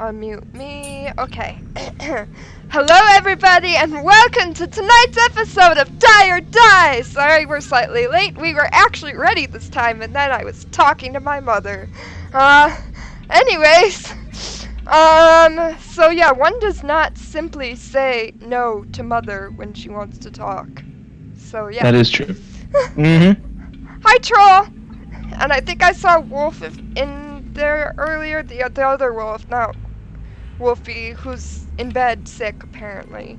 Unmute me. Okay. Hello, everybody, and welcome to tonight's episode of Die or Die! Sorry we're slightly late. We were actually ready this time, and then I was talking to my mother. Anyways. So yeah, one does not simply say no to mother when she wants to talk. So yeah. That is true. Mm-hmm. Hi, Troll! And I think I saw Wolf in there earlier, the other Wolf, not Wolfie, who's in bed sick, apparently.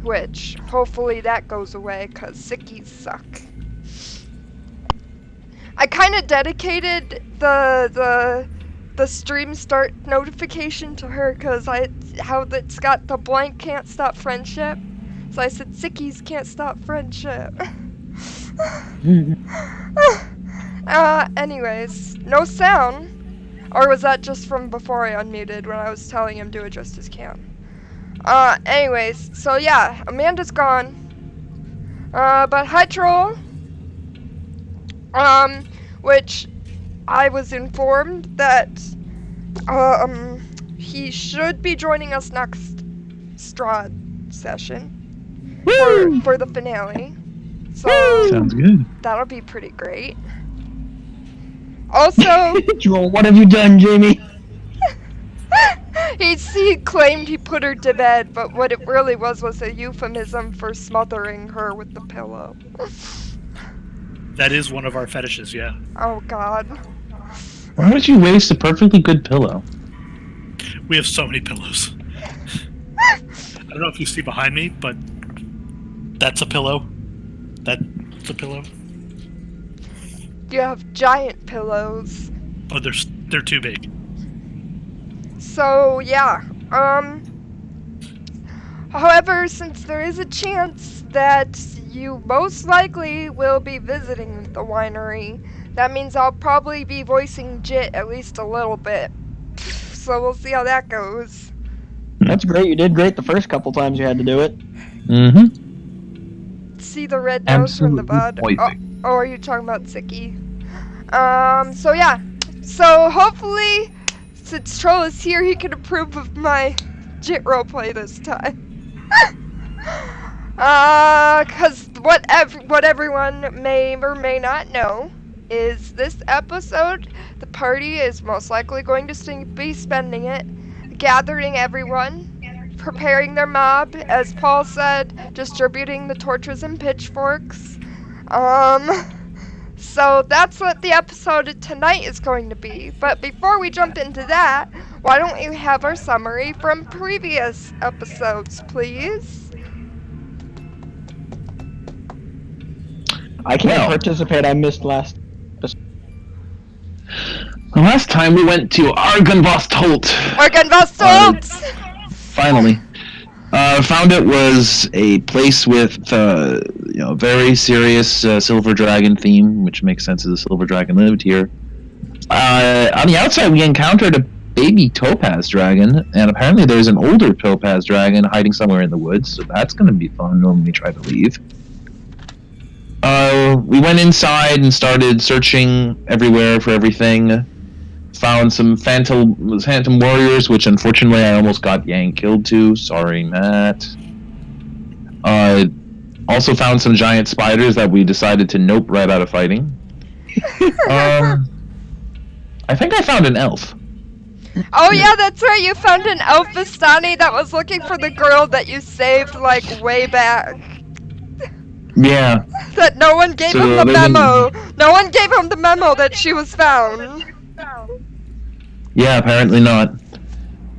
Which, hopefully that goes away, because sickies suck. I kind of dedicated the stream start notification to her, because how it's got the blank can't stop friendship. So I said, sickies can't stop friendship. Anyways, no sound. Or was that just from before I unmuted when I was telling him to adjust his cam? Anyways, so yeah, Amanda's gone. But hi, Troll. Which I was informed that, he should be joining us next Strahd session. For the finale. So Sounds good. that'll be pretty great. Also, Troll, what have you done, Jamie? he claimed he put her to bed, but what it really was a euphemism for smothering her with the pillow. That is one of our fetishes, yeah. Oh god. Why would you waste a perfectly good pillow? We have so many pillows. I don't know if you see behind me, but that's a pillow. That's a pillow. You have giant pillows. Oh, they're too big. So, yeah. However, since there is a chance that you most likely will be visiting the winery, that means I'll probably be voicing Jit at least a little bit. So we'll see how that goes. That's great. You did great the first couple times you had to do it. Mm-hmm. See the red nose from the bud. Oh, are you talking about Sicky? So yeah. So hopefully, since Troll is here, he can approve of my Jit roleplay this time. Cause what everyone may or may not know is this episode, the party is most likely going to be spending it gathering everyone, preparing their mob, as Paul said, distributing the torches and pitchforks. So that's what the episode tonight is going to be. But before we jump into that, why don't we have our summary from previous episodes, please? I can't participate. I missed last. The last time we went to Argynvost-Holt. Argynvost-Holt! Finally. Found it was a place with, very serious silver dragon theme, which makes sense as a silver dragon lived here. On the outside, we encountered a baby topaz dragon, and apparently there's an older topaz dragon hiding somewhere in the woods, so that's going to be fun when we try to leave. We went inside and started searching everywhere for everything. Found some phantom warriors, which unfortunately I almost got killed too. Sorry, Matt. Also found some giant spiders that we decided to nope right out of fighting. I think I found an elf. Oh yeah, that's right, you found an elf Vistani that was looking for the girl that you saved, like, way back. Yeah. That no one gave him the memo. No one gave him the memo that she was found. Yeah, apparently not.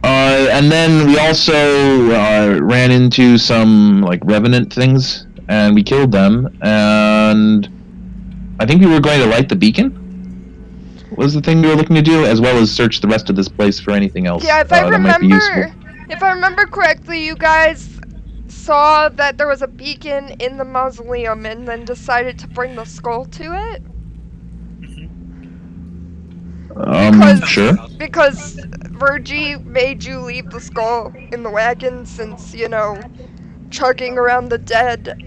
And then we also ran into some, like, revenant things, and we killed them, and I think we were going to light the beacon? Was the thing we were looking to do, as well as search the rest of this place for anything else. Yeah, if I remember correctly, you guys saw that there was a beacon in the mausoleum and then decided to bring the skull to it? Sure. Because Virgie made you leave the skull in the wagon since, chugging around the dead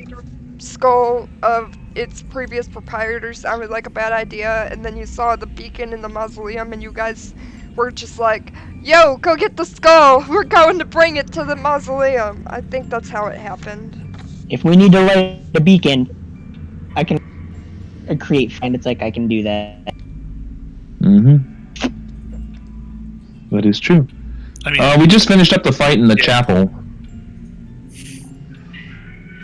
skull of its previous proprietor sounded like a bad idea, and then you saw the beacon in the mausoleum and you guys were just like, Yo, go get the skull. We're going to bring it to the mausoleum. I think that's how it happened. If we need to light the beacon, I can create find. It's like I can do that. Mm-hmm. That is true. I mean, We just finished up the fight in the chapel.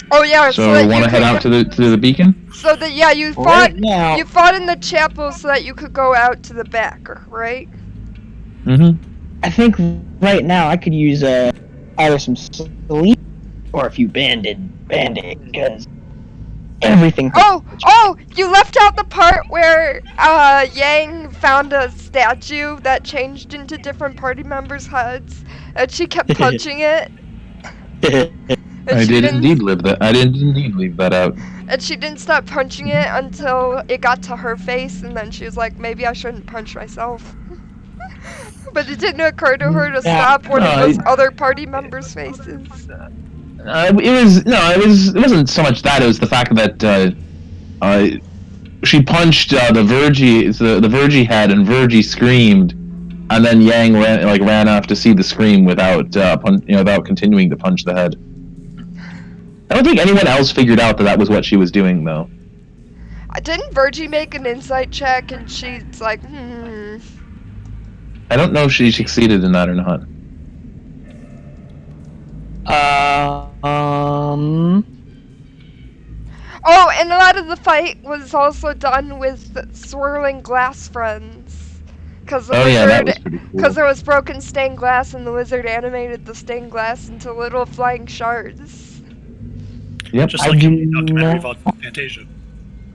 Oh yeah, So that want you to head could- out to the beacon? So that yeah, you fought Right now, you fought in the chapel so that you could go out to the back, right? Mm-hmm. I think right now I could use either some sleep or a few band-aid because everything. Oh, you left out the part where Yang found a statue that changed into different party members' heads, and she kept punching it. And I she did didn't- indeed leave that. I did indeed leave that out. And she didn't stop punching it until it got to her face, and then she was like, maybe I shouldn't punch myself. But it didn't occur to her to Yeah. stop when it No, was other party members' faces. It wasn't so much that. It was the fact that she punched the Vergie head, and Vergie screamed, and then Yang ran off to see the scream without without continuing to punch the head. I don't think anyone else figured out that was what she was doing, though. Didn't Virgie make an insight check, and she's like, I don't know if she succeeded in that or not. Oh, and a lot of the fight was also done with swirling glass friends. Because the Oh yeah, that was wizard, pretty cool. because there was broken stained glass, and the wizard animated the stained glass into little flying shards. Yep. just I like do in the documentary not- about Fantasia.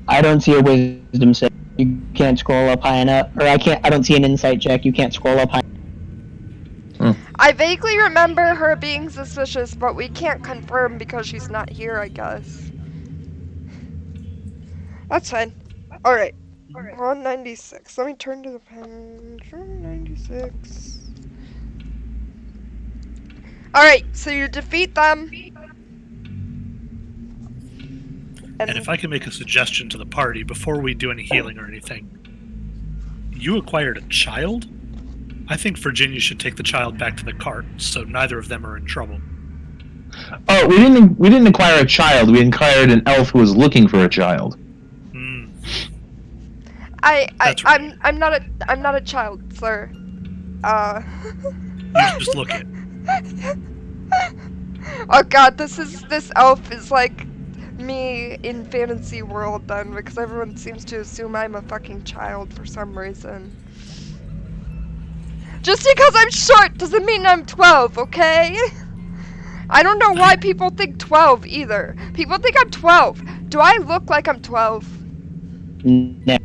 I don't see a wisdom save. You can't scroll up high enough, or I don't see an insight check. You can't scroll up high. I vaguely remember her being suspicious, but we can't confirm because she's not here, I guess. That's fine. Alright. 196. Let me turn to the page. 196. Alright, so you defeat them. And if I can make a suggestion to the party before we do any healing or anything, you acquired a child? I think Virginia should take the child back to the cart, so neither of them are in trouble. Oh, we didn't acquire a child. We acquired an elf who was looking for a child. Hmm. I'm not a child, sir. You just look it. Oh god, this elf is like me in fantasy world then, because everyone seems to assume I'm a fucking child for some reason. Just because I'm short doesn't mean I'm 12, okay? I don't know why people think 12 either. People think I'm 12. Do I look like I'm 12? No.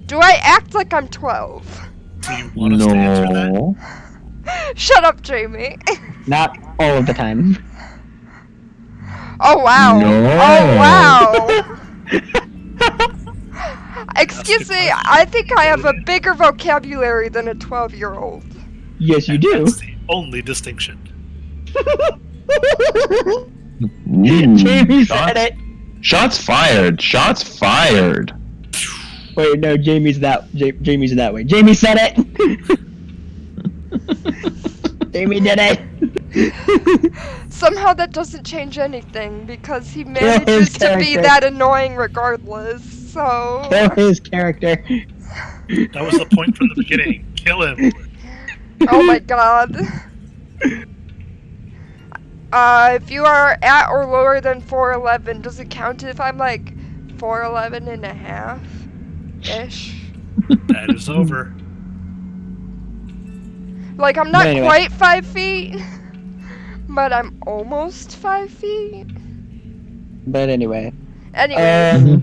Do I act like I'm 12? Do you want us to answer that? No. Shut up, Jamie. Not all of the time. Oh wow. No. Oh wow. Excuse me, I think I have a bigger vocabulary than a 12-year-old. Yes, you And do. That's the only distinction. Ooh, Jamie shots, said it. shots fired. Shots fired. Wait, no, Jamie's that way. Jamie said it. Jamie did it. Somehow that doesn't change anything because he his manages to be character. that annoying regardless. So Kill his character. That was the point from the beginning. Kill him. oh my god. If you are at or lower than 4'11", does it count if I'm like 4'11 and a half ish? That is over. Like I'm not But anyway. quite 5 feet, but I'm almost 5 feet. But anyway. Anyway,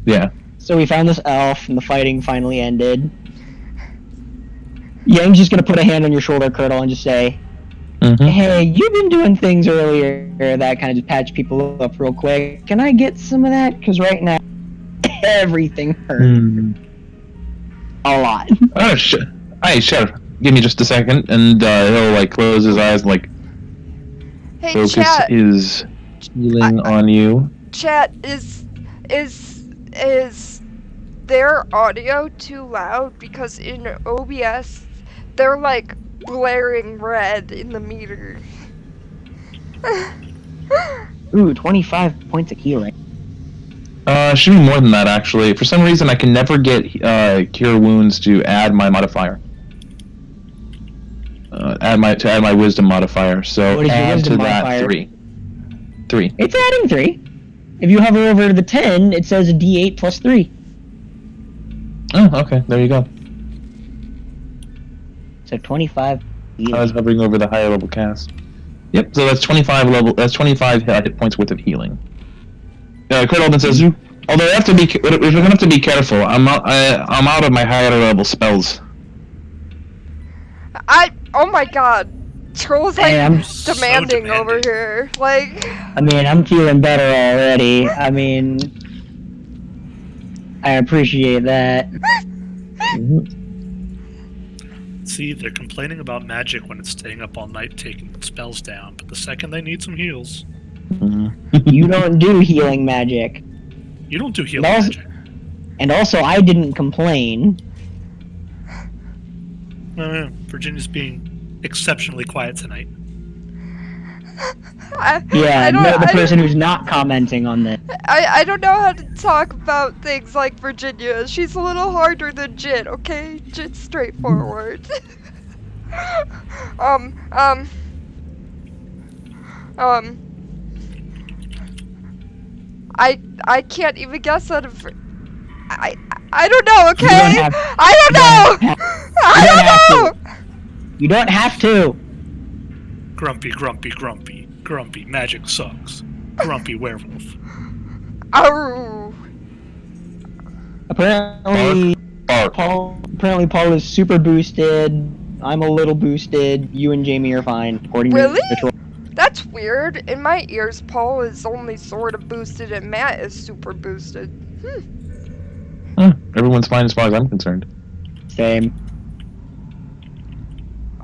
Yeah. So we found this elf, and the fighting finally ended. Yang's just gonna put a hand on your shoulder, Curdle, and just say, Mm-hmm. "Hey, you've been doing things earlier that kind of just patch people up real quick. Can I get some of that? Because right now, everything hurts a lot." Oh, Hey, Sheriff, give me just a second, and he'll like close his eyes and like hey focus chat, his healing on you. chat is their audio too loud? Because in OBS they're like blaring red in the meter. Ooh, 25 points of healing. Should be more than that actually. For some reason, I can never get Cure Wounds to add my modifier. Add my Wisdom modifier. So What is your add wisdom to that modifier? 3. It's adding 3. If you hover over the 10, it says a D8 plus 3. Oh, okay. There you go. So 25 I healing. was hovering over the higher level cast. Yep. So that's 25 level. That's 25 hit points worth of healing. Kurt Alden says, although we're gonna have to be careful. I'm out of my higher level spells. Oh my god. Troll's like Hey, I'm so demanding over demanding. here. Like, I mean, I'm feeling better already. I mean, I appreciate that. See, they're complaining about magic when it's staying up all night taking spells down, but the second they need some heals, You don't do healing magic. you don't do healing No. magic. And also, I didn't complain. Virginia's being exceptionally quiet tonight. Yeah, don't- no, the I person who's not commenting on this. I don't know how to talk about things like Virginia. She's a little harder than Jit, okay? Jit's straightforward. I can't even guess out of. I don't know, okay? You don't have- I don't know! I don't don't know! You don't have to. Grumpy, grumpy, grumpy. Grumpy, magic sucks. Grumpy werewolf. Oh. Apparently, Bark. Paul is super boosted. I'm a little boosted. You and Jamie are fine, according Really? to the troll. That's weird. In my ears, Paul is only sort of boosted and Matt is super boosted. Everyone's fine as far as I'm concerned. Same.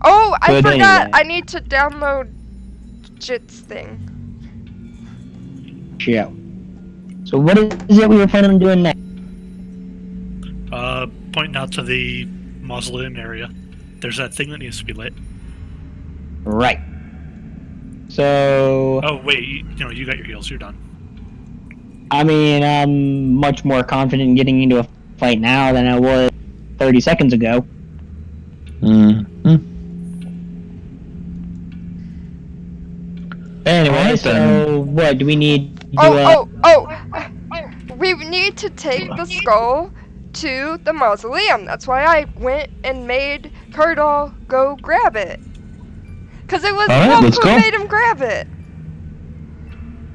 Oh, I But forgot. anyway. I need to download Jit's thing. Show. So what is it we were planning on doing next? Pointing out to the mausoleum area. There's that thing that needs to be lit. Right. So, Oh, wait, you got your heals, you're done. I mean, I'm much more confident in getting into a fight now than I was 30 seconds ago. Anyway, Alright, so what do we need to do? Oh! We need to take the skull to the mausoleum. That's why I went and made Curdle go grab it. Cause it was Alright, Wolf let's who go. made him grab it.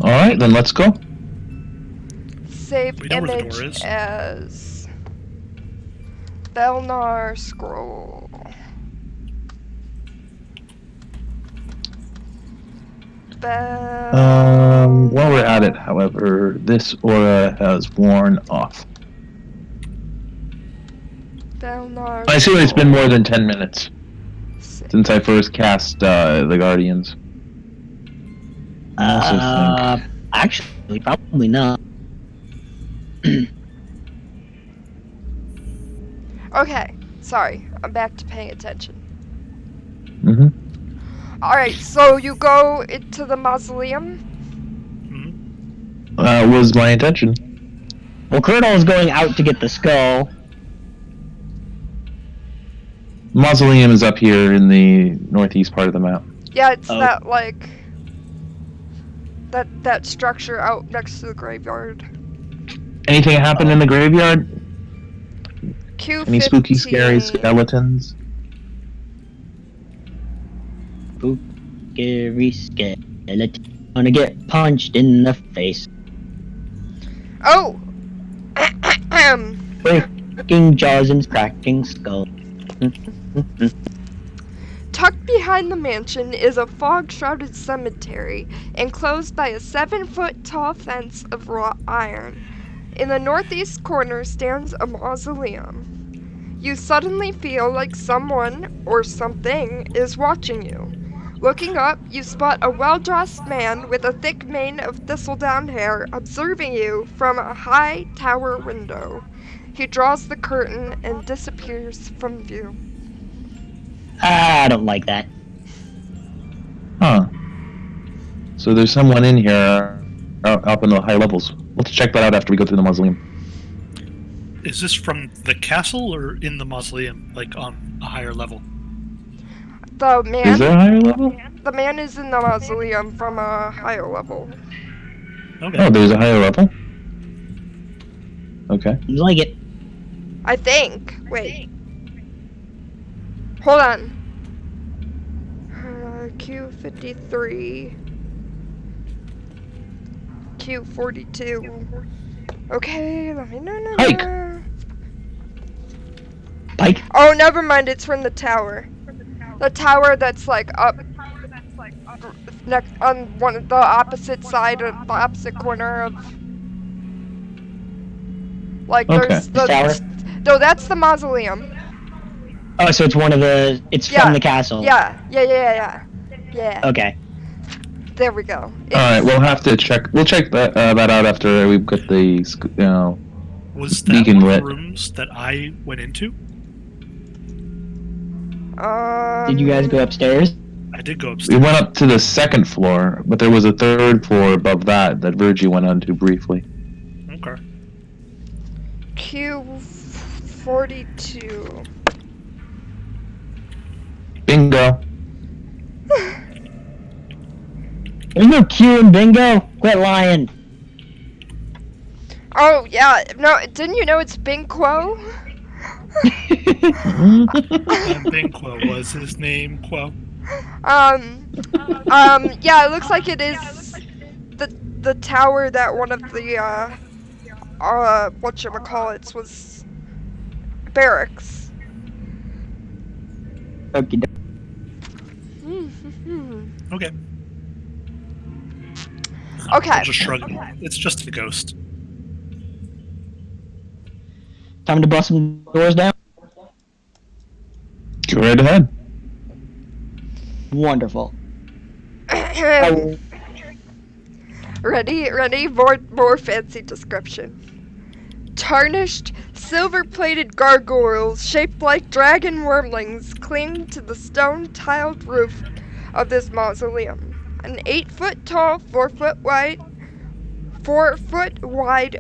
All right, then let's go. Save We know where the image door is. as Belnar scroll. While we're at it, however, this aura has worn off. Belnar. I see that it's been more than 10 minutes Save. since I first cast the Guardians. I also think. Actually, probably not. Okay, sorry. I'm back to paying attention. Alright, so you go into the mausoleum? Was my intention. Well, Curdle is going out to get the skull. Mausoleum is up here in the northeast part of the map. Yeah, it's Oh. that, like... That structure out next to the graveyard. Anything happen in the graveyard? Q15. Any spooky, scary skeletons? Scary skeleton. Gonna get punched in the face. Oh! Breaking jaws and cracking skull. Tucked behind the mansion is a fog-shrouded cemetery, enclosed by a 7-foot-tall fence of wrought iron. In the northeast corner stands a mausoleum. You suddenly feel like someone, or something, is watching you. Looking up, you spot a well-dressed man with a thick mane of thistledown hair observing you from a high tower window. He draws the curtain and disappears from view. I don't like that. Huh. So there's someone in here up in the high levels. Let's check that out after we go through the mausoleum. Is this from the castle or in the mausoleum, like on a higher level? The man. Is there a higher level? The man is in the mausoleum from a higher level. Okay. Oh, there's a higher level? Okay. You like it? I think. Wait. Hold on. Q53. Q42. Okay, let me know. Pike. Pike? Oh, never mind. It's from the tower. The tower that's like up next on one of the opposite side of the opposite corner of. Like Okay. there's the Tower? no, that's the mausoleum. Oh, so it's one of the. It's Yeah. from the castle. Yeah. Okay. There we go. All right, we'll have to check. We'll check that out after we've got the Was that Beacon one of lit. the rooms that I went into? Did you guys go upstairs? I did go We upstairs. went up to the second floor, but there was a third floor above that Virgie went onto briefly. Okay. Q42. Bingo. There's no Q in bingo. Quit lying. Oh yeah, no, didn't you know it's Bing Quo? And Bing Quo was his name, Quo. Yeah, it looks like it is the tower that one of the whatchamacallits was barracks. Okay. Okay. Okay. I'll just shrug. It's just a ghost. Time to bust some doors down. Go right ahead. Wonderful. Oh, Ready? More fancy description. Tarnished, silver-plated gargoyles shaped like dragon wormlings cling to the stone-tiled roof of this mausoleum. An 8-foot-tall, 4-foot-wide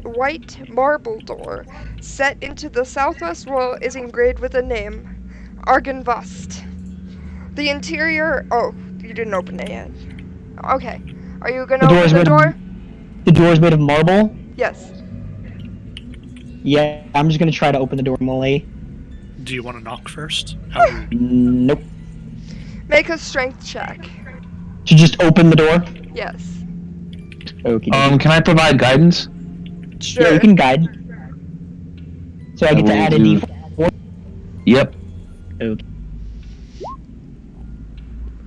white marble door set into the southwest wall is engraved with a name, Argynvost. The interior. Oh, you didn't open it yet. Okay. Are you gonna open the door? The door's made of marble? Yes. Yeah, I'm just gonna try to open the door normally. Do you want to knock first? How rude. Nope. Make a strength check. To just open the door? Yes. Okay. Can I provide guidance? Sure. Yeah, you can guide. So I get to will add a do. D4. Yep. Okay.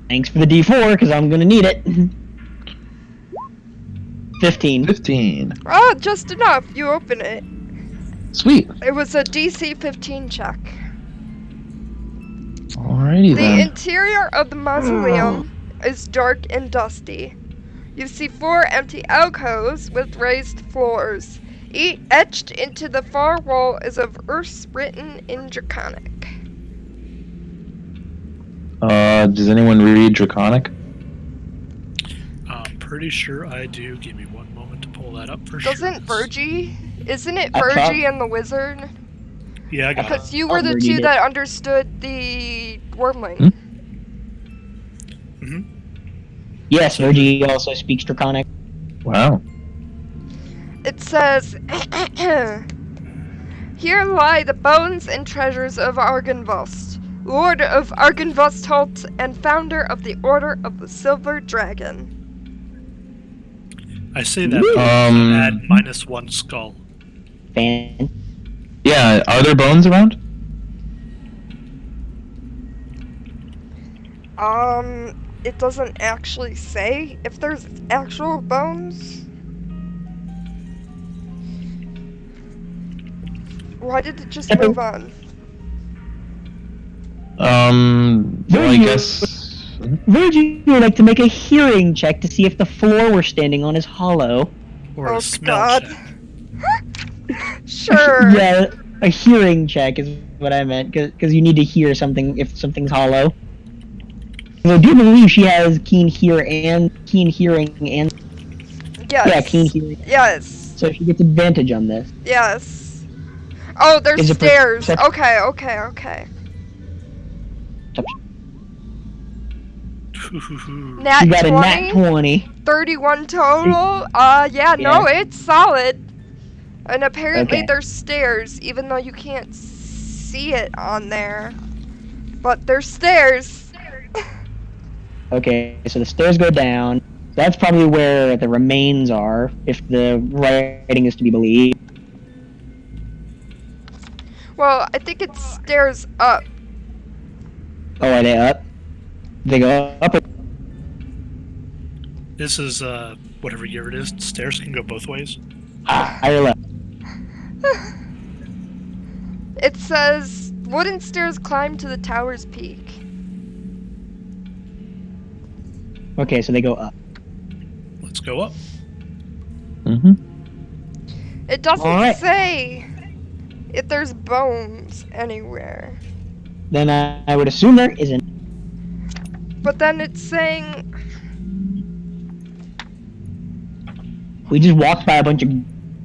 Thanks for the D4, because I'm gonna need it. 15. 15. Oh, just enough. You open it. Sweet. It was a DC 15 check. Alrighty The then. interior of the mausoleum is dark and dusty. You see 4 empty alcoves with raised floors. Etched into the far wall is a verse written in Draconic. Does anyone read Draconic? I'm pretty sure I do. Give me one moment to pull that up for Doesn't sure. Virgie? Isn't it I thought- Virgie and the wizard? Yeah, I got it. Because you were the Virgie two did. that understood the wormling. Hmm. Yes, Virgie also speaks Draconic. Wow. It says, here lie the bones and treasures of Argynvost, Lord of Argynvostholt and founder of the Order of the Silver Dragon. I say that add -1 skull. Fan. Yeah, are there bones around? It doesn't actually say if there's actual bones. Why did it just move on? Well, I guess. Virgie would like to make a hearing check to see if the floor we're standing on is hollow. Or Oh, a smell God. check. Sure. Yeah, A hearing check is what I meant, because you need to hear something if something's hollow. So I do believe she has keen hearing and Yes. yeah, keen hearing. Yes. So she gets advantage on this. Yes. Oh, there's Is it stairs. perception? Okay. Nat She got 20? a nat 20. 31 total? Yeah, no, it's solid. And apparently Okay. there's stairs, even though you can't see it on there. But there's stairs. Okay, so the stairs go down. That's probably where the remains are, if the writing is to be believed. Well, I think it's stairs up. Oh, are they up? They go up. This is whatever year it is. Stairs can go both ways. Higher left. It says wooden stairs climb to the tower's peak. Okay, so they go up. Let's go up. Mm-hmm. It doesn't Alright. say if there's bones anywhere. Then I would assume there isn't. But then it's saying We just walked by a bunch of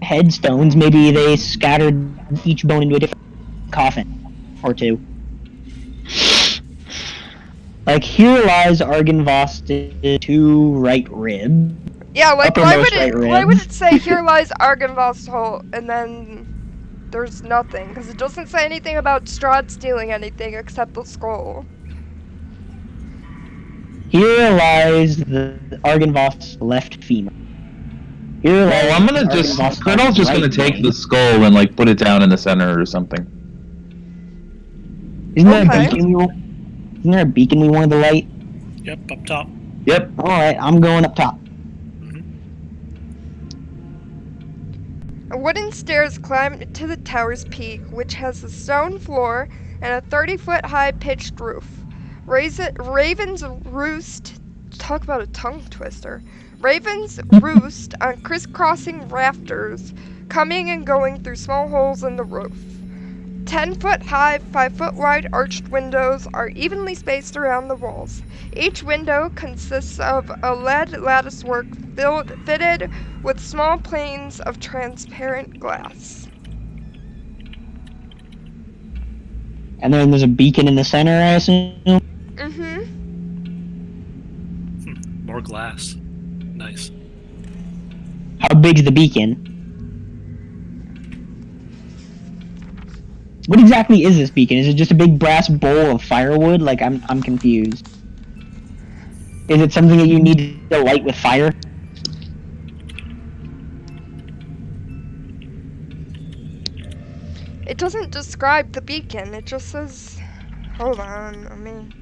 headstones. Maybe they scattered each bone into a different coffin or two. Like, here lies Argynvost's two right rib. yeah, like why Uppermost would it right why would rib. it say here lies Argynvost's hole and then there's nothing? Because it doesn't say anything about Strahd stealing anything except the skull. Here lies the Argynvost's left femur. Here lies Well, I'm gonna just. Argynvost's Colonel's just right gonna take brain. the skull and like put it down in the center or something. Isn't there Okay. a beacon isn't there a beacon we wanted to light? Yep, up top. Yep. Alright, I'm going up top. A wooden stairs climb to the tower's peak, which has a stone floor and a 30-foot-high pitched roof. Ravens roost. Talk about a tongue twister. Ravens roost on crisscrossing rafters, coming and going through small holes in the roof. 10-foot-high, 5-foot-wide arched windows are evenly spaced around the walls. Each window consists of a lead latticework fitted with small panes of transparent glass. And then there's a beacon in the center, I assume. Mm-hmm. More glass. Nice. How big's the beacon? What exactly is this beacon? Is it just a big brass bowl of firewood? Like, I'm confused. Is it something that you need to light with fire? It doesn't describe the beacon, it just says... Hold on, I mean...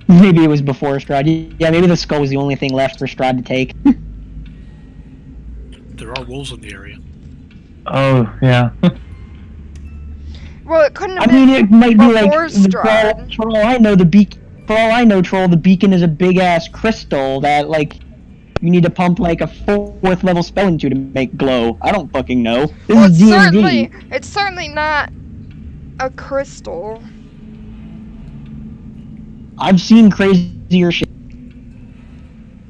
Maybe it was before Strahd. Yeah, maybe the skull was the only thing left for Strahd to take. There are wolves in the area. Oh yeah. Well, it couldn't have I mean, been it might be like, before Strahd. for all I know, for all I know, Troll, the beacon is a big-ass crystal that, like, you need to pump, like, a 4th level spell into to make glow. I don't fucking know. This Well, is D&D. it's certainly not a crystal. I've seen crazier shit.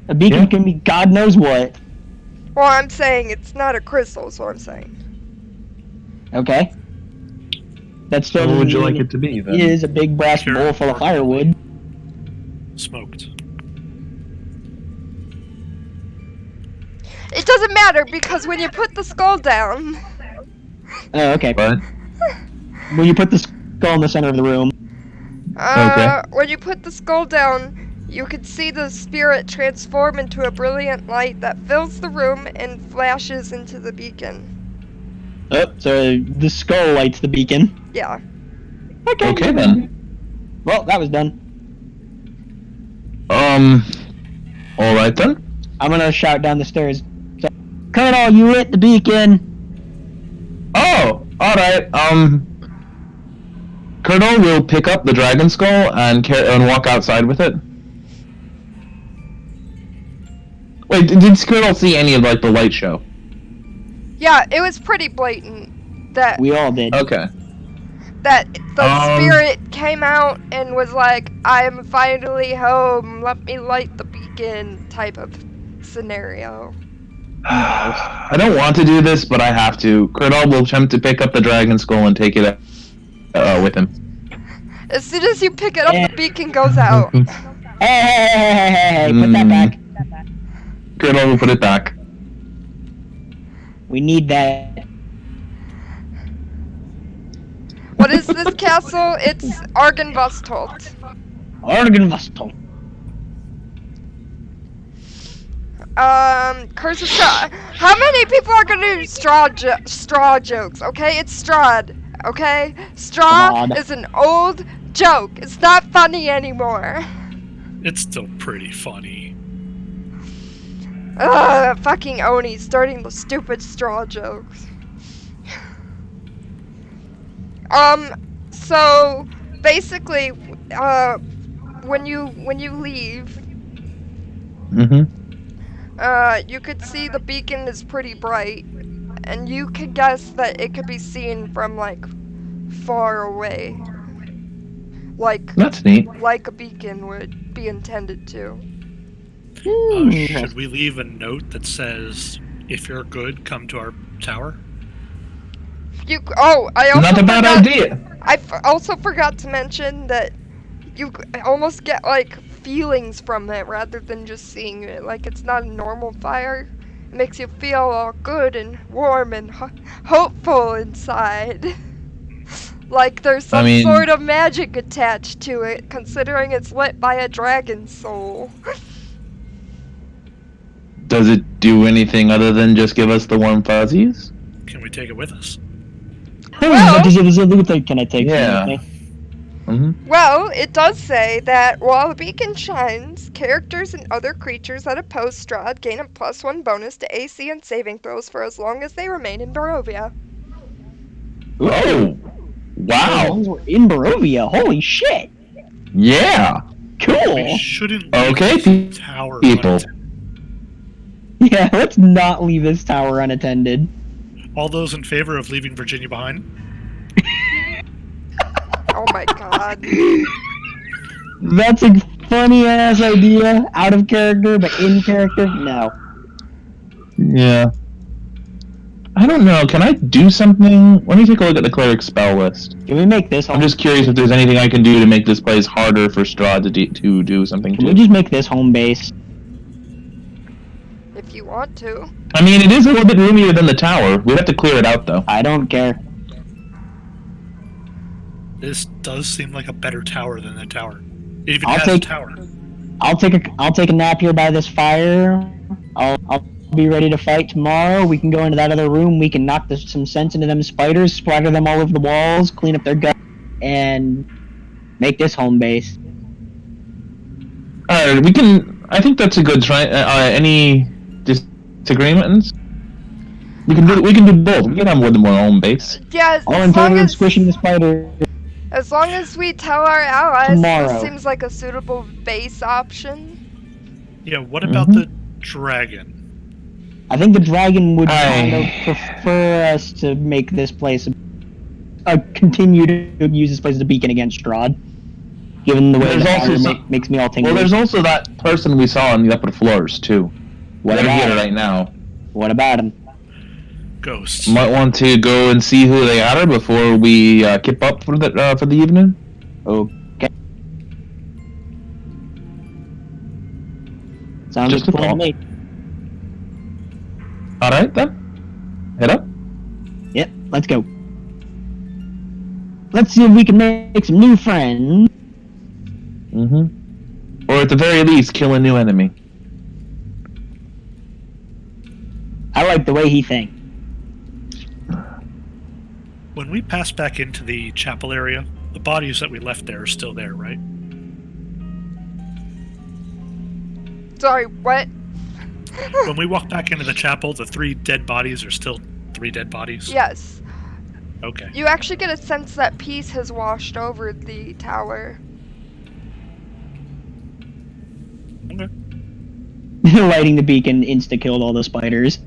A beacon Yeah. can be God knows what. Well, I'm saying it's not a crystal, is what I'm saying. Okay? That still What would you doesn't like it to be mean then? it is a big brass Sure. bowl full of firewood. Smoked. It doesn't matter because when you put the skull down, Oh, okay. But When you put the skull in the center of the room. when you put the skull down, you can see the spirit transform into a brilliant light that fills the room and flashes into the beacon. Oh, so the skull lights the beacon. Yeah. okay then. Well, that was done. All right then. I'm gonna shout down the stairs. So, Colonel, you lit the beacon. Oh, all right. Colonel will pick up the dragon skull and walk outside with it. Wait, did Skirtle see any of like the light show? Yeah, it was pretty blatant that We all did. Okay. that the Um, spirit came out and was like, "I am finally home. Let me light the beacon," type of scenario. I don't want to do this, but I have to. Curdle will attempt to pick up the dragon skull and take it with him. As soon as you pick it up, the beacon goes out. Hey, put that back. Curdle will put it back. We need that. What is this castle? It's Argynvostholt. Argynvostholt. Curse of Strahd. How many people are gonna do straw jokes? Okay, it's Strahd. Okay, straw Strahd. is an old joke. It's not funny anymore. It's still pretty funny. Ugh, fucking Oni starting the stupid straw jokes. So basically, when you leave, you could see the beacon is pretty bright, and you could guess that it could be seen from like far away, like That's neat. like a beacon would be intended to. Should we leave a note that says, "If you're good, come to our tower"? I also Not a bad forgot, idea. I also forgot to mention that you almost get like feelings from it rather than just seeing it. Like it's not a normal fire. It makes you feel all good and warm and hopeful inside. Like there's some sort of magic attached to it, considering it's lit by a dragon soul. Does it do anything other than just give us the warm fuzzies? Can we take it with us? Well- Can I take Yeah. it? Well, it does say that while the beacon shines, characters and other creatures that oppose Strahd gain a +1 bonus to AC and saving throws for as long as they remain in Barovia. Oh, wow. We're in Barovia. Holy shit. Yeah. Cool. We shouldn't leave Okay, this tower people. unattended. Yeah, let's not leave this tower unattended. All those in favor of leaving Virginia behind? Oh my god. That's a funny ass idea. Out of character, but in character, no. Yeah. I don't know. Can I do something? Let me take a look at the cleric spell list. Can we make this home? I'm just curious if there's anything I can do to make this place harder for Strahd to do something Can we to. just make this home base? If you want to. I mean, it is a little bit roomier than the tower. We'd have to clear it out, though. I don't care. This does seem like a better tower than the tower. It even I'll has take- a tower. I'll take a nap here by this fire. I'll be ready to fight tomorrow. We can go into that other room. We can knock some sense into them spiders, splatter them all over the walls, clean up their guts, and make this home base. We can. I think that's a good try. Any disagreements? We can do both. We can have more than one home base. Yeah, All in favor of squishing the spider. as long as we tell our allies Tomorrow. this seems like a suitable base option. Yeah, what about the dragon? I think the dragon would Aye. kind of prefer us to make this place continue to use this place as a beacon against Strahd. Given the way There's the also fire makes me all tingly. Well, there's also that person we saw on the upper floors too. What They're about here him? right now. What about him? Ghosts. Might want to go and see who they are before we kip up for the evening. Okay. Sounds Just a cool to thought. me. All right then. Head up. Yep, let's go. Let's see if we can make some new friends. Or at the very least, kill a new enemy. I like the way he thinks. When we pass back into the chapel area, the bodies that we left there are still there, right? Sorry, what? When we walk back into the chapel, the 3 dead bodies are still 3 dead bodies? Yes. Okay. You actually get a sense that peace has washed over the tower. Okay. Lighting the beacon insta-killed all the spiders.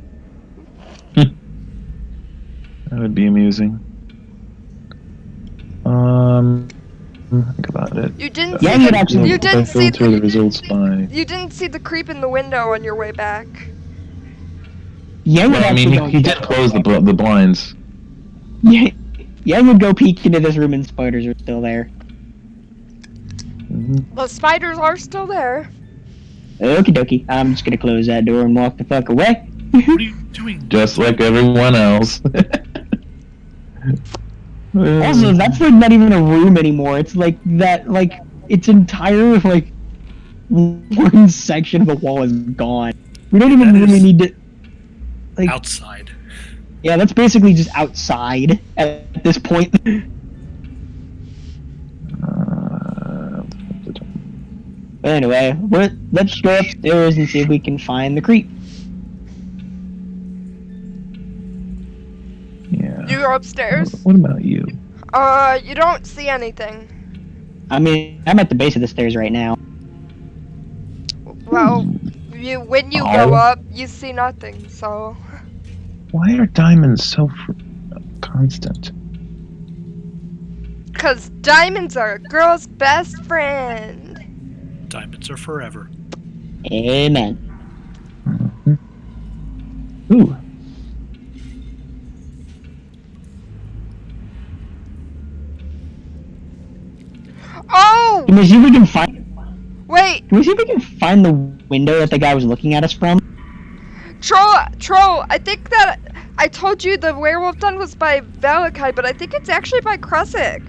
That would be amusing. Think about it. You didn't Yeah, see you'd the, actually- you didn't see filter the the, results by. you didn't see the creep in the window on your way back. Yang would Well, I mean, actually he did close the blinds. Yang would go peek into this room and spiders are still there. The spiders are still there. Okie dokie. I'm just gonna close that door and walk the fuck away. What are you doing? Just like everyone else. Also, that's like not even a room anymore. It's like that, like, its entire, like, one section of the wall is gone. We don't even That really is- need to, like, Outside. yeah, that's basically just outside at this point. But anyway, let's go upstairs and see if we can find the creep. Yeah. You're upstairs. What about you? You don't see anything. I mean, I'm at the base of the stairs right now. Well, when you Oh. go up, you see nothing. So Why are diamonds so constant? because diamonds are a girl's best friend. Diamonds are forever. Amen. Ooh. Oh, Can we see if we can find? wait, Can we see if we can find the window that the guy was looking at us from? Troll. I think that I told you the werewolf den was by Valakai, but I think it's actually by Kressik.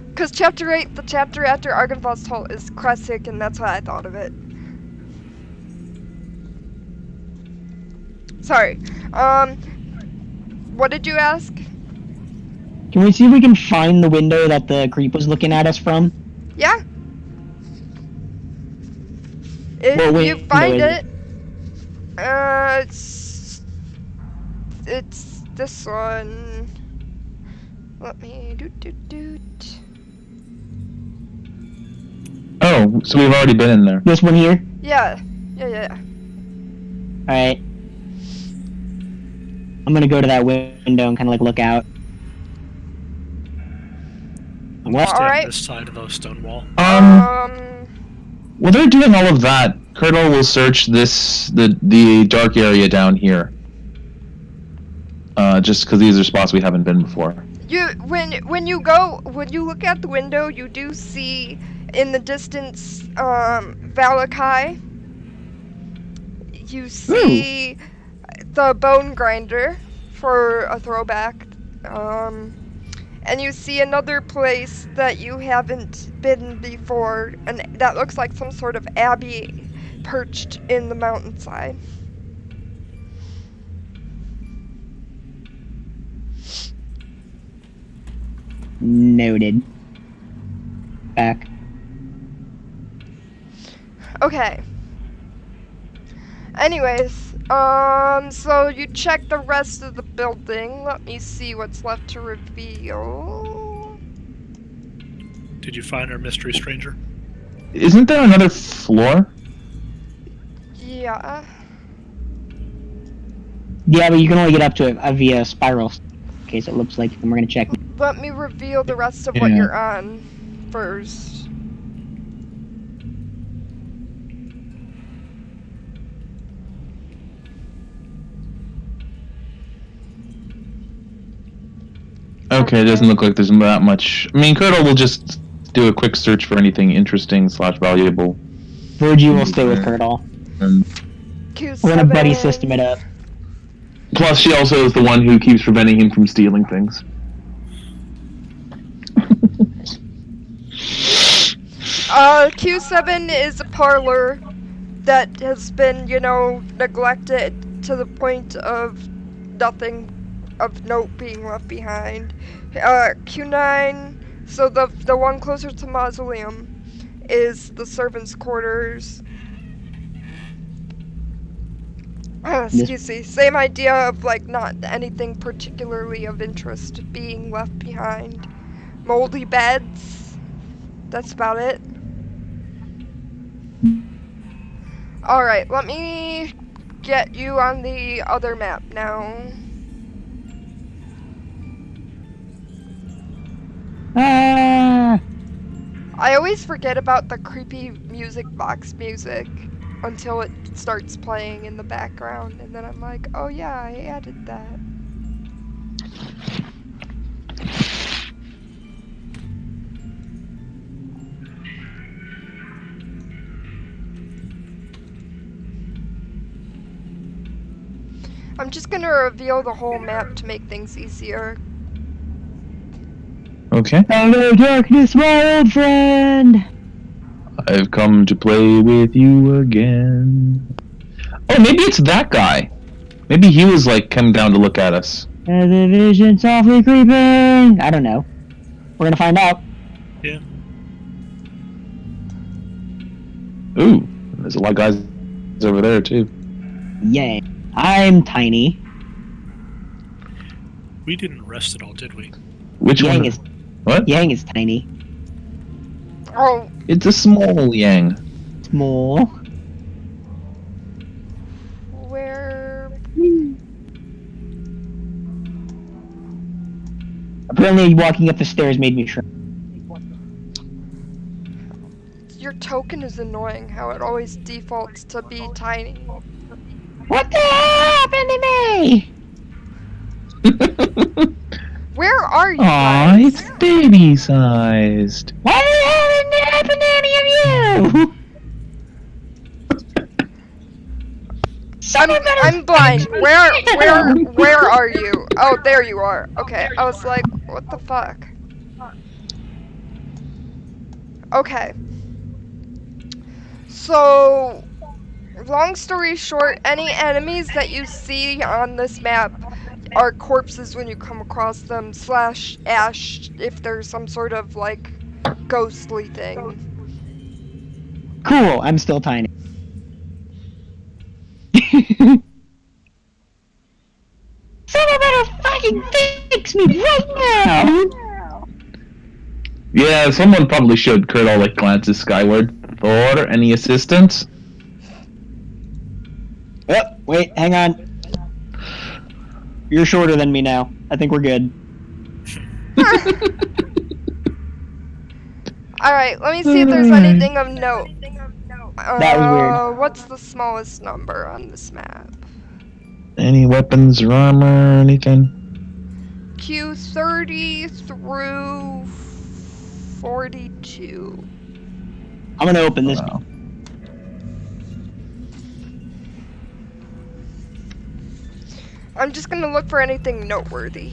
Because chapter 8, the chapter after Argynvost Holt is Kressik, and that's how I thought of it. Sorry. What did you ask? Can we see if we can find the window that the creep was looking at us from? Yeah. If What you window find is it, it's this one. Let me do. Oh, so we've already been in there. This one here? Yeah. Alright. I'm gonna go to that window and kind of like look out. What? Stay Alright. on this side of the stone wall. While they're doing all of that, Curdle will search the dark area down here. Just because these are spots we haven't been before. When you look out the window, you do see in the distance Valakai. You see the bone grinder for a throwback. And you see another place that you haven't been before, and that looks like some sort of abbey perched in the mountainside. Noted. Back. Okay. Anyways, so you check the rest of the building. Let me see what's left to reveal. Did you find our mystery stranger? Isn't there another floor? Yeah. Yeah, but you can only get up to it via spiral case it looks like, and we're gonna check. Let me reveal the rest of what Yeah. you're on first. Okay, it doesn't look like there's that much. I mean, Curdle will just do a quick search for anything interesting / valuable. Virgie will stay with Curdle. And Q7. We're gonna buddy system it up. plus, she also is the one who keeps preventing him from stealing things. Q7 is a parlor that has been, neglected to the point of nothing of note being left behind. Q9, so the one closer to Mausoleum, is the servants' quarters. Excuse me. Same idea of not anything particularly of interest being left behind. Moldy beds. That's about it. Alright, let me get you on the other map now. Ah! I always forget about the creepy music box music until it starts playing in the background, and then I'm like, oh yeah, I added that. I'm just gonna reveal the whole map to make things easier. Okay. Hello, darkness, my old friend! I've come to play with you again. Oh, maybe it's that guy. Maybe he was like coming down to look at us. As the vision softly creeping! I don't know. We're gonna find out. Yeah. Ooh, there's a lot of guys over there too. Yay. I'm tiny. We didn't rest at all, did we? Which Yang one? is What? Yang is tiny. Oh, It's a small Yang. Small. where... Apparently walking up the stairs made me shrink. Your token is annoying, how it always defaults to be tiny. What the hell happened to me? Where are you Aw, guys? it's baby sized. What the hell didn't happen to any of you? I'm blind. Where are you? Oh, there you are. Okay, I was like, what the fuck? Okay. So, long story short, any enemies that you see on this map are corpses when you come across them, slash Ash if there's some sort of, like, ghostly thing. Cool, I'm still tiny. Someone better fucking fix me right now! Yeah, someone probably should. Kurtal like glances skyward. Thor, any assistance? Oh, wait, hang on. You're shorter than me now. I think we're good. Alright, let me see if there's anything of note. That was weird. What's the smallest number on this map? Any weapons or armor or anything? Q30 through 42. I'm gonna open this. Wow. I'm just gonna look for anything noteworthy.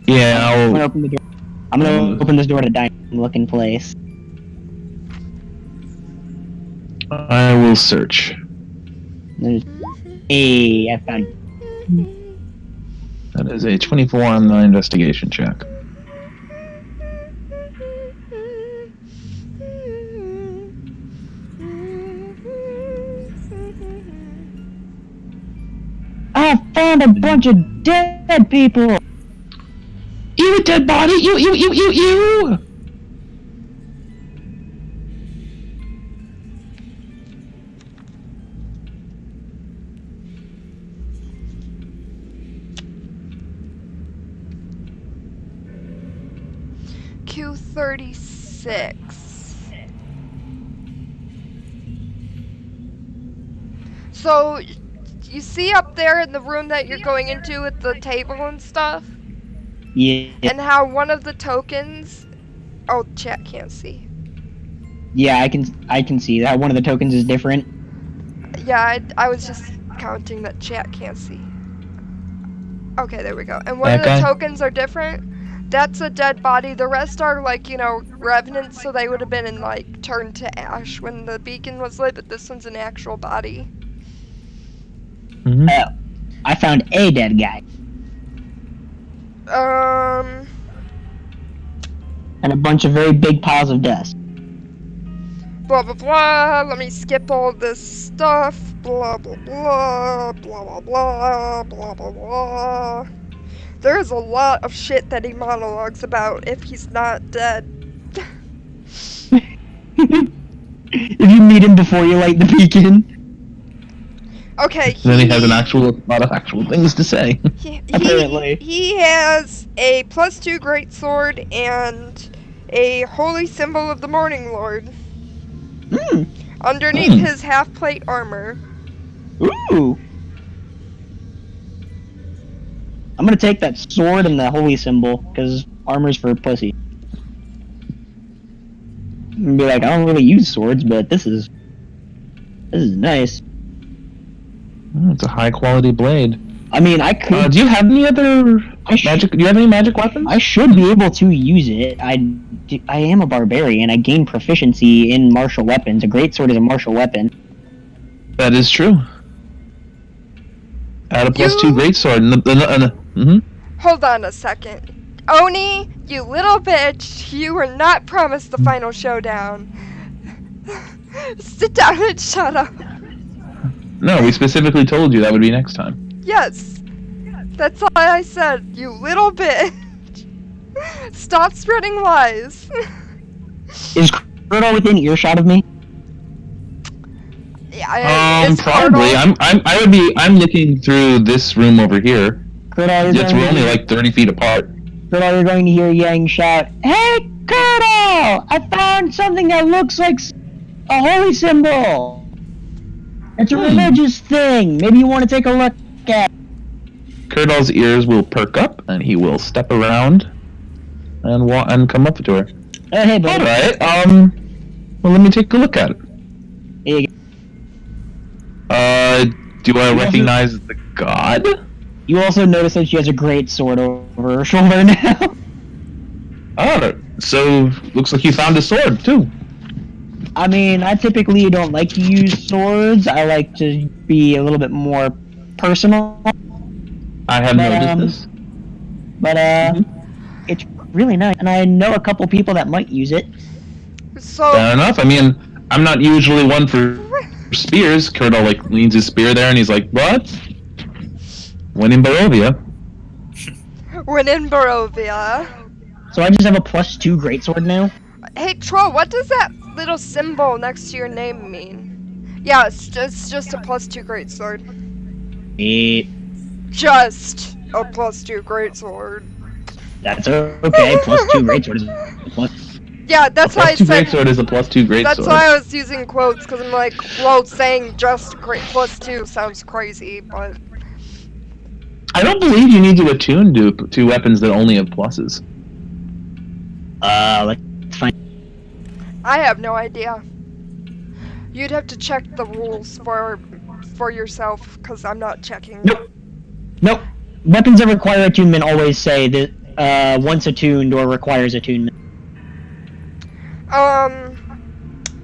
Yeah, I'm gonna I'll... open the door. I'm gonna open this door to dining looking place. I will search. There's, hey, I found. That is a 24 on the investigation check. I found a bunch of dead people. You dead body! You! Q36. So, you see up there in the room that you're going into with the table and stuff? Yeah, And how one of the tokens... Oh, chat can't see. yeah, I can see that one of the tokens is different. Yeah, I was just counting that chat can't see. Okay, there we go. And one of Okay. the tokens are different. That's a dead body. The rest are like, you know, revenants, so they would have been in like turned to ash when the beacon was lit, but this one's an actual body. Mm-hmm. I found a dead guy and a bunch of very big piles of dust. Blah blah blah. Let me skip all this stuff. Blah blah blah. Blah blah blah. Blah blah blah. There's a lot of shit that he monologues about if he's not dead. if you meet him before you light the beacon. Okay. Then he has a lot of actual things to say. Apparently. He has a +2 greatsword and a holy symbol of the Morning Lord underneath his half-plate armor. Ooh. I'm gonna take that sword and the holy symbol, because armor's for pussy. And be like, I don't really use swords, but this is nice. It's a high quality blade. I mean, I could. Do you have any other magic? Do you have any magic weapons? I should be able to use it. I am a barbarian. I gain proficiency in martial weapons. A greatsword is a martial weapon. That is true. Add a +2 greatsword. Hold on a second. Oni, you little bitch, you were not promised the final showdown. Sit down and shut up. No, we specifically told you that would be next time. Yes. That's all I said, you little bitch. Stop spreading lies. Is Curdle within earshot of me? Yeah, probably. I'm looking through this room over here. Curdle, We're only like 30 feet apart. Curdle, you're going to hear Yang shout, "Hey, Curdle! I found something that looks like a holy symbol. It's a religious thing. Maybe you want to take a look at it." Curdle's ears will perk up, and he will step around and come up to her. Hey, buddy. All right. Well, let me take a look at it. Here you go. Do I recognize the god? You also notice that she has a great sword over her shoulder now. Oh, so looks like you found a sword too. I mean, I typically don't like to use swords. I like to be a little bit more personal. I have noticed this. But it's really nice, and I know a couple people that might use it. So Fair enough. I mean, I'm not usually one for spears. Curdle leans his spear there, and he's like, "What? When in Barovia." when in Barovia. So I just have a +2 greatsword now. Hey Troll, what does that little symbol next to your name mean? Yeah, it's just a +2 greatsword. Just a +2 greatsword. That's okay. +2 greatsword is plus. Yeah, that's why I +2 said. greatsword is a +2 greatsword. That's why I was using quotes, because I'm like, well, saying just +2 sounds crazy, but. I don't believe you need to attune to weapons that only have pluses. Let's find. I have no idea. You'd have to check the rules for yourself, because I'm not checking. Nope. Weapons that require attunement always say that once attuned or requires attunement.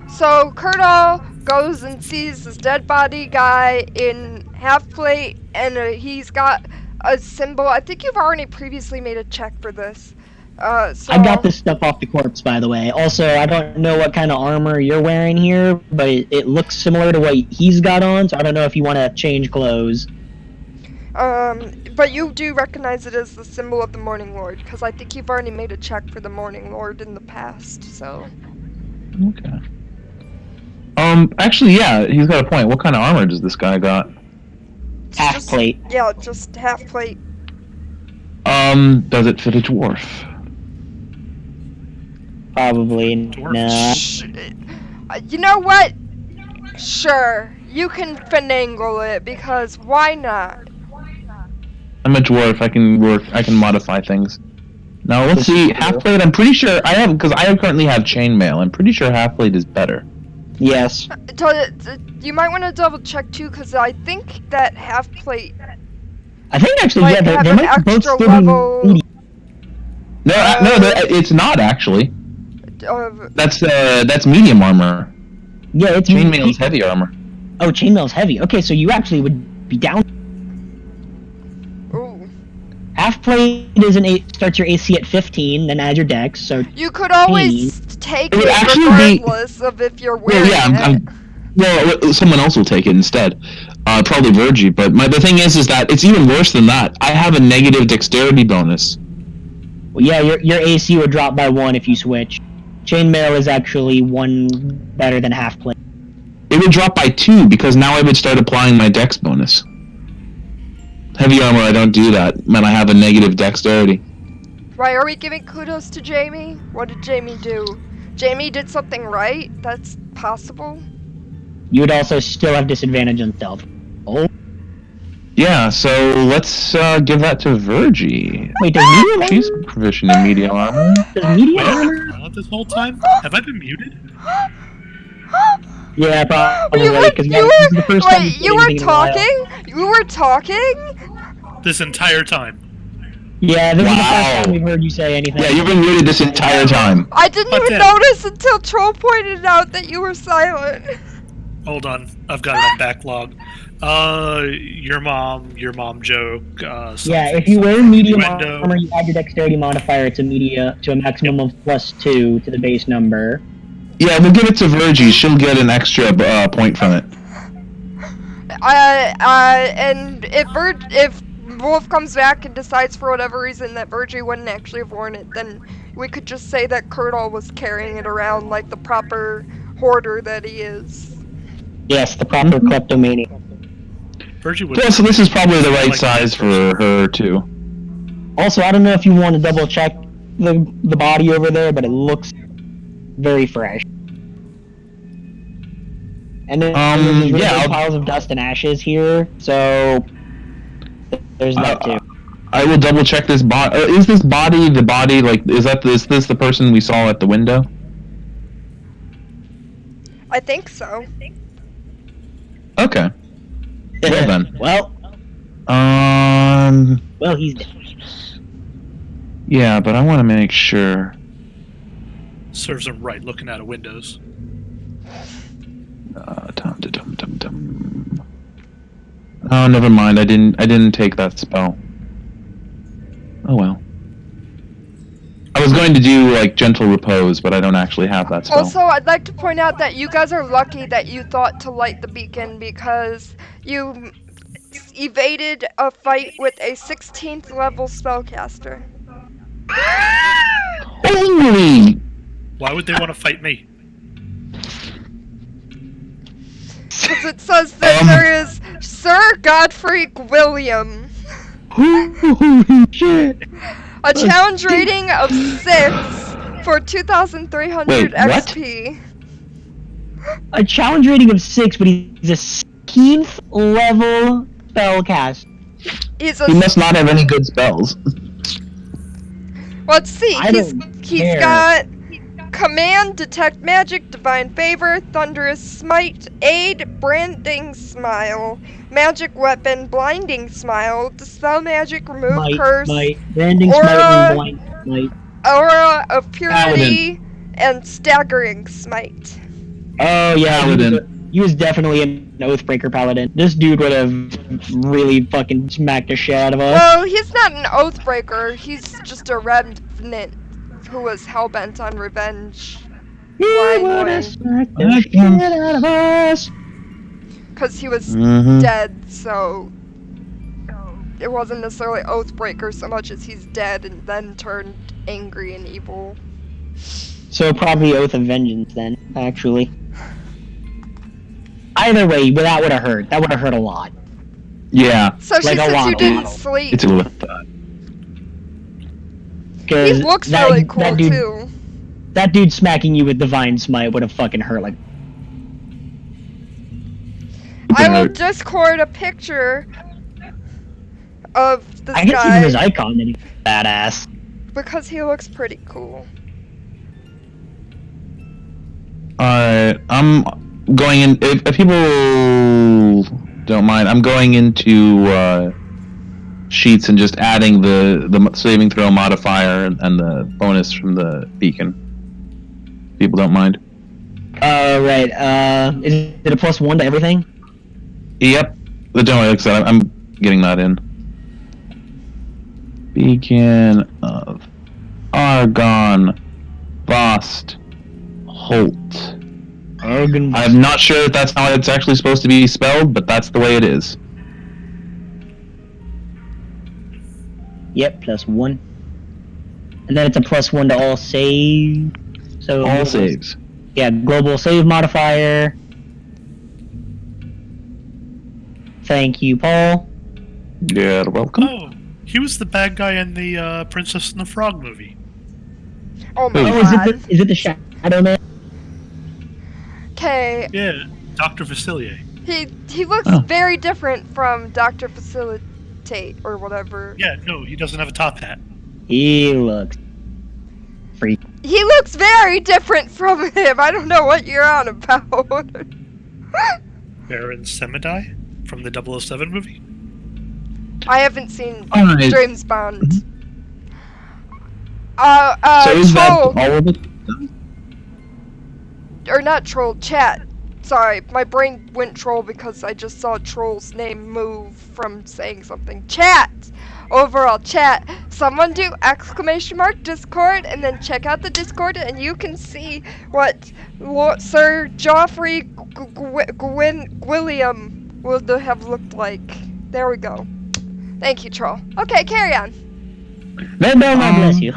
So Curdle goes and sees this dead body guy in half plate, and he's got a symbol. I think you've already previously made a check for this. So I got this stuff off the corpse, by the way. Also, I don't know what kind of armor you're wearing here, but it looks similar to what he's got on, so I don't know if you want to change clothes. But you do recognize it as the symbol of the Morning Lord, because I think you've already made a check for the Morning Lord in the past, so. Okay. Actually, yeah, he's got a point. What kind of armor does this guy got? Half plate. Yeah, just half plate. Does it fit a dwarf? Probably not. You know what? Sure, you can finagle it, because why not? I'm a dwarf. I can modify things. Now let's see. Half plate. I'm pretty sure I have because I currently have chainmail. I'm pretty sure half plate is better. Yes. You might want to double check too, because I think that half plate. I think actually, might yeah, have they an might both extra still level. be medium. No, it's not actually. Of That's medium armor. Yeah, it's Chainmail is heavy armor. Oh, chainmail's heavy. Okay, so you actually would be down. ooh. Half plate is starts your AC at 15, then add your dex. So You could always take It would it actually be- regardless of if you're Well, wearing yeah, it. well, someone else will take it instead. Probably Virgie. But the thing is that it's even worse than that. I have a negative dexterity bonus. well, yeah, your AC would drop by 1 if you switch. Chainmail is actually 1 better than half plate. It would drop by 2 because now I would start applying my dex bonus. Heavy armor, I don't do that. Man, I have a negative dexterity. Why are we giving kudos to Jamie? What did Jamie do? Jamie did something right? That's possible? You would also still have disadvantage on stealth. Oh, Yeah, so let's give that to Virgie. wait, does medium armor? She's proficient in medium armor. Does medium Wait, armor? this whole time? Have I been muted? Yeah, probably. You were, Because you this is the were, first time wait, you've you said were anything in a while. talking? You were talking? This entire time. Yeah, this is the Wow. first time we've heard you say anything. Yeah, you've been muted this entire time. I didn't What's even that? notice until Troll pointed out that you were silent. Hold on, I've got it on backlog. Your mom joke. Yeah, if you wear medium Innuendo. armor, you add your dexterity modifier to a maximum of +2 to the base number. Yeah, we'll give it to Virgie. She'll get an extra point from it. And if Wolf comes back and decides for whatever reason that Virgie wouldn't actually have worn it, then we could just say that Kurtal was carrying it around like the proper hoarder that he is. Yes, the proper kleptomaniac. Virgie would. Yeah, so this is probably the right Like- size for her, too. Also, I don't know if you want to double check the body over there, but it looks very fresh. And then there's really yeah, big I'll- piles of dust and ashes here, so there's that too. I will double check this body. Is this body the body, like, is this the person we saw at the window? I think so. Okay. Well then. Well, he's dead. Yeah, but I want to make sure. Serves him right looking out of windows. Dum. Oh, never mind. I didn't take that spell. Oh well. I was going to do like gentle repose, but I don't actually have that spell. Also, I'd like to point out that you guys are lucky that you thought to light the beacon because you evaded a fight with a 16th level spellcaster. Holy! Why would they want to fight me? Because it says that there is Sir Godfrey William. Holy shit! A challenge rating of 6 for 2,300 Wait, what? XP. A challenge rating of 6, but he's a 16th level spellcaster. He's He a. must not have any good spells. Let's see. I don't He's care. got Command, Detect Magic, Divine Favor, Thunderous Smite, Aid, Branding Smile, Magic Weapon, Blinding Smile, Dispel Magic, Remove Curse, Branding Aura- smite, and blind smite. Aura of Purity, and Staggering Smite. Oh yeah, Paladin. he was definitely an Oathbreaker Paladin. This dude would have really fucking smacked the shit out of us. Well, he's not an Oathbreaker, he's just a Revenant who was hellbent on revenge. He Blind would Boy. have smacked the shit out of us. Because he was Mhm. dead, so it wasn't necessarily Oathbreaker so much as he's dead and then turned angry and evil. So probably Oath of Vengeance then, actually. Either way, but that would have hurt. That would have hurt a lot. Yeah, So she Like a says lot, you a didn't lot. sleep. it's a little that. He 'Cause looks that- really cool that dude, too. That dude smacking you with Divine Smite would have fucking hurt like. I will hurt. Discord a picture of this I can see from his guy icon that he's badass. because he looks pretty cool. Alright, I'm going in. If people don't mind, I'm going into sheets and just adding the saving throw modifier and the bonus from the beacon. People don't mind. Right. Is it a +1 to everything? Yep. Don't worry, like I said, I'm getting that in. Beacon of Argon, Vost, Holt. Argon. I'm not sure if that's how it's actually supposed to be spelled, but that's the way it is. Yep, +1. And then it's a +1 to all saves. So All saves. Yeah, global save modifier. Thank you, Paul. You're welcome. Oh, he was the bad guy in the Princess and the Frog movie. Oh my Oh, god. is it the Shadow Man? Okay, Yeah, Dr. Facilier. he looks Oh. very different from Dr. Facilitate or whatever. Yeah, no, he doesn't have a top hat. He looks freak. He looks very different from him. I don't know what you're on about. Baron Semidai from the 007 movie. I haven't seen Alright. James Bond. So is that Troll, all of it? or not Troll, Chat. Sorry, my brain went Troll because I just saw Troll's name move from saying something. Chat! Overall, chat. Someone do ! Discord and then check out the Discord and you can see what Sir Joffrey Gwilliam would have looked like. There we go. Thank you, Troll. Okay, carry on. God bless you.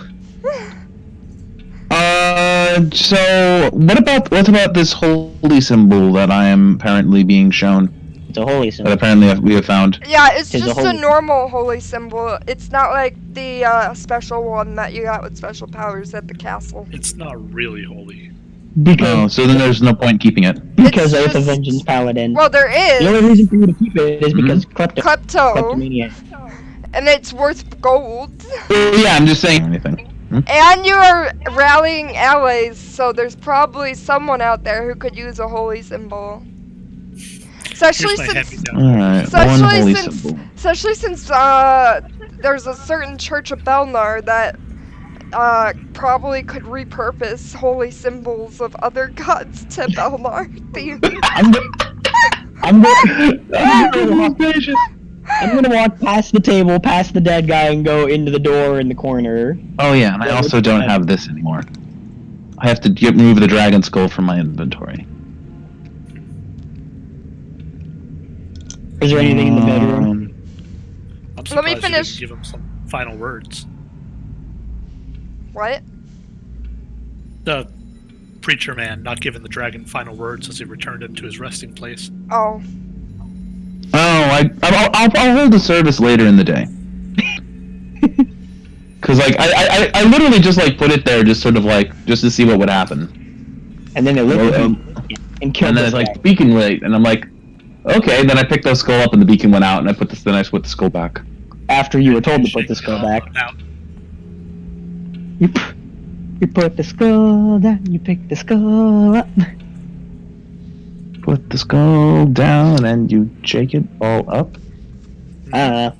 So what about this holy symbol that I am apparently being shown? It's a holy That symbol. apparently we have found. Yeah, it's Tis a just a holy- normal holy symbol. It's not like the special one that you got with special powers at the castle. It's not really holy. Oh, Because so then there's no point keeping it. because It's Oath of just- Vengeance Paladin. Well, there The only is reason for you to keep it is because Klepto, kleptomaniac. and it's worth gold. Well, yeah, I'm just saying anything. And you are rallying allies, so there's probably someone out there who could use a holy symbol. Especially Here's my since, hand-me-down. Alright, So one actually holy since- symbol. especially since there's a certain Church of Belnar that probably could repurpose holy symbols of other gods to Belnar theme. I'm gonna walk past the table, past the dead guy, and go into the door in the corner. Oh yeah, and I also don't have this anymore. I have to remove the dragon skull from my inventory. Is there anything in the bedroom? I'm Let me surprised you finish. didn't give him some final words. What? The preacher man not giving the dragon final words as he returned him to his resting place. Oh. I'll hold the service later in the day. Cause like I literally just like put it there just sort of like just to see what would happen. And then it looked Well, and killed And then this it's guy. like beacon rate, and I'm like, okay. Then I picked the skull up and the beacon went out, and I put the the skull back. After you were told to put Shake the skull it back. out. You put the skull down, you pick the skull up. Put the skull down and you shake it all up. I don't know.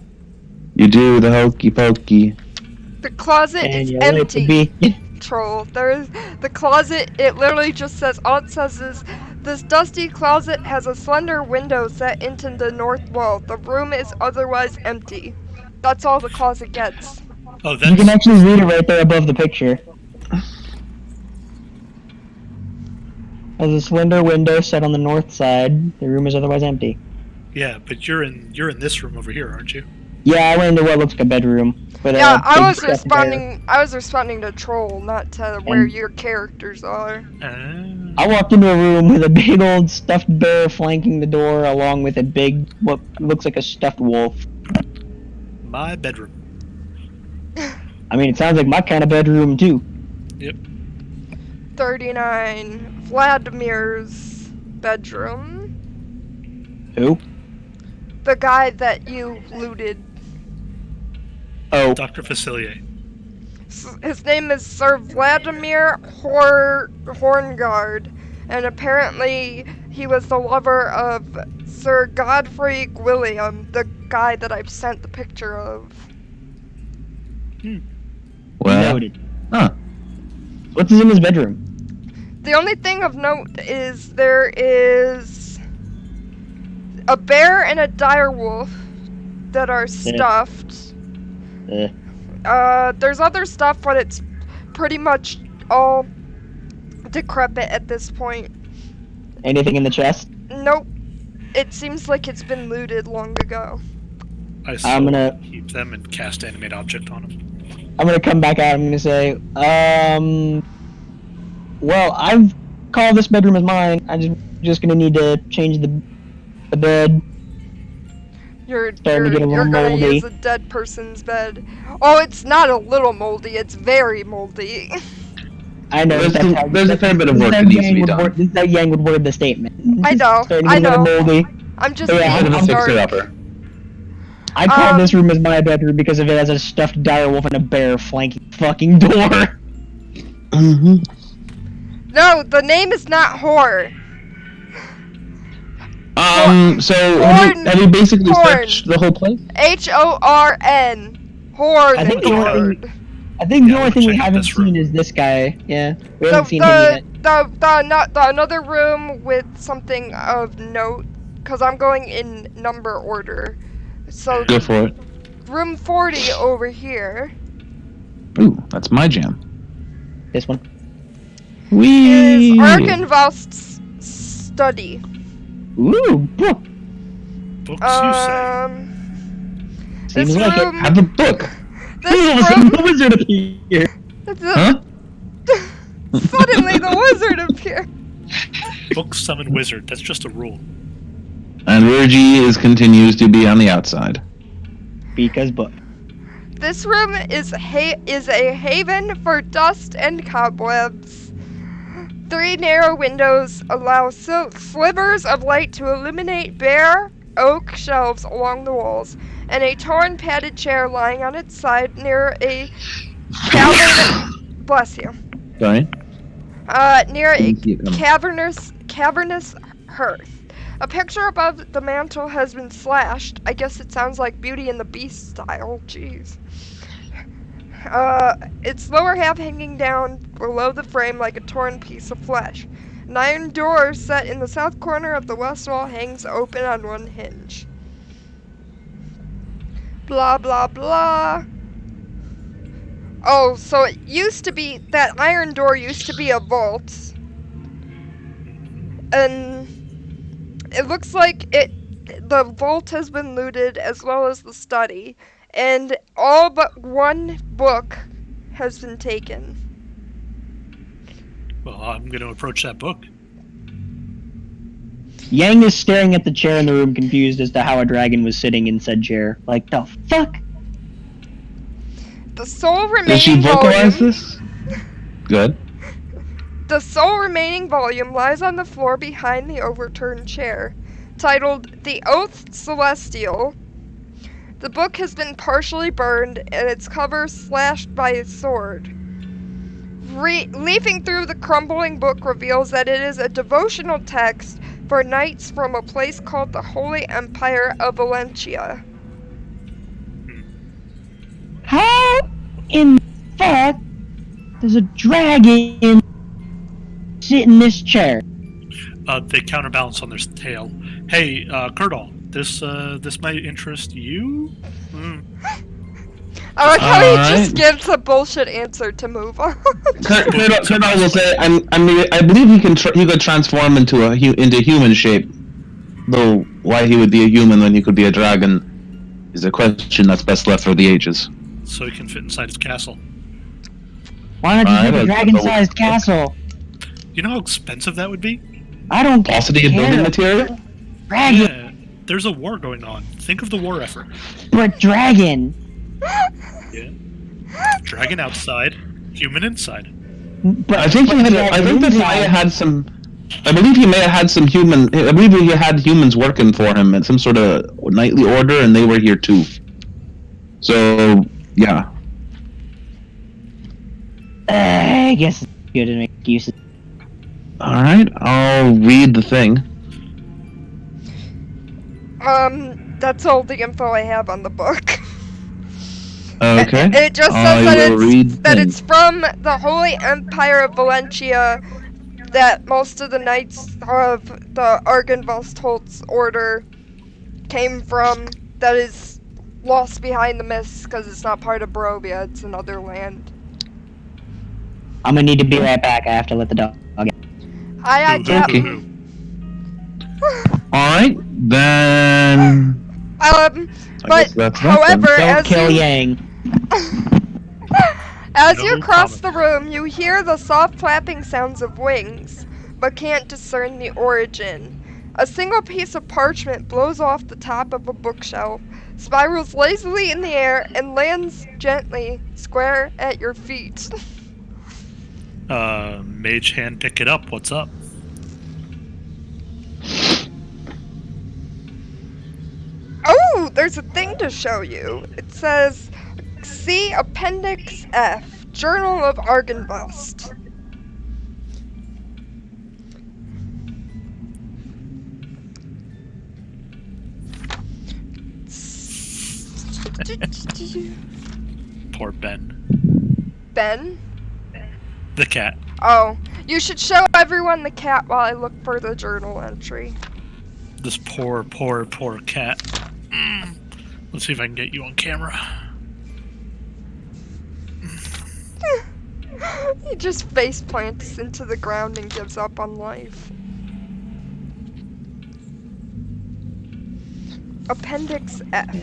You do the hokey pokey. The closet And is you let empty. the be- Troll. There is the closet. It literally just says, all it says is, this dusty closet has a slender window set into the north wall. The room is otherwise empty. That's all the closet gets. Oh, You can that's actually read it right there above the picture. Has a slender window set on the north side. The room is otherwise empty. yeah, but you're in this room over here, aren't you? Yeah, I went into what looks like a bedroom. With Yeah, a I big was stuffed responding. I was responding to Troll, not to where And- your characters are. bear. I walked into a room with a big old stuffed bear flanking the door, along with a big, what looks like a stuffed wolf. My bedroom. I mean, it sounds like my kind of bedroom too. 39. Vladimir's bedroom. Who? The guy that you looted. Oh, Dr. Facilier. His name is Sir Vladimir Horngard, and apparently he was the lover of Sir Godfrey Gwilliam, the guy that I've sent the picture of. Well, noted. huh. What's in his bedroom? The only thing of note is there is a bear and a direwolf that are stuffed. There's other stuff, but it's pretty much all decrepit at this point. Anything in the chest? Nope. It seems like it's been looted long ago. I still I'm gonna keep them and cast animate object on them. come back out. I'm gonna say, Well, I've called this bedroom as mine. I'm just gonna need to change the bed. You're Starting to get a little gonna moldy. use a dead person's bed. Oh, it's not a little moldy. It's very moldy. I know. There's a fair bit of work that needs to be done. This is how Yang would word the statement. I know. Starting to I get a know. little moldy. I'm just Yeah, Bit of a being dark. fixer-upper. I call this room as my bedroom because of it has a stuffed direwolf and a bear flanking the fucking door. Mm-hmm. No, the name is not horror. So have you basically Horn. searched the whole place? H-O-R-N. Horror. I think the the only word. thing, I think the Yeah, only we're thing we checking haven't this room. seen is this guy. Yeah, we The, haven't seen him yet. the another room with something of note, because I'm going in number order. So Go for it. room 40 over here Ooh, that's my jam. This one. Whee! is Arkenvalst's study. Ooh, book. Books, you say? This Seems like it. room, Have a book. this room, the wizard appeared. Huh? suddenly the wizard appeared. Books summon wizard. That's just a rule. And Virgie continues to be on the outside. Because book. This room is a haven for dust and cobwebs. 3 narrow windows allow slivers of light to illuminate bare oak shelves along the walls, and a torn padded chair lying on its side near a bless you. Sorry? Near a Keep going. cavernous hearth. A picture above the mantel has been slashed. I guess it sounds like Beauty and the Beast style. Jeez. Its lower half hanging down below the frame like a torn piece of flesh. An iron door set in the south corner of the west wall hangs open on one hinge. Blah blah blah. Oh, so it used to be, that iron door used to be a vault. And it looks like the vault has been looted as well as the study. And all but one book has been taken. Well, I'm going to approach that book. Yang is staring at the chair in the room, confused as to how a dragon was sitting in said chair. Like, the fuck? The sole Did she remaining vocalize volume. this? Good. The sole remaining volume lies on the floor behind the overturned chair, titled The Oath Celestial. The book has been partially burned and its cover slashed by a sword. Leafing through the crumbling book reveals that it is a devotional text for knights from a place called the Holy Empire of Valencia. How in the fuck does a dragon sit in this chair? They counterbalance on their tail. Hey, Curdle, this might interest you? I like how he just Alright. gives a bullshit answer to move on. Kurdo will say, I believe he could transform into human shape. Though why he would be a human when he could be a dragon is a question that's best left for the ages. So he can fit inside his castle. Why not just Alright, have a that's dragon-sized a- castle? You know how expensive that would be? I don't Paucity of building care. material? Dragon, Yeah, there's a war going on. Think of the war effort. but dragon. Yeah. Dragon outside, human inside. But I think he had. I think that he may have had some. I believe he may have had some human. I believe he had humans working for him in some sort of nightly order, and they were here too. So yeah. I guess it's good to make excuses. All right, I'll read the thing. That's all the info I have on the book. Okay. It just I says will read that thing. it's from the Holy Empire of Valencia, that most of the knights of the Argenvost order came from, that is lost behind the mists because it's not part of Barovia, it's another land. I'm gonna need to be right back. I have to let the dog out. I got Okay. All right, then. I but guess that's that however, Don't kill Yang. As No you cross comment. the room, you hear the soft flapping sounds of wings, but can't discern the origin. A single piece of parchment blows off the top of a bookshelf, spirals lazily in the air, and lands gently, square at your feet. Mage hand, pick it up. What's up? Oh, there's a thing to show you. It says, see Appendix F, Journal of Argynvost. Poor Ben. Ben? The cat. Oh, you should show everyone the cat while I look for the journal entry. This poor cat. Let's see if I can get you on camera. He just face plants into the ground and gives up on life. Appendix F.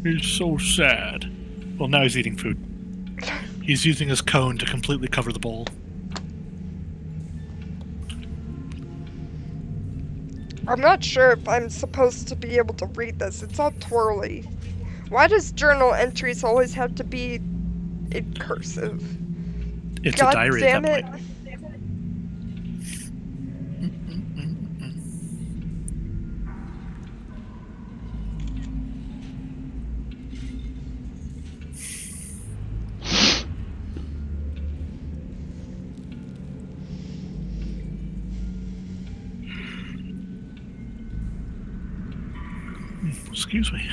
He's so sad. Well, now he's eating food. He's using his cone to completely cover the bowl. I'm not sure if I'm supposed to be able to read this. It's all twirly. Why does journal entries always have to be in cursive? It's God a diary damn at it. that point. Excuse me.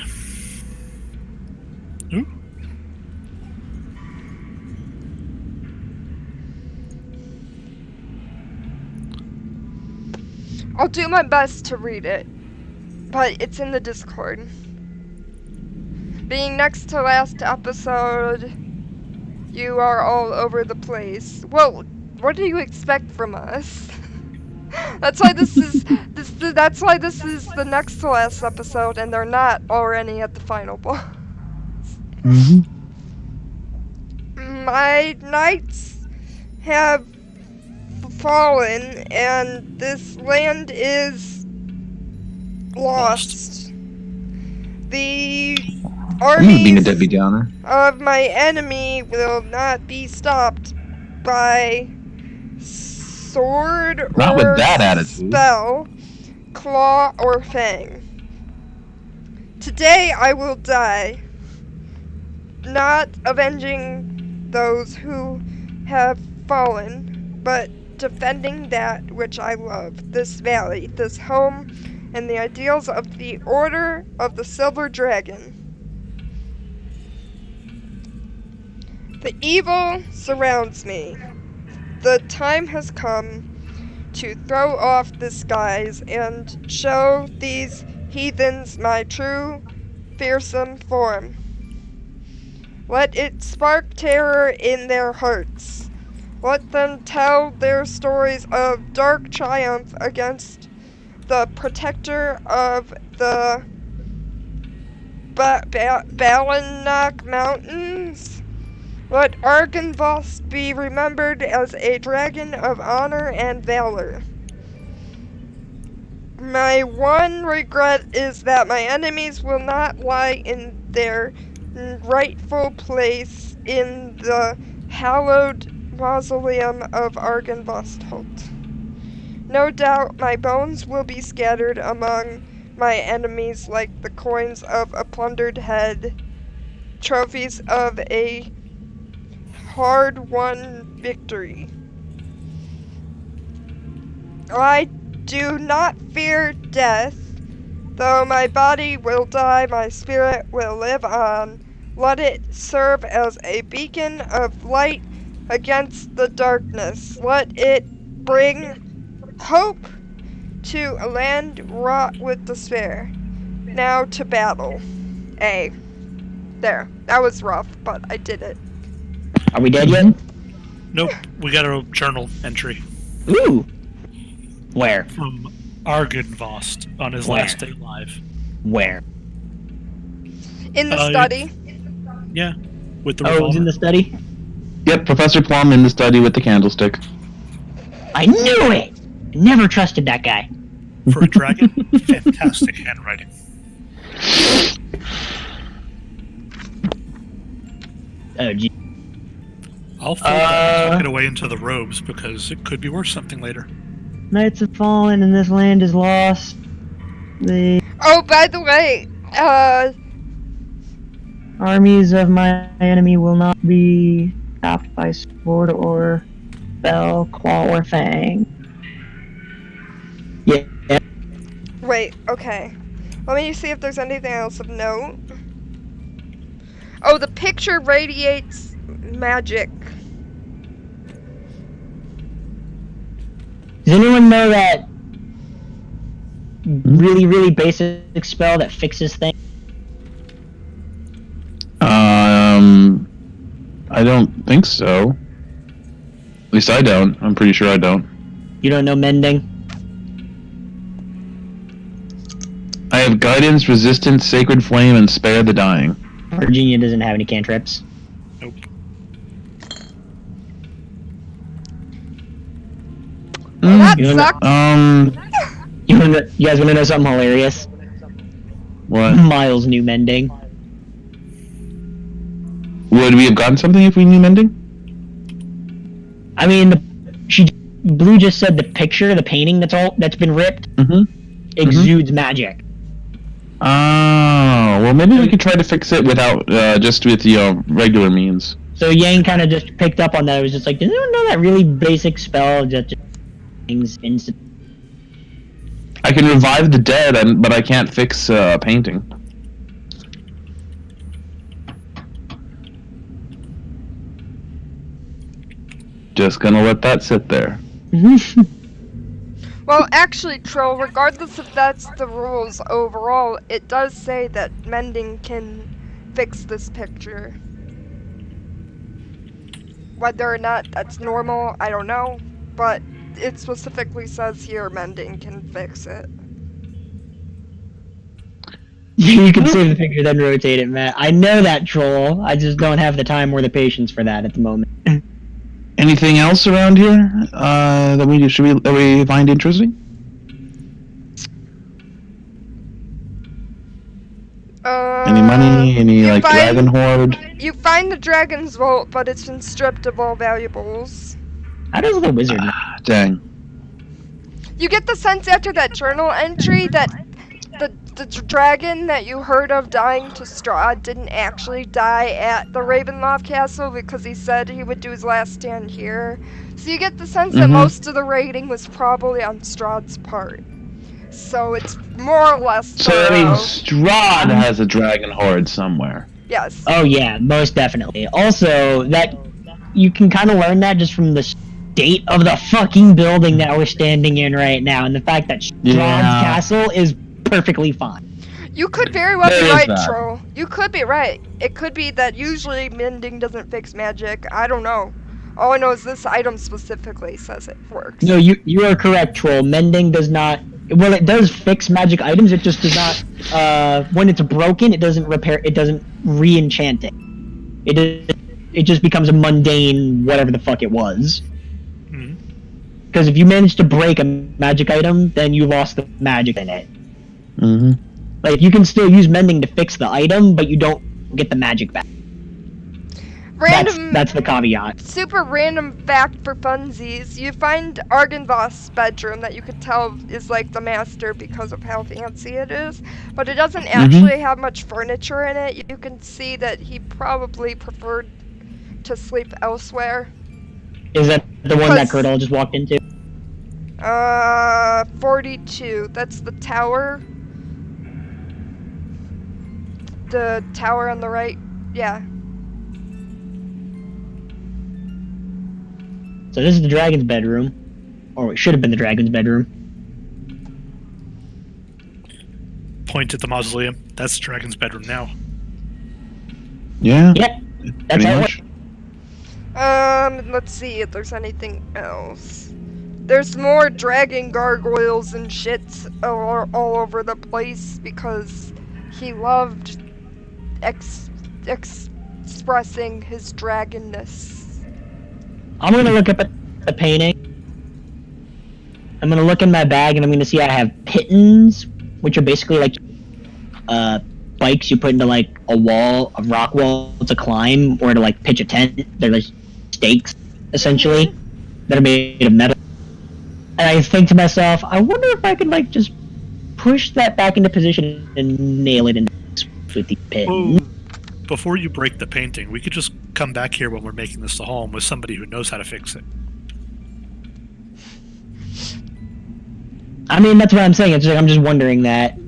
Ooh. I'll do my best to read it, but it's in the Discord. Being next to last episode, you are all over the place. Well, what do you expect from us? That's why this is that's why this is the next to last episode, and they're not already at the final boss. My knights have fallen, and this land is lost. The Being a armies Debbie Downer. of my enemy will not be stopped by sword Not or with that attitude. spell, claw or fang. Today I will die, not avenging those who have fallen, but defending that which I love, this valley, this home, and the ideals of the Order of the Silver Dragon. The evil surrounds me. The time has come to throw off this guise and show these heathens my true, fearsome form. Let it spark terror in their hearts. Let them tell their stories of dark triumph against the protector of the Balanok Mountains. Let Argynvost be remembered as a dragon of honor and valor. My one regret is that my enemies will not lie in their rightful place in the hallowed mausoleum of Argynvost Holt. No doubt my bones will be scattered among my enemies like the coins of a plundered head, trophies of a hard-won victory. I do not fear death. Though my body will die, my spirit will live on. Let it serve as a beacon of light against the darkness. Let it bring hope to a land wrought with despair. Now to battle. A. There. That was rough, but I did it. Are we dead yet? Nope, we got a journal entry Ooh. Where? from Argynvost on his Where? last day live. Where? In the Uh, study. Yeah, with the Oh, it revolver. was in the study? Yep, Professor Plum in the study with the candlestick. I knew it! Never trusted that guy. For a dragon, fantastic handwriting. Oh, gee. I'll fold that and tuck it away into the robes because it could be worth something later. Knights have fallen and this land is lost. The Oh, by the way, armies of my enemy will not be stopped by sword or fell, claw, or fang. Yeah. wait, okay. Let me see if there's anything else of note. Oh, the picture radiates magic. Does anyone know that really, really basic spell that fixes things? I don't think so. At least I don't. I'm pretty sure I don't. You don't know mending? I have guidance, resistance, sacred flame, and spare the dying. Virginia doesn't have any cantrips. Nope. Well, that You sucks. You guys want to know something hilarious? What? Miles knew mending. Would we have gotten something if we knew mending? I mean, Blue just said the picture, the painting that's been ripped, exudes magic. Oh, well, maybe we could try to fix it without, just with, regular means. So Yang kind of just picked up on that. It was just like, does anyone know that really basic spell just things instant? I can revive the dead, but I can't fix, painting. Just gonna let that sit there. Well, actually, Troll, regardless if that's the rules overall, it does say that mending can fix this picture. Whether or not that's normal, I don't know, but it specifically says here mending can fix it. You can save the picture, then rotate it, Matt. I know that, Troll. I just don't have the time or the patience for that at the moment. Anything else around here, that we find interesting? Any money? Any, you like, find- dragon hoard? You find the dragon's vault, but it's been stripped of all valuables. How does the wizard know? Dang. You get the sense after that journal entry that the dragon that you heard of dying to Strahd didn't actually die at the Ravenloft Castle because he said he would do his last stand here. So you get the sense that most of the raiding was probably on Strahd's part. So it's more or less So that means thorough. Strahd has a dragon hoard somewhere. Yes. Oh yeah, most definitely. Also, that you can kind of learn that just from the state of the fucking building that we're standing in right now, and the fact that Strahd's castle is perfectly fine. You could very well There be is right, that. Troll. You could be right. It could be that usually mending doesn't fix magic. I don't know. All I know is this item specifically says it works. No, you are correct, Troll. Mending does not. Well, it does fix magic items. It just does not. When it's broken, it doesn't repair. It doesn't re-enchant it. It just becomes a mundane whatever the fuck it was. Because if you manage to break a magic item, then you lost the magic in it. Like, you can still use mending to fix the item, but you don't get the magic back. Random. That's the caveat. Super random fact for funsies. You find Argynvost's bedroom that you could tell is like the master because of how fancy it is, but it doesn't actually have much furniture in it. You can see that he probably preferred to sleep elsewhere. Is that the one that Because- Girdle just walked into? 42. That's the tower. The tower on the right. Yeah. So this is the dragon's bedroom. Or it should have been the dragon's bedroom. Point at the mausoleum. That's the dragon's bedroom now. Yeah. Yep. That's Pretty how it much. Let's see if there's anything else. There's more dragon gargoyles and shit all over the place because he loved expressing his dragonness. I'm gonna look up at the painting. I'm gonna look in my bag and I'm gonna see I have pittons, which are basically like spikes you put into like a rock wall to climb or to like pitch a tent. They're like stakes, essentially, that are made of metal. And I think to myself, I wonder if I could like just push that back into position and nail it in with the pin. Oh, before you break the painting, we could just come back here when we're making this a home with somebody who knows how to fix it. I mean, that's what I'm saying. It's like I'm just wondering that.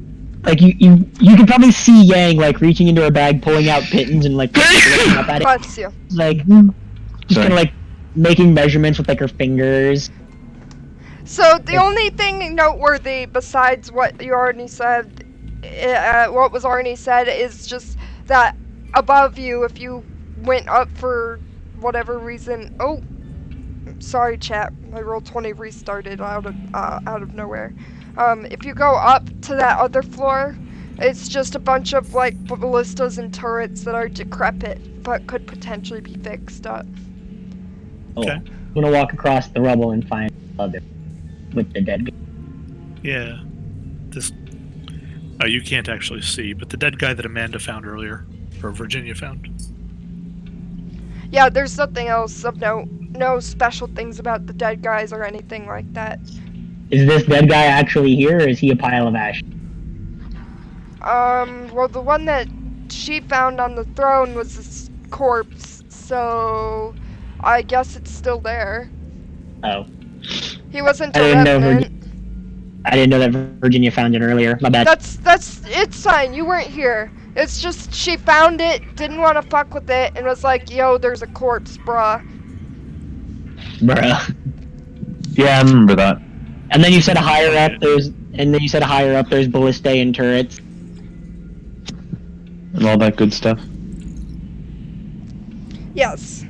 Like you can probably see Yang like reaching into her bag, pulling out pittons and like looking up at it. Bless you. Like just kind of like making measurements with like her fingers. So the only thing noteworthy besides what you already said, what was already said, is just that above you, if you went up for whatever reason. Oh, sorry, chat. My Roll20 restarted out of nowhere. If you go up to that other floor, it's just a bunch of like ballistas and turrets that are decrepit, but could potentially be fixed up. Okay. I'm gonna walk across the rubble and find other with the dead guy. Yeah. This. Oh, you can't actually see, but the dead guy that Amanda found earlier, or Virginia found. Yeah, there's nothing else of note. No special things about the dead guys or anything like that. Is this dead guy actually here, or is he a pile of ash? Well, the one that she found on the throne was his corpse, so I guess it's still there. Oh. He wasn't I a didn't know revenant. I didn't know that Virginia found it earlier. My bad. It's fine, you weren't here. It's just she found it, didn't want to fuck with it, and was like, yo, there's a corpse, bruh. Bruh. Yeah, I remember that. And then you said higher up there's ballistae and turrets. And all that good stuff. Yes.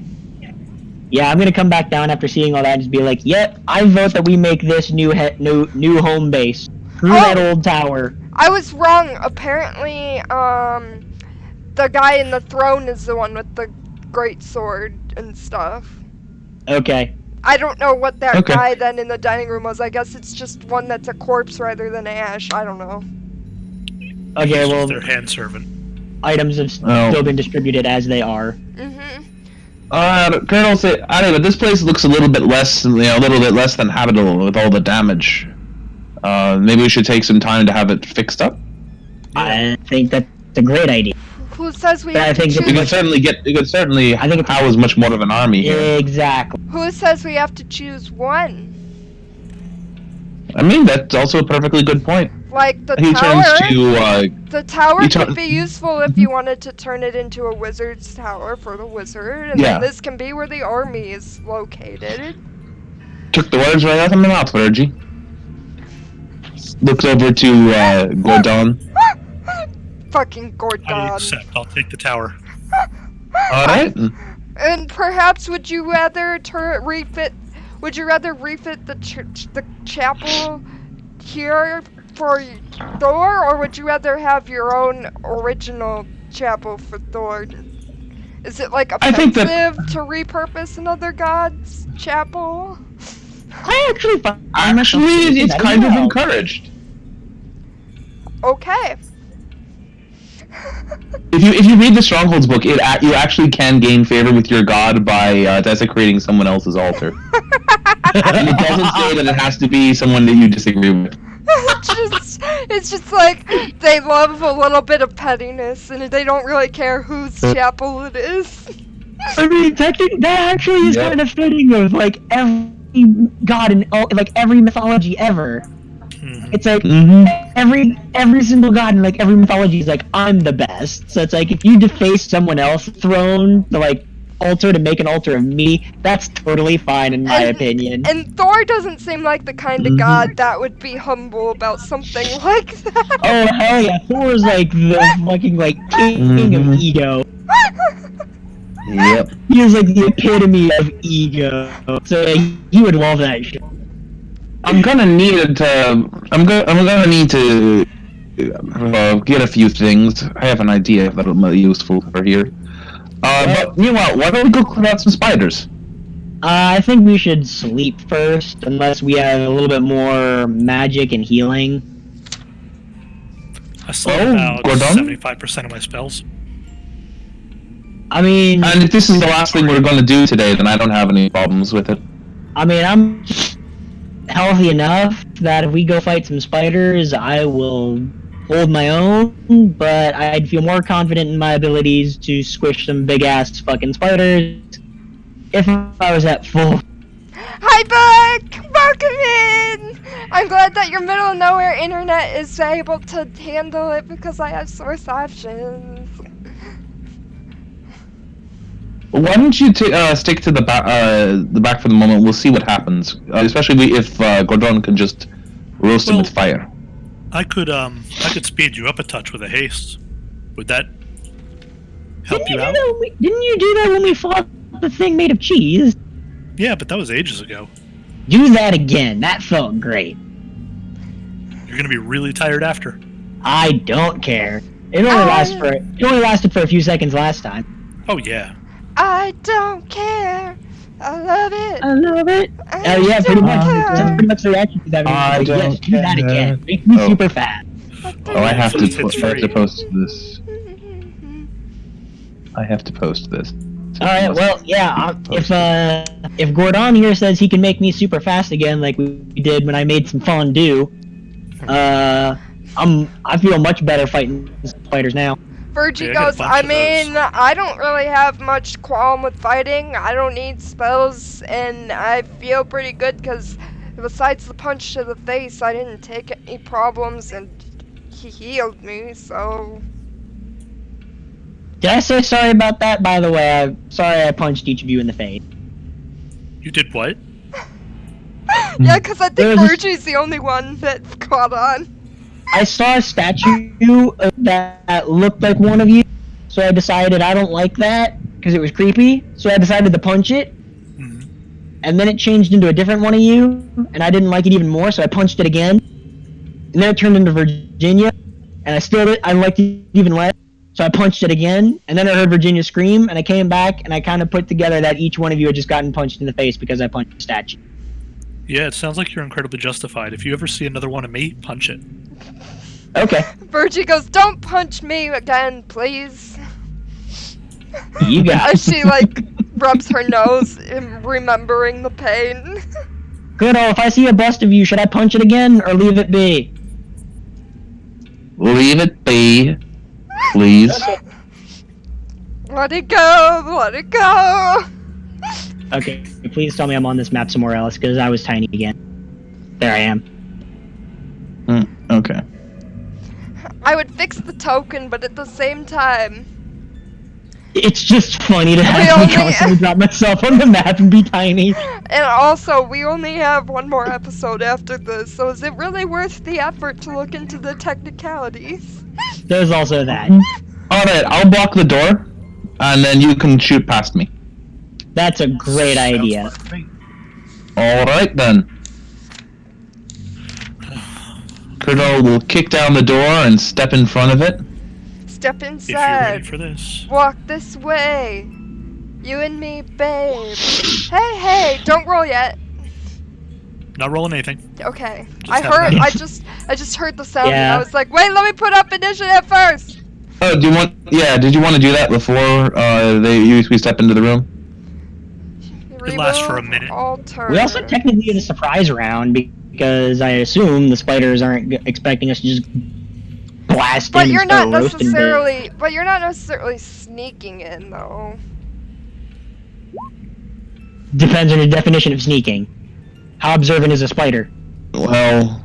Yeah, I'm gonna come back down after seeing all that and just be like, yep, I vote that we make this new home base. Screw that old tower. I was wrong. Apparently, the guy in the throne is the one with the great sword and stuff. Okay. I don't know what that guy then in the dining room was. I guess it's just one that's a corpse rather than ash. I don't know. Okay, well, their hand servant. Items have still been distributed as they are. Colonel, I don't know. This place looks a little bit less, a little bit less than habitable with all the damage. Maybe we should take some time to have it fixed up. I think that's a great idea. Who says we have to choose? We could certainly I think house much more of an army here. Exactly. Who says we have to choose one? I mean, that's also a perfectly good point. Like the He tower. turns to, the tower could be useful if you wanted to turn it into a wizard's tower for the wizard, and then this can be where the army is located. Took the words right out of my mouth, Virgie. Looks over to Gordon. Fucking Gordon. I accept. I'll take the tower. Alright. And perhaps would you rather refit the chapel here for Thor, or would you rather have your own original chapel for Thor? Is it like offensive to repurpose another god's chapel? It's kind of encouraged. Okay. If you read the Strongholds book, you actually can gain favor with your god by desecrating someone else's altar. And it doesn't say that it has to be someone that you disagree with. It's just like they love a little bit of pettiness, and they don't really care whose chapel it is. I mean, that actually is kind of fitting of like every god in like every mythology ever. It's like every single god in like every mythology is like, I'm the best. So it's like if you deface someone else's throne to like altar to make an altar of me, that's totally fine in my opinion. And Thor doesn't seem like the kind of god that would be humble about something like that. Oh hell yeah, Thor's like the fucking like king of ego. Yep. He is like the epitome of ego. So he would love that shit. I'm gonna need to get a few things. I have an idea that'll be useful for here. But meanwhile, why don't we go clear out some spiders? I think we should sleep first, unless we have a little bit more magic and healing. I still have about Gordon? 75% of my spells. I mean, And if this is the last thing we're going to do today, then I don't have any problems with it. I'm healthy enough that if we go fight some spiders, I will hold my own, but I'd feel more confident in my abilities to squish some big-ass fucking spiders if I was at full. Hi, Buck! Welcome in! I'm glad that your middle of nowhere internet is able to handle it because I have source options. Why don't you stick to the back for the moment? We'll see what happens, especially if Gordon can just roast him with fire. I could speed you up a touch with a haste. Would that help you out? Didn't you do that when we fought the thing made of cheese? Yeah, but that was ages ago. Do that again. That felt great. You're gonna be really tired after. I don't care. It only lasted for a few seconds last time. Oh yeah. I don't care. I love it. I love it. I Yeah, pretty much. don't That's pretty much the reaction to that. I Yes, don't do that care. again. Make me Oh. super fast. Oh, I have to. It's I have to free. post this. I have to post this. All right. Well, yeah. If Gordon here says he can make me super fast again, like we did when I made some fondue, I feel much better fighting spiders now. Virgie Yeah, I got a goes, bunch I of mean, those. I don't really have much qualm with fighting. I don't need spells, and I feel pretty good because besides the punch to the face, I didn't take any problems, and he healed me, so... Did I say sorry about that? By the way, I'm sorry I punched each of you in the face. You did what? Yeah, because I There think was a- Virgie's the only one that caught on. I saw a statue that looked like one of you, so I decided I don't like that because it was creepy. So I decided to punch it, Mhm. and then it changed into a different one of you, and I didn't like it even more, so I punched it again. And then it turned into Virginia, and I liked it even less, so I punched it again. And then I heard Virginia scream, and I came back, and I kind of put together that each one of you had just gotten punched in the face because I punched the statue. Yeah, it sounds like you're incredibly justified. If you ever see another one of me, punch it. Okay, Virgie goes, don't punch me again, please. you got As it. she, like, rubs her nose, remembering the pain. Good. If I see a bust of you, should I punch it again or leave it be? Leave it be, please. Let it go, let it go. Okay, please tell me I'm on this map somewhere else, because I was tiny again. There I am. Okay. I would fix the token, but at the same time, It's just funny to We have me only- constantly drop myself on the map and be tiny. and also, we only have one more episode after this, so is it really worth the effort to look into the technicalities? There's also that. Alright, I'll block the door, and then you can shoot past me. That's a great Sounds idea. fun to me. Alright then. Kurdo will kick down the door and step in front of it. Step If you're ready inside. for this. Walk this way. You and me, babe. Hey, hey, don't roll yet. Not rolling anything. Okay. Just I have heard, an I just heard the sound and I Yeah. was like, wait, let me put up initiative first. Oh, do you want? Yeah, did you want to do that before we step into the room? It lasts for a Remove minute. alter. We also technically get a surprise round because I assume the spiders aren't expecting us to just blast But in you're and not start roasting necessarily sneaking in though. Depends on your definition of sneaking. How observant is a spider? Well,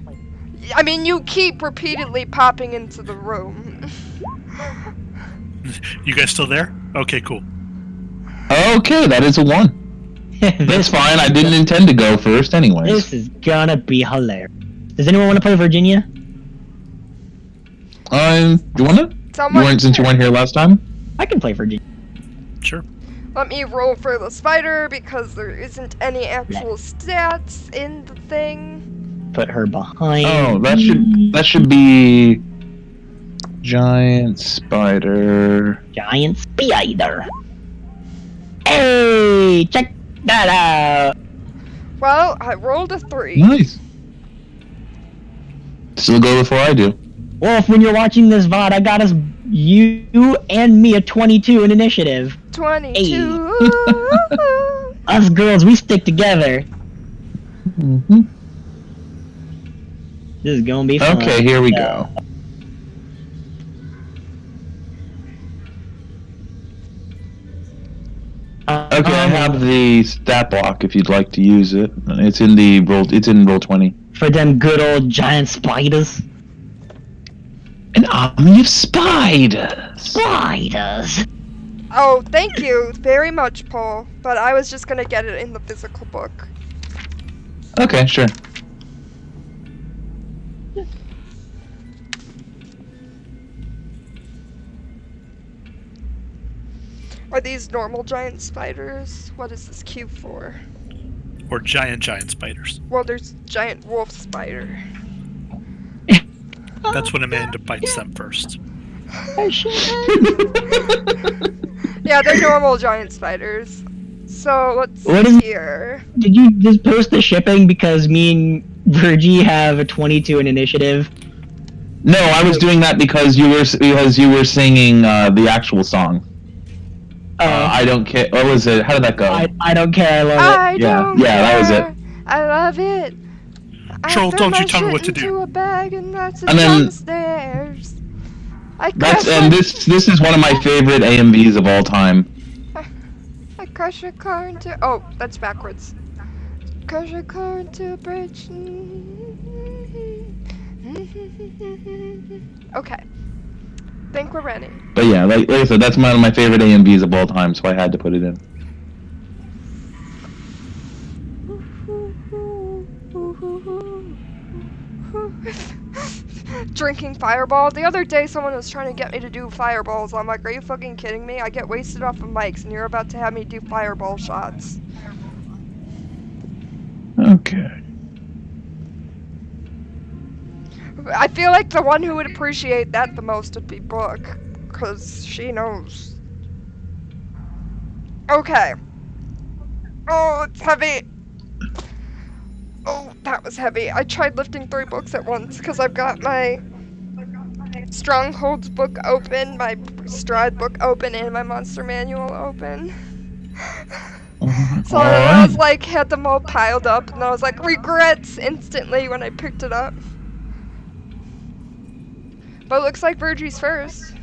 I mean, you keep repeatedly popping into the room. You guys still there? Okay, cool. okay, that is a 1. That's this, fine. I didn't intend to go first, anyways. this is gonna be hilarious. Does anyone want to play Virginia? You wanna? Someone, Since you weren't here last time. I can play Virginia. Sure. let me roll for the spider because there isn't any actual stats in the thing. Put her behind. Oh, that should be giant spider. Giant spider. Hey, check that out. Well, I rolled a 3. Nice. Still go before I do. Wolf, when you're watching this VOD, I got us, you and me, a 22 in initiative. 22. Us girls, we stick together. Mm-hmm. This is gonna be fun. Okay, here we go. Okay, I have the stat block if you'd like to use it. It's in the roll. It's in roll 20. For them good old giant spiders. An army of spiders. Spiders. Oh, thank you very much, Paul. But I was just gonna get it in the physical book. Okay, sure. Are these normal giant spiders? What is this Q for? Or giant spiders. Well, there's giant wolf spider. That's when Amanda bites them first. Yeah, they're normal giant spiders. So let's What see is- here. Did you just post the shipping because me and Virgie have a 22 in initiative? No, I was doing that because you were singing the actual song. I don't care. What was it? How did that go? I don't care, I love it. I Yeah, don't yeah, that was care. I love it. Troll, I throw don't my you tell me shit what to do. into a bag and that's it And then- downstairs. I That's crush and a- this is one of my favorite AMVs of all time. I crush a car into. Oh, that's backwards. Crush a car into a bridge. Okay. Think we're ready. But yeah, like I said, that's one of my favorite AMVs of all time, so I had to put it in. Drinking Fireball. The other day, someone was trying to get me to do fireballs. I'm like, are you fucking kidding me? I get wasted off of mics, and you're about to have me do fireball shots. Okay. I feel like the one who would appreciate that the most would be Brooke, because she knows. Okay. Oh, it's heavy. Oh, that was heavy. I tried lifting 3 books at once, because I've got my Strongholds book open, my Strahd book open, and my Monster Manual open. So I was like, had them all piled up, and I was like, regrets instantly when I picked it up. But it looks like Virgie's first.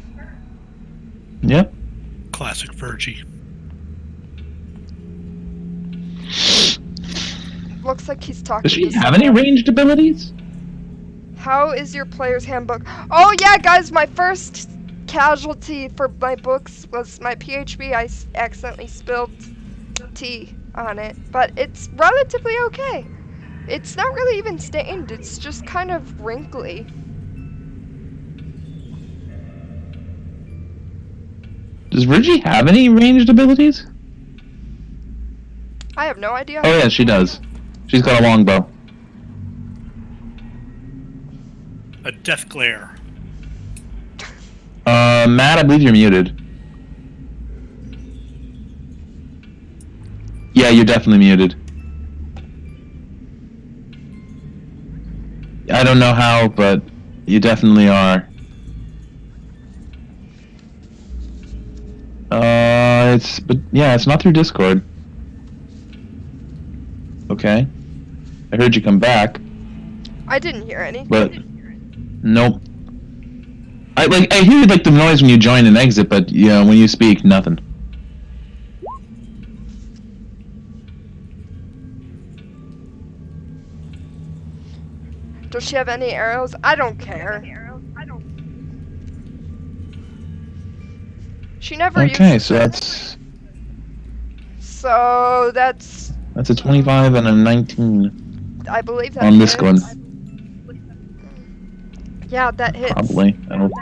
Yep. Classic Virgie. Looks like he's talking Does she to have any someone. ranged abilities? How is your player's handbook? Oh yeah, guys, my first casualty for my books was my PHB. I accidentally spilled tea on it, but it's relatively okay. It's not really even stained, it's just kind of wrinkly. Does Virgie have any ranged abilities? I have no idea. Oh yeah, she does. She's got a longbow. A death glare. Matt, I believe you're muted. Yeah, you're definitely muted. I don't know how, but you definitely are. It's not through Discord. Okay. I heard you come back, I didn't hear any. but nope. I hear like the noise when you join and exit, but yeah, when you speak, nothing. Does she have any arrows? I don't care. She never Okay, uses so it. that's that's a 25 and a 19 I believe that on this hits. one. Yeah, that hits. Probably. I don't.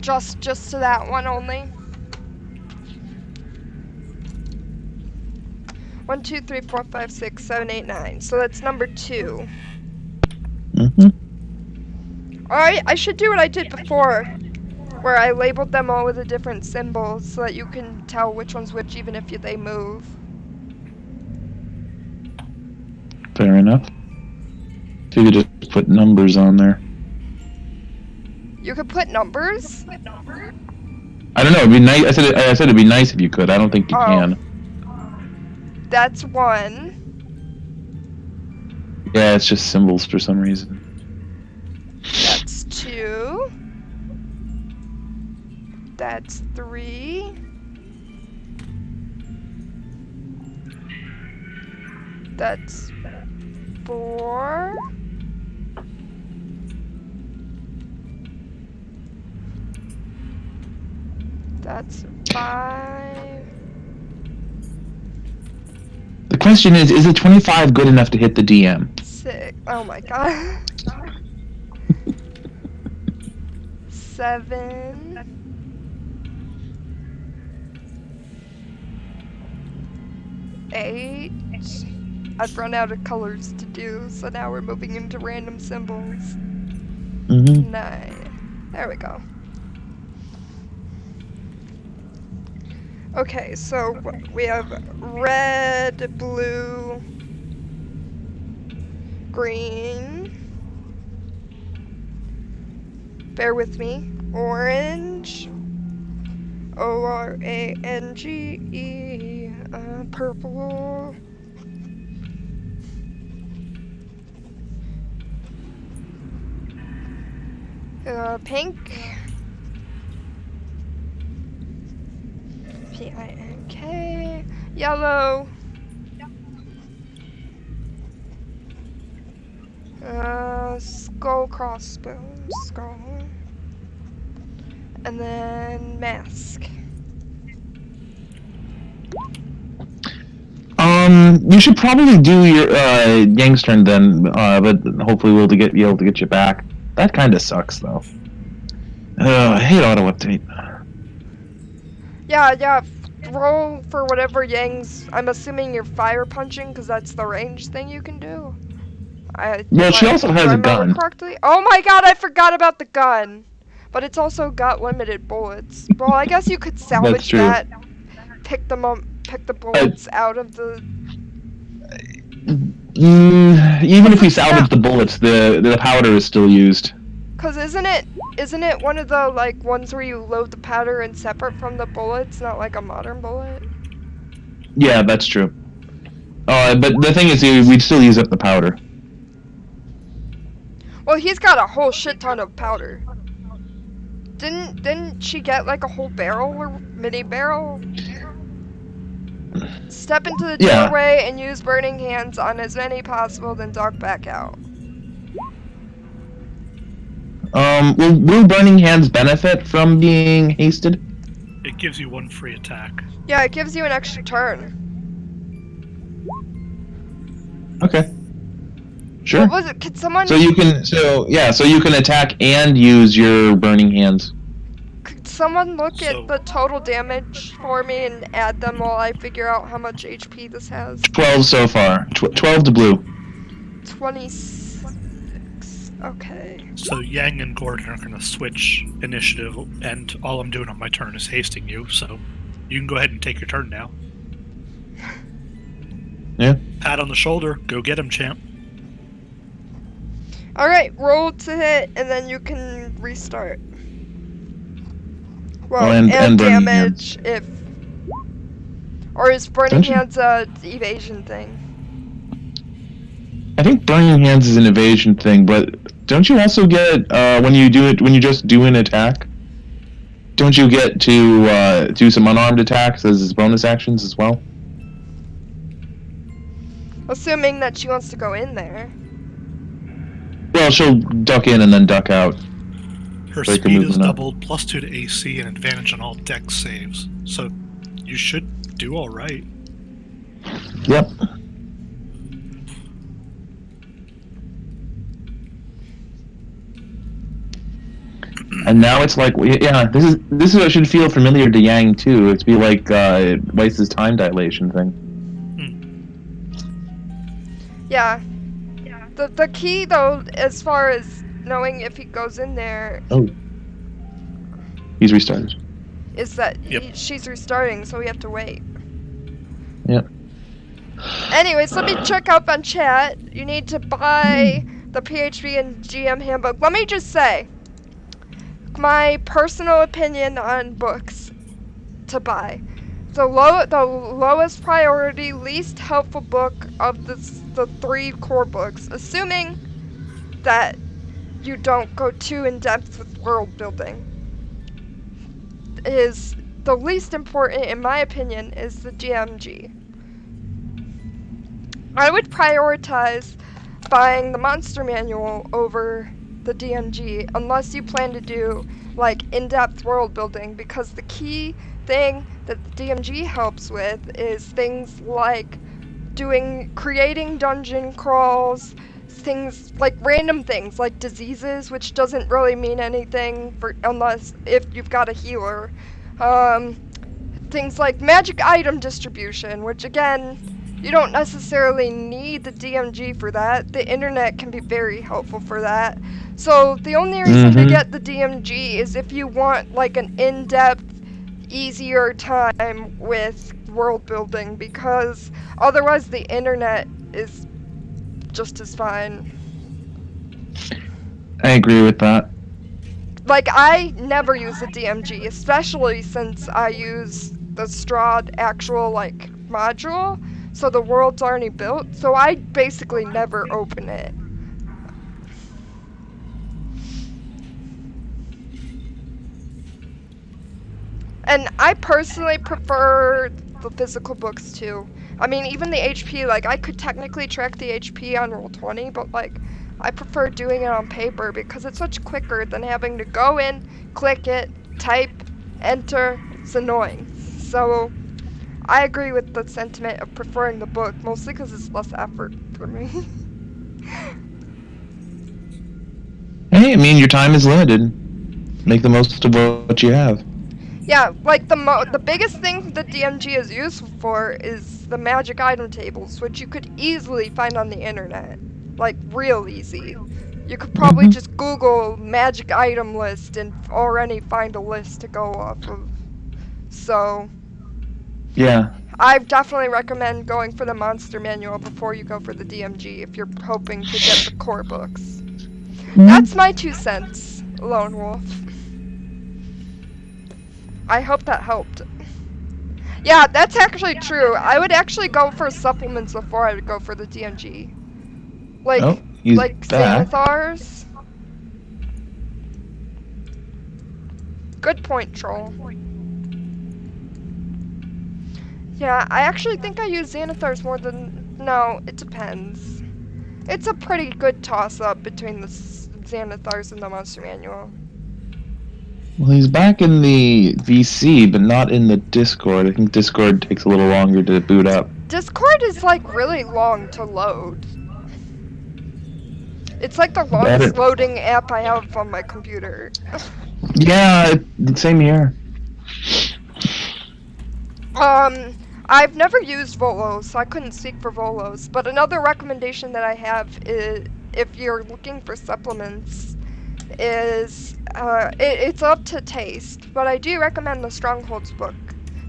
Just to that one only. 1, 2, 3, 4, 5, 6, 7, 8, 9. So that's number 2. Mm-hmm. Alright, I should do what I did before. where I labeled them all with a different symbol so that you can tell which one's which even if they move. Fair enough. If you could just put numbers on there. You could put numbers? I don't know. It'd be nice. I said it'd be nice if you could. I don't think you Oh. can. That's 1. Yeah, it's just symbols for some reason. That's 2. That's 3. That's 4. That's 5. The question is it 25 good enough to hit the DM? 6. Oh my god. 7. 8. I've run out of colors to do, so now we're moving into random symbols. Mm-hmm. 9. There we go. Okay, so we have red, blue, green. Bear with me. Orange. O-R-A-N-G-E. Purple. Pink. P-I-N-K. Yellow. Skull, crossbones, skull. And then mask. You should probably do your Yang's turn then, but hopefully we'll be able to get you back. That kind of sucks though. I hate auto update. Yeah. Roll for whatever Yang's. I'm assuming you're fire punching because that's the range thing you can do. Yeah, she also has a gun. Correctly? Oh my god, I forgot about the gun. But it's also got limited bullets. Well, I guess you could salvage that. Pick the bullets out of the. Even if we salvage the bullets, the powder is still used. Cause isn't it one of the like ones where you load the powder and separate from the bullets, not like a modern bullet? Yeah, that's true. But the thing is, we'd still use up the powder. Well, he's got a whole shit ton of powder. Didn't she get like a whole barrel or mini barrel? Step into the doorway and use burning hands on as many possible, then duck back out. Will burning hands benefit from being hasted? It gives you 1 free attack. Yeah, it gives you an extra turn. Okay. Sure. What was it? Could someone? So you can attack and use your burning hands. Could someone look at the total damage for me and add them while I figure out how much HP this has? 12 so far. 12 to blue. 26. Okay. So Yang and Gordon are going to switch initiative, and all I'm doing on my turn is hasting you, so you can go ahead and take your turn now. Yeah. Pat on the shoulder. Go get him, champ. Alright, roll to hit, and then you can restart. Well, and damage if... Or is burning hands a evasion thing? I think burning hands is an evasion thing, but don't you also get, when you just do an attack? Don't you get to do some unarmed attacks as bonus actions as well? Assuming that she wants to go in there. Well, she'll duck in and then duck out. Her speed is doubled, +2 to AC, and advantage on all dex saves. So you should do all right. Yep. And now it's like, yeah, this is what should feel familiar to Yang too. It'd be like Weiss's time dilation thing. Yeah. The key though, as far as knowing if he goes in there. Oh. He's restarted. Is that Yep. she's restarting, so we have to wait. Yep. Anyways, let me check up on chat. You need to buy the PHP and GM handbook. Let me just say, my personal opinion on books to buy. The lowest priority, least helpful book of the 3 core books, assuming that you don't go too in depth with world building, is the least important, in my opinion, is the GMG. I would prioritize buying the monster manual over the DMG creating you plan to do like in-depth world building, because the key thing that the DMG helps with is things like creating dungeon crawls, things like random things like diseases, which doesn't really mean anything unless if you've got a healer. Things like magic item distribution, which again, you don't necessarily need the DMG for that. The internet can be very helpful for that. So the only reason to get the DMG is if you want like an in-depth, easier time with world building, because otherwise the internet is just as fine. I agree with that. Like, I never use the DMG, especially since I use the Strahd actual, like, module, so the world's already built, so I basically never open it. And I personally prefer the physical books, too. I mean, even the HP, like, I could technically track the HP on Roll20, but, like, I prefer doing it on paper because it's much quicker than having to go in, click it, type, enter. It's annoying. So, I agree with the sentiment of preferring the book, mostly because it's less effort for me. Hey, I mean, your time is limited. Make the most of what you have. Yeah, like the biggest thing that DMG is useful for is the magic item tables, which you could easily find on the internet. Like, real easy. You could probably just Google magic item list and already find a list to go off of. So, Yeah. I definitely recommend going for the monster manual before you go for the DMG if you're hoping to get the core books. That's my 2 cents, Lone Wolf. I hope that helped. Yeah, that's actually true. I would actually go for supplements before I would go for the DMG. Like, Xanathars. Good point, Troll. Yeah, I actually think I use Xanathars more than... No, it depends. It's a pretty good toss-up between the Xanathars and the Monster Manual. Well, he's back in the VC, but not in the Discord. I think Discord takes a little longer to boot up. Discord is, like, really long to load. It's like the longest loading app I have on my computer. Yeah, same here. I've never used Volos, so I couldn't speak for Volos, but another recommendation that I have is, if you're looking for supplements, is, it's up to taste, but I do recommend the Strongholds book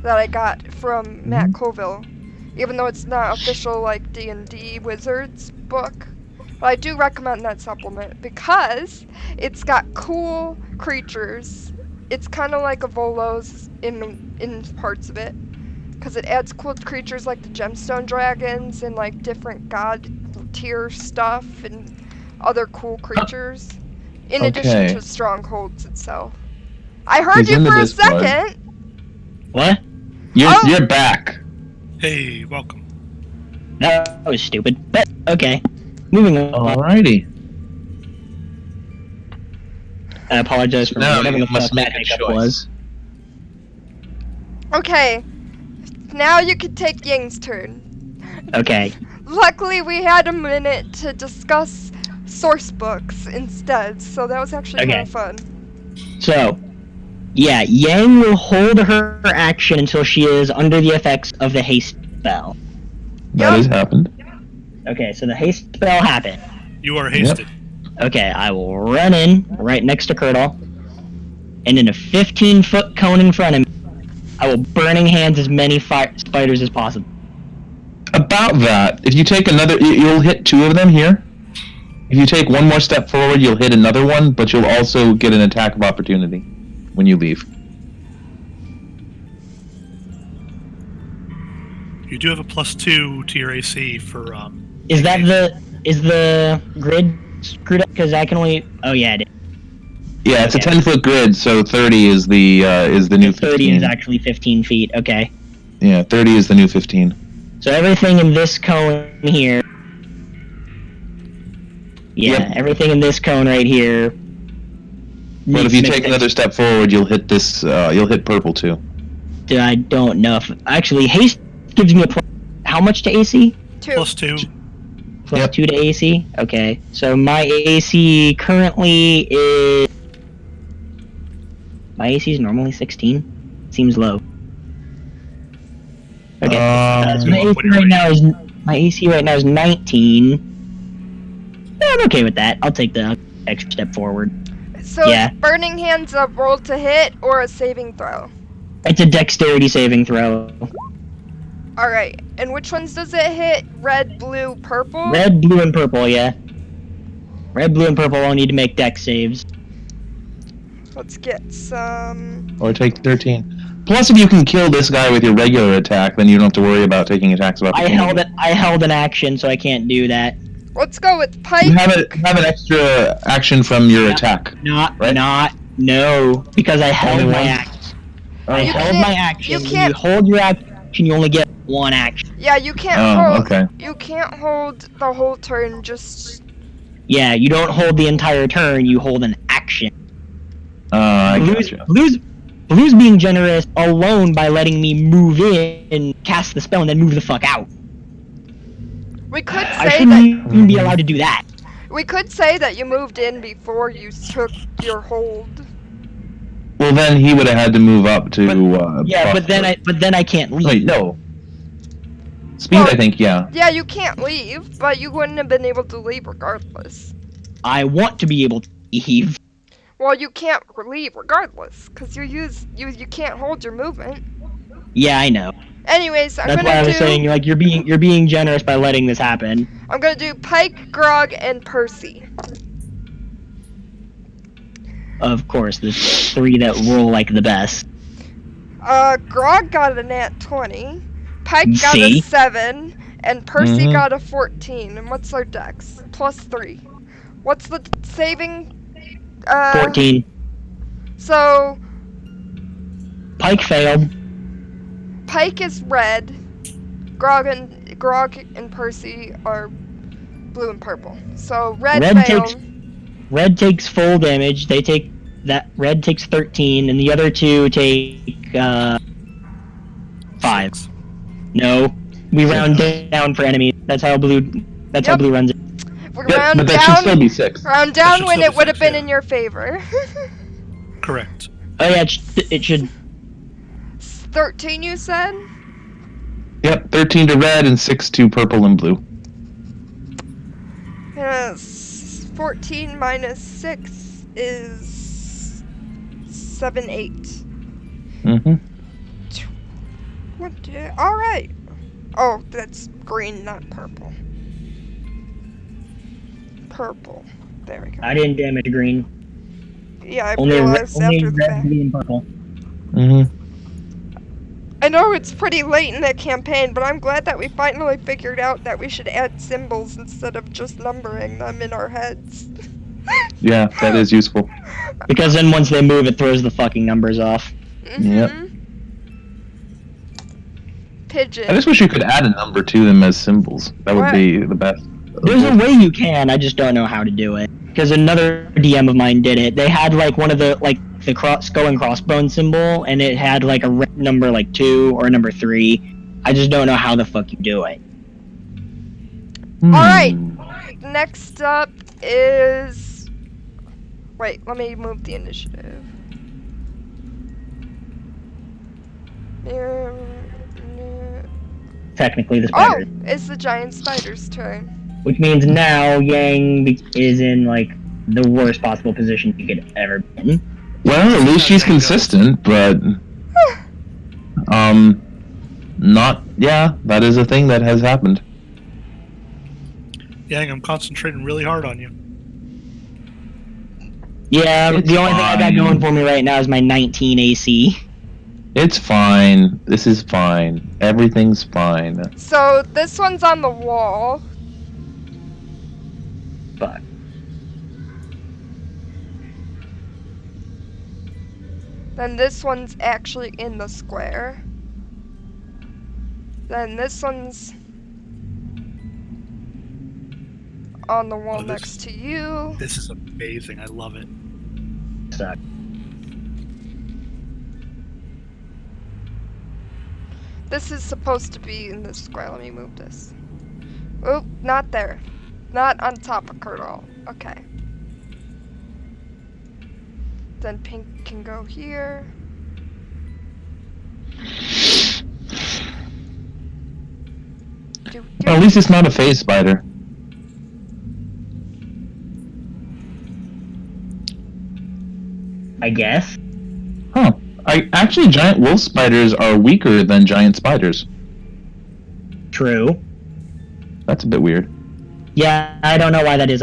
that I got from Matt Colville, even though it's not official, like, D&D Wizards book. But I do recommend that supplement because it's got cool creatures. It's kind of like a Volos in parts of it, because it adds cool creatures like the Gemstone Dragons and like different god tier stuff and other cool creatures, in addition to Strongholds itself. I heard you for a second. What? You're back. Hey, welcome. That was stupid, but okay. Moving on. Alrighty. I apologize for whatever the fuck that hiccup was. Okay, now you can take Ying's turn. Okay. Luckily, we had a minute to discuss source books instead, so that was actually kind of fun. So, yeah, Yang will hold her action until she is under the effects of the haste spell. That has happened. Okay, so the haste spell happened. You are hasted. Okay, I will run in right next to Curdle. and in a 15-foot cone in front of me, I will burning hands as many spiders as possible. About that, if you take another, you'll hit 2 of them here. If you take one more step forward, you'll hit another one, but you'll also get an attack of opportunity when you leave. You do have a +2 to your AC for Is the grid screwed up? Because I can only. Oh yeah, it is. Yeah, it's a 10-foot grid, so 30 is the new 30 15. is actually 15 feet. Okay. Yeah, 30 is the new 15. So everything in this cone here. Yeah, Yep. everything in this cone right here. But if you take another step forward, you'll hit this. You'll hit purple too. I don't know if actually haste gives me a how much to AC? 2. +2. Plus Yep. 2 to AC. Okay, so my AC currently is. My AC is normally 16. Seems low. Okay, so my AC right now is 19. Yeah, I'm okay with that. I'll take the extra step forward. So Yeah. is Burning Hands a roll to hit or a saving throw? It's a dexterity saving throw. Alright, and which ones does it hit? Red, blue, purple? Red, blue, and purple, yeah. Red, blue, and purple all need to make dex saves. Let's get some... Or take 13. Plus, if you can kill this guy with your regular attack, then you don't have to worry about taking attacks of I opportunity. held an action, so I can't do that. Let's go with Pike. You have an extra action from your attack. No, because I held Only my one? action. I You held can't- my action. you When can't- you hold your action, you only get one action. Yeah, you can't Oh, hold... okay. You can't hold the whole turn, just... Yeah, you don't hold the entire turn, you hold an action. I gotcha. Blue's being generous alone by letting me move in and cast the spell and then move the fuck out. We could I say shouldn't that... even be allowed to do that. We could say that you moved in before you took your hold. Well, then he would have had to move up to. But then I can't leave. Wait, no. Speed, Well- I think, yeah. Yeah, you can't leave, but you wouldn't have been able to leave regardless. I want to be able to leave. Well, you can't leave regardless, because you can't hold your movement. Yeah, I know. Anyways, I'm That's why I gonna was saying like you're being generous by letting this happen. I'm gonna do Pike, Grog, and Percy. Of course, the 3 that roll like the best. Grog got a nat 20, Pike got See? a 7, and Percy Mhm. got a 14. And what's their dex? +3. What's the saving? 14. So Pike failed. Pike is red. Grog and Percy are blue and purple. So red failed. Red takes full damage. Red takes 13, and the other 2 take 5. No, we round down for enemies. That's how blue runs it. We Yep, round but that should still down. be 6. Round That down should when still it be would have 6, been yeah. in your favor. Correct. Oh yeah, it should. 13, you said? Yep, 13 to red and 6 to purple and blue. Yes. 14 minus 6 is 7, 8. Mm-hmm. Alright. Oh, that's green, not purple. Purple. There we go. I didn't damage green. Yeah, I Only realized after the red, fact. blue, and purple. Mm-hmm. I know it's pretty late in the campaign, but I'm glad that we finally figured out that we should add symbols instead of just numbering them in our heads. Yeah, that is useful. Because then once they move, it throws the fucking numbers off. Yep. Pigeon. I just wish you could add a number to them as symbols. That would What? be the best. There's a way you can, I just don't know how to do it. Because another DM of mine did it. They had like one of the skull and crossbone symbol, and it had like a red number like 2 or a number 3. I just don't know how the fuck you do it. Alright. Next up is... Wait, let me move the initiative. Technically, the Oh, spider. it's the giant spider's turn. Which means now Yang is in like the worst possible position he could ever be in. Well, at least she's consistent, but not. Yeah, that is a thing that has happened. Yang, I'm concentrating really hard on you. Yeah, It's the only thing I got fine. going for me right now is my 19 AC. It's fine. This is fine. Everything's fine. So this one's on the wall. But Then this one's actually in the square. Then this one's on the wall Oh, this- next to you. This is amazing. I love it. This is supposed to be in the square. Let me move this. Oh, not there. Not on top of Curdle. Okay. Then pink can go here. Well, at least it's not a phase spider. I guess. Huh. Actually, giant wolf spiders are weaker than giant spiders. True. That's a bit weird. Yeah, I don't know why that is.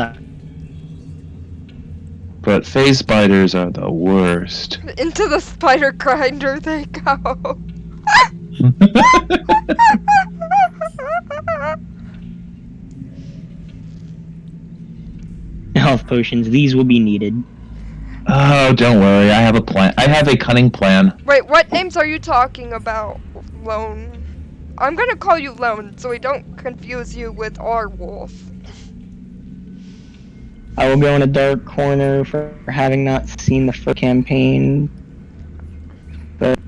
But phase spiders are the worst. Into the spider grinder they go. Health potions, these will be needed. Oh, don't worry. I have a plan. I have a cunning plan. Wait, what names are you talking about, Lone? I'm gonna call you Lone so we don't confuse you with our wolf. I will go in a dark corner for having not seen the first campaign. But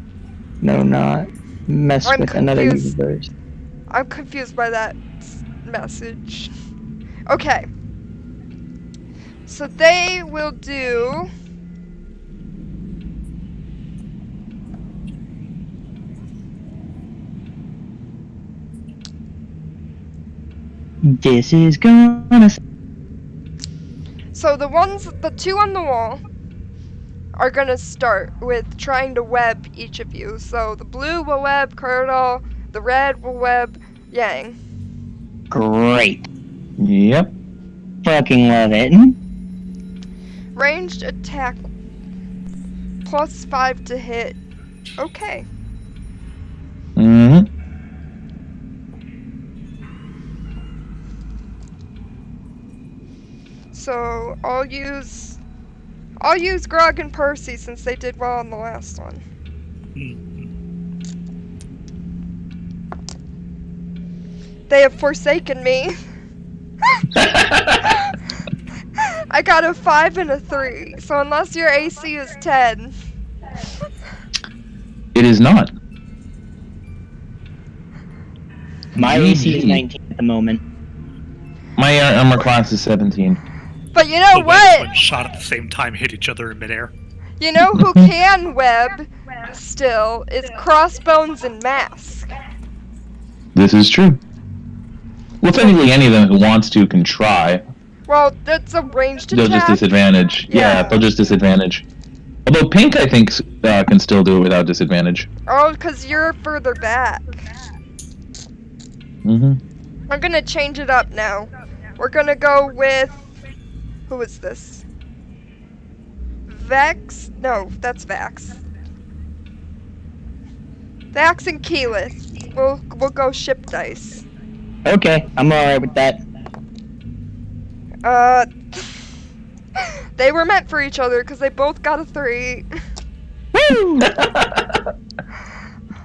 no, not mess I'm with another confused. universe. I'm confused by that message. Okay. So they will do... This is gonna. So the two on the wall are gonna start with trying to web each of you. So the blue will web Curdle, the red will web Yang. Great. Yep. Fucking love it. Ranged attack +5 to hit. Okay. Mm-hmm. So I'll use Grog and Percy since they did well on the last one. They have forsaken me. I got a 5 and a 3. So unless your AC is 10. It is not. My AC is Mhm. 19 at the moment. My armor class is 17. But you know The webs what? when shot at the same time hit each other in midair. You know who can web still is Crossbones and Mask. This is true. Well, technically, any of them who wants to can try. Well, that's a ranged They'll just attack. disadvantage. Yeah, Yeah. they'll just disadvantage. Although Pink, I think, can still do it without disadvantage. Oh, because you're further back. Mm-hmm. I'm gonna change it up now. We're gonna go with... Who is this? Vex? No, that's Vax. Vax and Keyleth. We'll go ship dice. Okay, I'm alright with that. They were meant for each other because they both got a 3. Woo!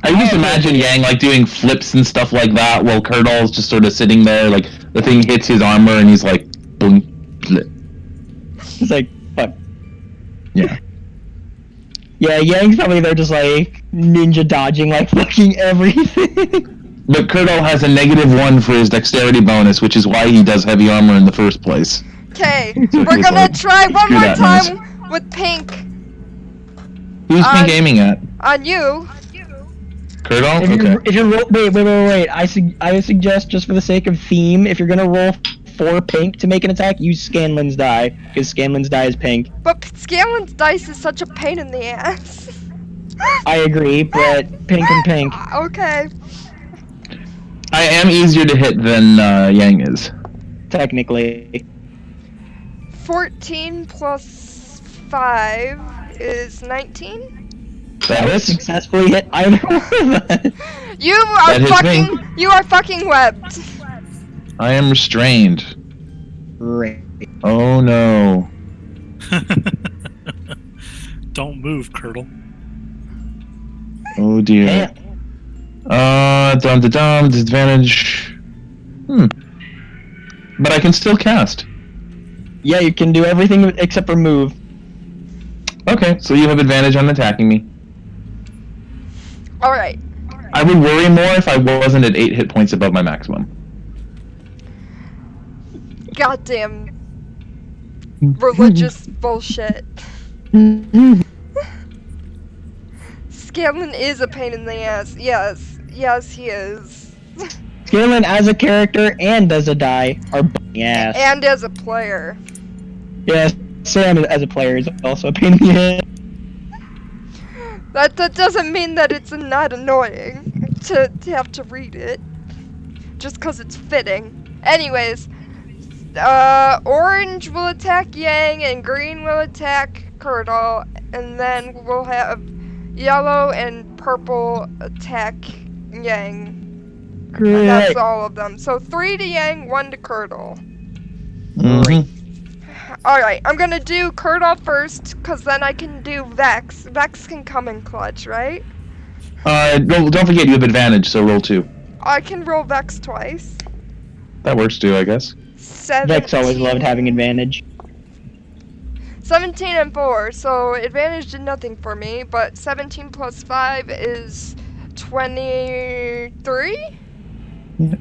I just imagine Yang like doing flips and stuff like that while Curdle's just sort of sitting there, like the thing hits his armor and he's like, boom, flip. It's like, fuck. Yeah. Yeah, Yang's probably there just like ninja dodging like fucking everything. But Curdle has a -1 for his dexterity bonus, which is why he does heavy armor in the first place. Okay, So we're he's gonna like, try one "Screw more that time with Pink Who's Pink aiming at? on you. Curdle? If Okay. you're wait. I suggest just for the sake of theme, if you're gonna roll 4 pink to make an attack, use Scanlan's die, because Scanlan's die is pink. But Scanlan's dice is such a pain in the ass. I agree, but pink and pink. Okay. I am easier to hit than Yang is. Technically. 14 plus 5 is 19. That hits. Successfully hit either one of us. You are That hits me. you are fucking webbed. I am restrained. Great. Oh no. Don't move, Curdle. Oh dear. Dum disadvantage. But I can still cast. Yeah, you can do everything except for move. Okay, so you have advantage on attacking me. Alright. I would worry more if I wasn't at 8 hit points above my maximum. Goddamn religious bullshit. Scanlan is a pain in the ass. Yes. Yes, he is. Scanlan as a character and as a die are yes. And as a player. Yes, Sam as a player is also a pain in the ass. That doesn't mean that it's not annoying to have to read it. Just because it's fitting. Anyways, orange will attack Yang and green will attack Curdle. And then we'll have yellow and purple attack Yang. Great. And that's all of them. So 3 to Yang, 1 to Curdle. Mhm. Alright, I'm gonna do Curdle first, because then I can do Vex. Vex can come in clutch, right? Don't forget you have advantage, so roll 2. I can roll Vex twice. That works too, I guess. 17. Vex always loved having advantage. 17 and 4, so advantage did nothing for me, but 17 plus 5 is 23?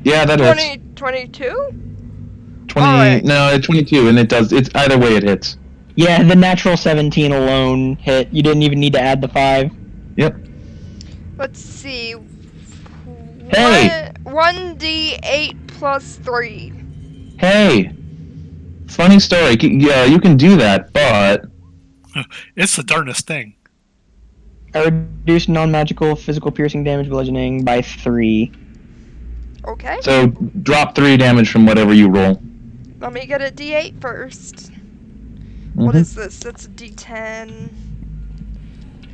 Yeah, that hits. 22? 20. Alright. No, 22, and it's either way it hits. Yeah, the natural 17 alone hit. You didn't even need to add the 5. Yep. Let's see. Hey! 1d8 plus 3. Hey, funny story. Yeah, you can do that, but It's the darnest thing. I reduced non-magical physical piercing damage bludgeoning by 3. Okay. so drop 3 damage from whatever you roll. Let me get a d8 first. What Mhm. is this? That's a d10.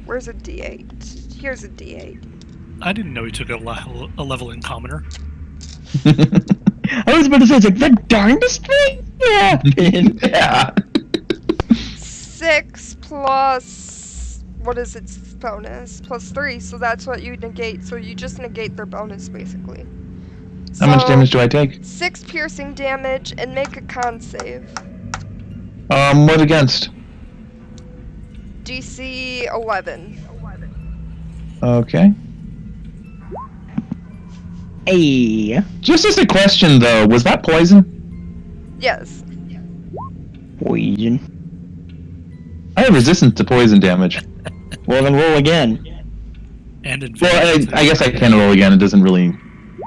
Where's a d8? Here's a d8. I didn't know he took a level in commoner. I was about to say, it's like the darndest thing happened. Yeah. 6 plus... What is its bonus? Plus 3, so that's what you negate. So you just negate their bonus, basically. How much damage do I take? 6 piercing damage, and make a con save. What against? DC 11. Okay. Hey. Just as a question, though, was that poison? Yes. Poison. I have resistance to poison damage. Well, then roll again. And in Well, I guess I can roll again. It doesn't really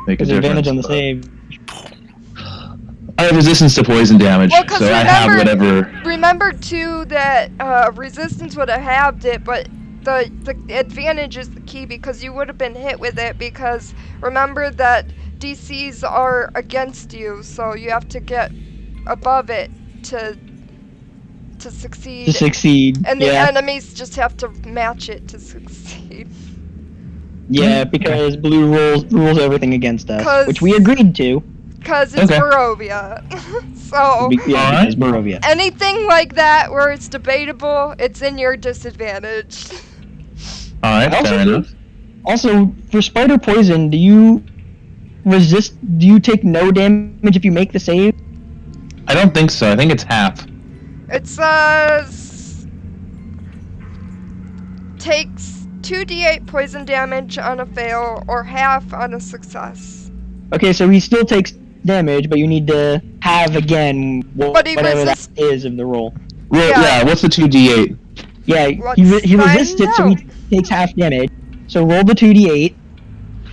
make a There's difference. advantage on the save. I have resistance to poison damage, Well, 'cause so I have whatever. Remember too that resistance would have halved it, but the advantage is the key because you would have been hit with it because remember that DCs are against you, so you have to get above it to succeed. To succeed. And the yeah. enemies just have to match it to succeed. Yeah, because blue rules everything against us, 'Cause- which we agreed to. Because it's Okay. Barovia. So Yeah, Alright. because Barovia. anything like that where it's debatable, it's in your disadvantage. Alright, Also- fair enough. Also, for spider poison, do you take no damage if you make the save? I don't think so. I think it's half. It says takes 2d8 poison damage on a fail or half on a success. Okay, so he still takes damage, but you need to have again But he whatever that resists- is of the roll. Yeah. What's the 2d8? Yeah, Let's he find resists it, so he takes half damage. So roll the 2d8,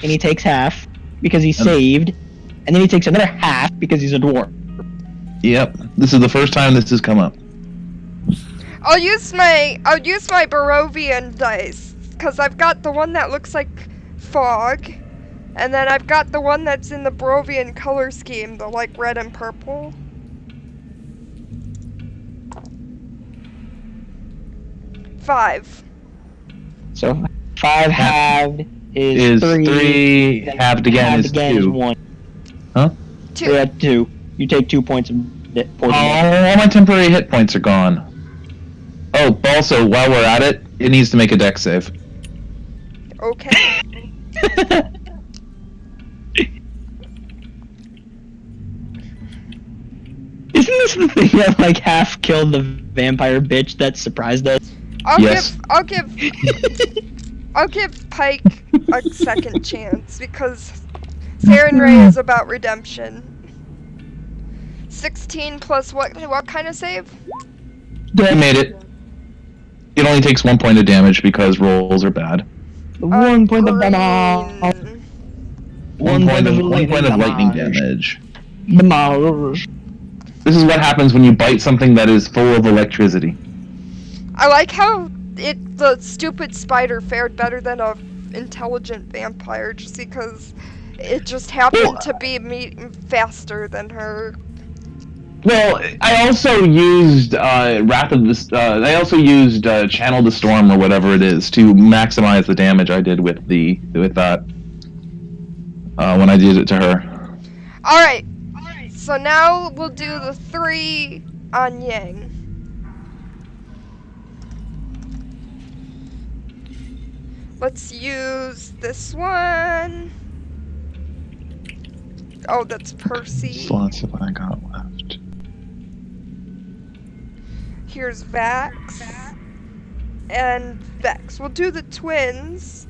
and he takes half because he saved, and then he takes another half because he's a dwarf. Yep. This is the first time this has come up. I'll use my Barovian dice, because I've got the one that looks like fog, and then I've got the one that's in the Barovian color scheme, the like red and purple. Five. So 5 halved Is 3. 3 halved again is 2. 1. Huh? Two. So that's 2. You take 2 points of poison. All my temporary hit points are gone. Oh, also, while we're at it, it needs to make a dex save. Okay. Isn't this the thing that like half killed the vampire bitch that surprised us? Yes. I'll give Pike a second chance because Saren Ray is about redemption. 16 plus what kind of save? I made it. It only takes 1 point of damage because rolls are bad. 1 point of Green. damage. 1 point of lightning damage. Damage. This is what happens when you bite something that is full of electricity. I like how the stupid spider fared better than a intelligent vampire just because it just happened to be faster than her. Well, I also used Wrath of the. I also used Channel the Storm or whatever it is to maximize the damage I did with that when I did it to her. All right. So now we'll do the 3 on Yang. Let's use this one. Oh, that's Percy. Slots have I got left? Here's Vax. And Vex. We'll do the twins.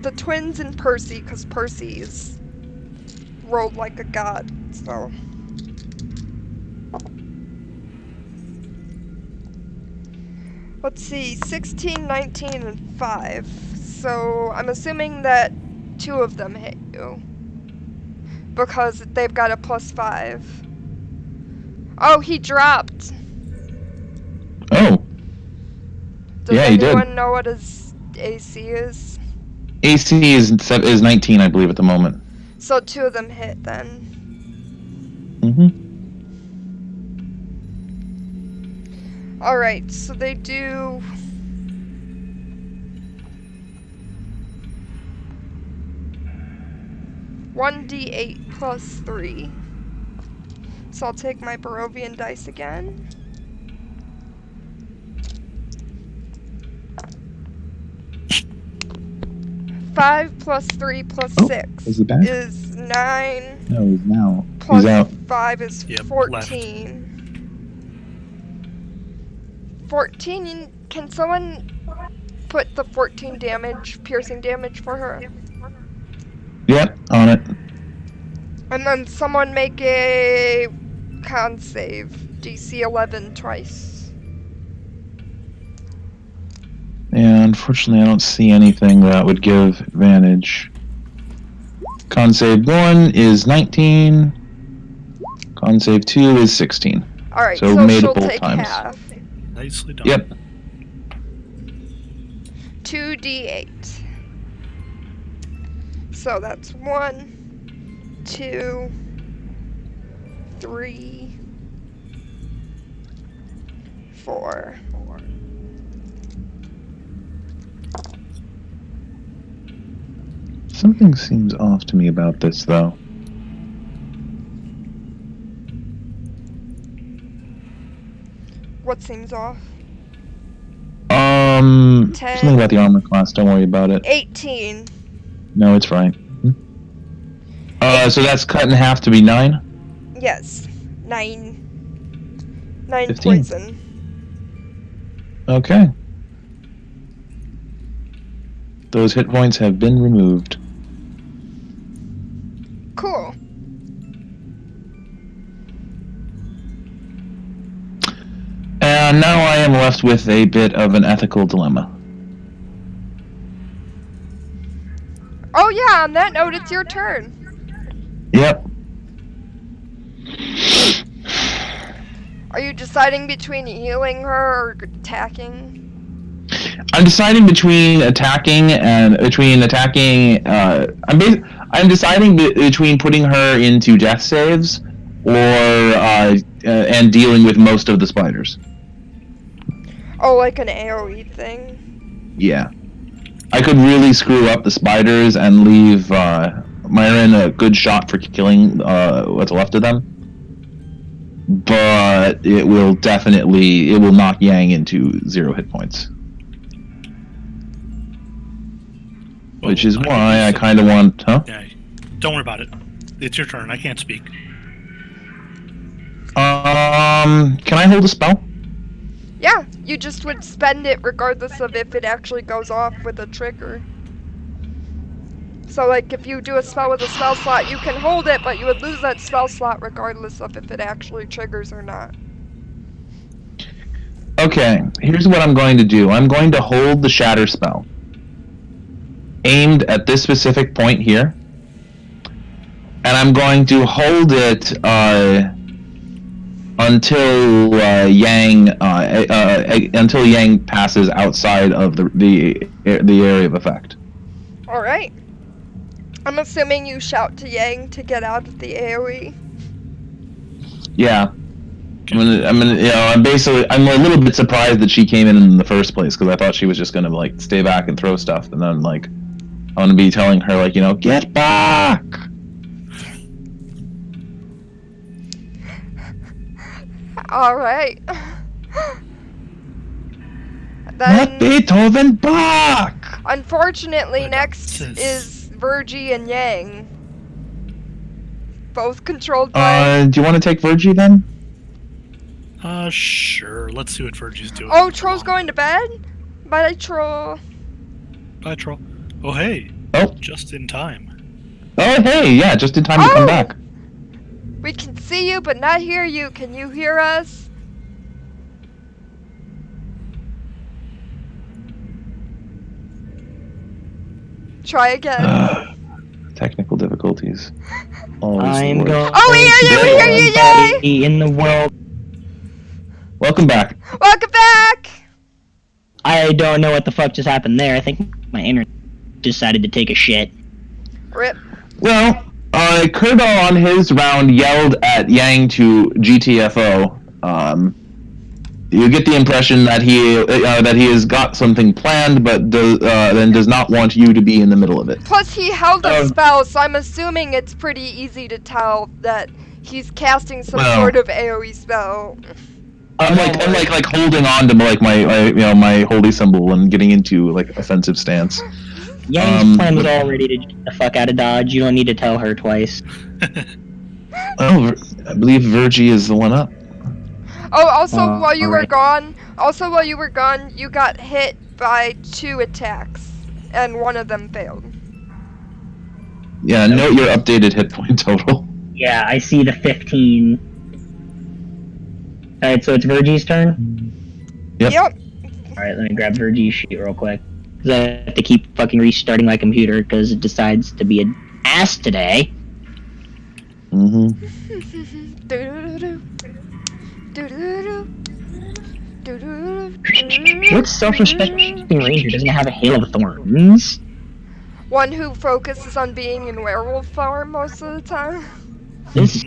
The twins and Percy, because Percy's rolled like a god, so. Let's see, 16, 19, and 5. So I'm assuming that 2 of them hit you. Because they've got a +5. Oh, he dropped. Oh. Does Yeah, he did. anyone know what his AC is? AC is 19, I believe, at the moment. So 2 of them hit then. Alright, so they do... $1d8 plus 3. So I'll take my Barovian dice again. Five plus 3 plus 6 is he back? is 9. No, he's now. Plus He's out. 5 is Yep, 14. 14, can someone put the 14 damage, piercing damage for her? Yep, on it. And then someone make a con save, DC 11 twice. And unfortunately, I don't see anything that would give advantage. Con save 1 is 19. Con save 2 is 16. Alright, So so made it she'll both take times. half. Nicely done. Yep. 2d8. So that's 1, 2, 3, 4. Something seems off to me about this, though. What seems off? 10. 10. Something about the armor class. Don't worry about it. 18. No, it's fine. So that's cut in half to be 9. Yes. 9. 9 15. poison. Okay. Those hit points have been removed. Cool. And now I am left with a bit of an ethical dilemma. Oh yeah, on that note, it's your turn. Yep. Are you deciding between healing her or attacking? I'm deciding between attacking. I'm deciding between putting her into death saves or and dealing with most of the spiders. Oh, like an AoE thing? Yeah, I could really screw up the spiders and leave Myron a good shot for killing what's left of them. But it will knock Yang into 0 hit points. Which is why I kind of want, huh? Yeah, don't worry about it. It's your turn. I can't speak. Can I hold a spell? Yeah, you just would spend it regardless of if it actually goes off with a trigger. So, like, if you do a spell with a spell slot, you can hold it, but you would lose that spell slot regardless of if it actually triggers or not. Okay, here's what I'm going to do. I'm going to hold the Shatter spell, aimed at this specific point here, and I'm going to hold it until Yang passes outside of the area of effect. All right. I'm assuming you shout to Yang to get out of the AoE. Yeah. I'm a little bit surprised that she came in the first place, because I thought she was just gonna like stay back and throw stuff, and then like I'm gonna be telling her like, get back. All right. Not Beethoven back. Unfortunately, But next is Virgie and Yang. Both controlled by... Do you want to take Virgie then? Sure. Let's see what Virgie's doing. Oh, Troll's going to bed? Bye, Troll. Bye, Troll. Oh, hey. Oh. Just in time. Oh, hey, yeah, just in time to come back. We can see you, but not hear you. Can you hear us? Try again. Technical difficulties. Always I'm the worst. going. Oh, we hear you, yay! Yay! In the world. Welcome back. Welcome back! I don't know what the fuck just happened there. I think my internet decided to take a shit. Rip. Well, Kurdo on his round yelled at Yang to GTFO. You get the impression that he has got something planned, but then does not want you to be in the middle of it. Plus, he held a spell, so I'm assuming it's pretty easy to tell that he's casting some sort of AoE spell. I'm like holding on to my holy symbol and getting into like offensive stance. Yang's plan was all ready to get the fuck out of Dodge. You don't need to tell her twice. Oh, I believe Virgie is the one up. Oh, also while you were alright. gone, you got hit by 2 attacks, and one of them failed. Yeah, note your updated hit point total. Yeah, I see the 15. Alright, so it's Virgie's turn? Yep. Alright, let me grab Virgie's sheet real quick. 'Cause I have to keep fucking restarting my computer because it decides to be an ass today. Mm-hmm. What self-respecting ranger doesn't have a hail of thorns? One who focuses on being in werewolf form most of the time. This.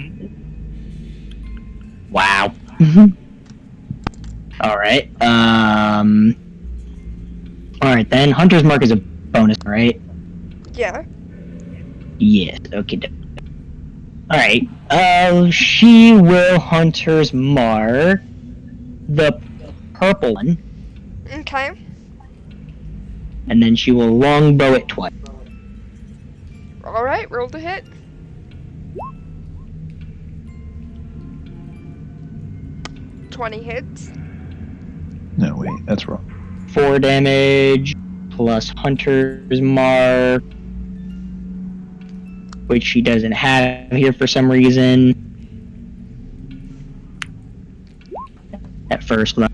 Wow. Alright, Alright then, Hunter's Mark is a bonus, right? Yeah. Yes, okay. Alright, she will Hunter's Mark the purple one, Okay. and then she will longbow it twice. Alright, roll to hit. $20 hits. No, wait, that's wrong. 4 damage, plus Hunter's Mark, which she doesn't have here for some reason. At first, why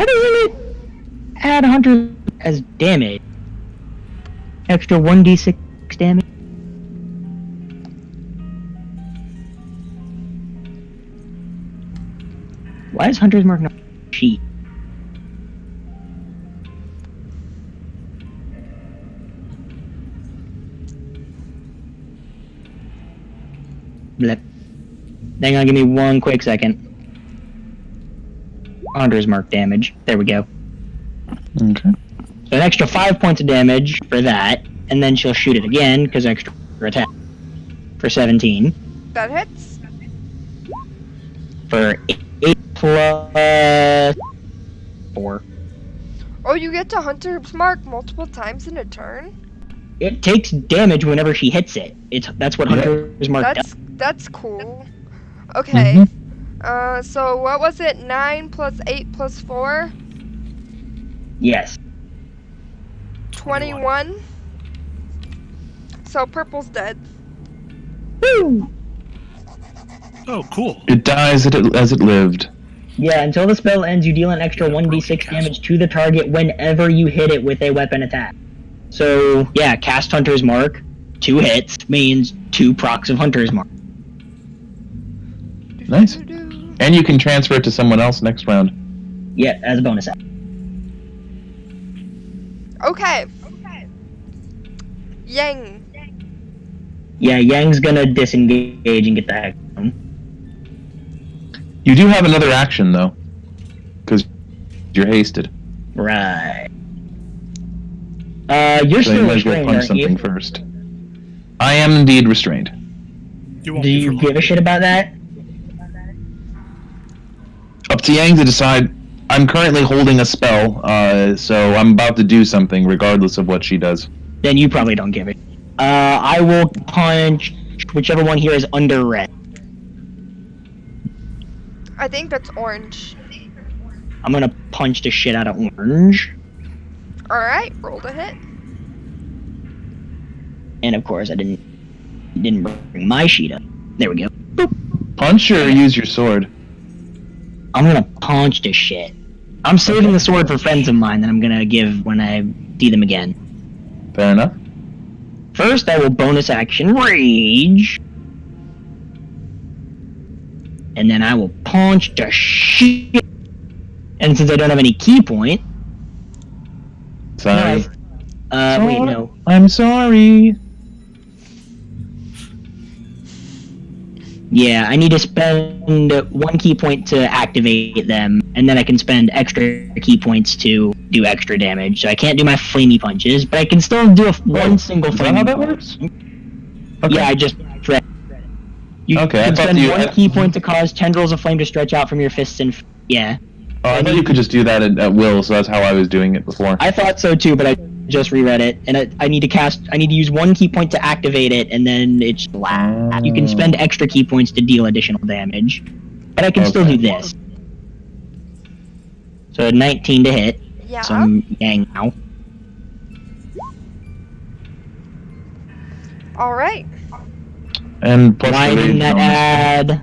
doesn't it add Hunter as damage? Extra 1d6 damage? Why is Hunter's Mark not cheat? Blip. Hang on, give me one quick second. Hunter's Mark damage. There we go. Okay. So an extra 5 points of damage for that, and then she'll shoot it again, because extra attack. For 17. That hits. For 8 plus 4. Oh, you get to Hunter's Mark multiple times in a turn? It takes damage whenever she hits it. That's what Hunter's Mark does. That's cool. Okay. So what was it? 9 plus 8 plus 4? Yes. 21. So purple's dead. Woo! Oh, cool. It dies as it lived. Yeah, until the spell ends, you deal an extra 1d6 damage to the target whenever you hit it with a weapon attack. So, yeah, cast Hunter's Mark. 2 hits means 2 procs of Hunter's Mark. Nice. And you can transfer it to someone else next round. Yeah, as a bonus action. Okay. Yang. Yeah, Yang's gonna disengage and get the heck down. You do have another action, though. Because you're hasted. Right. So You're you still might as well restrained, punch aren't something you? first. I am indeed restrained. You won't Do be you for give a long. shit about that? Up to Yang to decide. I'm currently holding a spell, so I'm about to do something regardless of what she does. Then you probably don't give it. I will punch whichever one here is under red. I think that's orange. I'm gonna punch the shit out of orange. Alright, roll to hit. And of course I didn't bring my sheet up. There we go. Boop. Punch or use your sword? I'm gonna punch this shit. I'm saving the sword for friends of mine that I'm gonna give when I see them again. Fair enough. First, I will bonus action rage. And then I will punch the shit. And since I don't have any key point, Sorry. wait, no. I'm sorry. Yeah, I need to spend 1 key point to activate them, and then I can spend extra key points to do extra damage. So I can't do my flamey punches, but I can still do one single Is that flamey how that punch. works? Okay. Yeah, I just read. You Okay, I can thought spend you- 1 key point to cause tendrils of flame to stretch out from your fists and... yeah. Oh, I thought you could just do that at will, so that's how I was doing it before. I thought so too, but I just reread it, and I need to use 1 key point to activate it, and then it's flat. You can spend extra key points to deal additional damage, but I can still do this. So 19 to hit. Yeah. So I'm Yang now. Alright. And plus Why the rage didn't that bonus. add?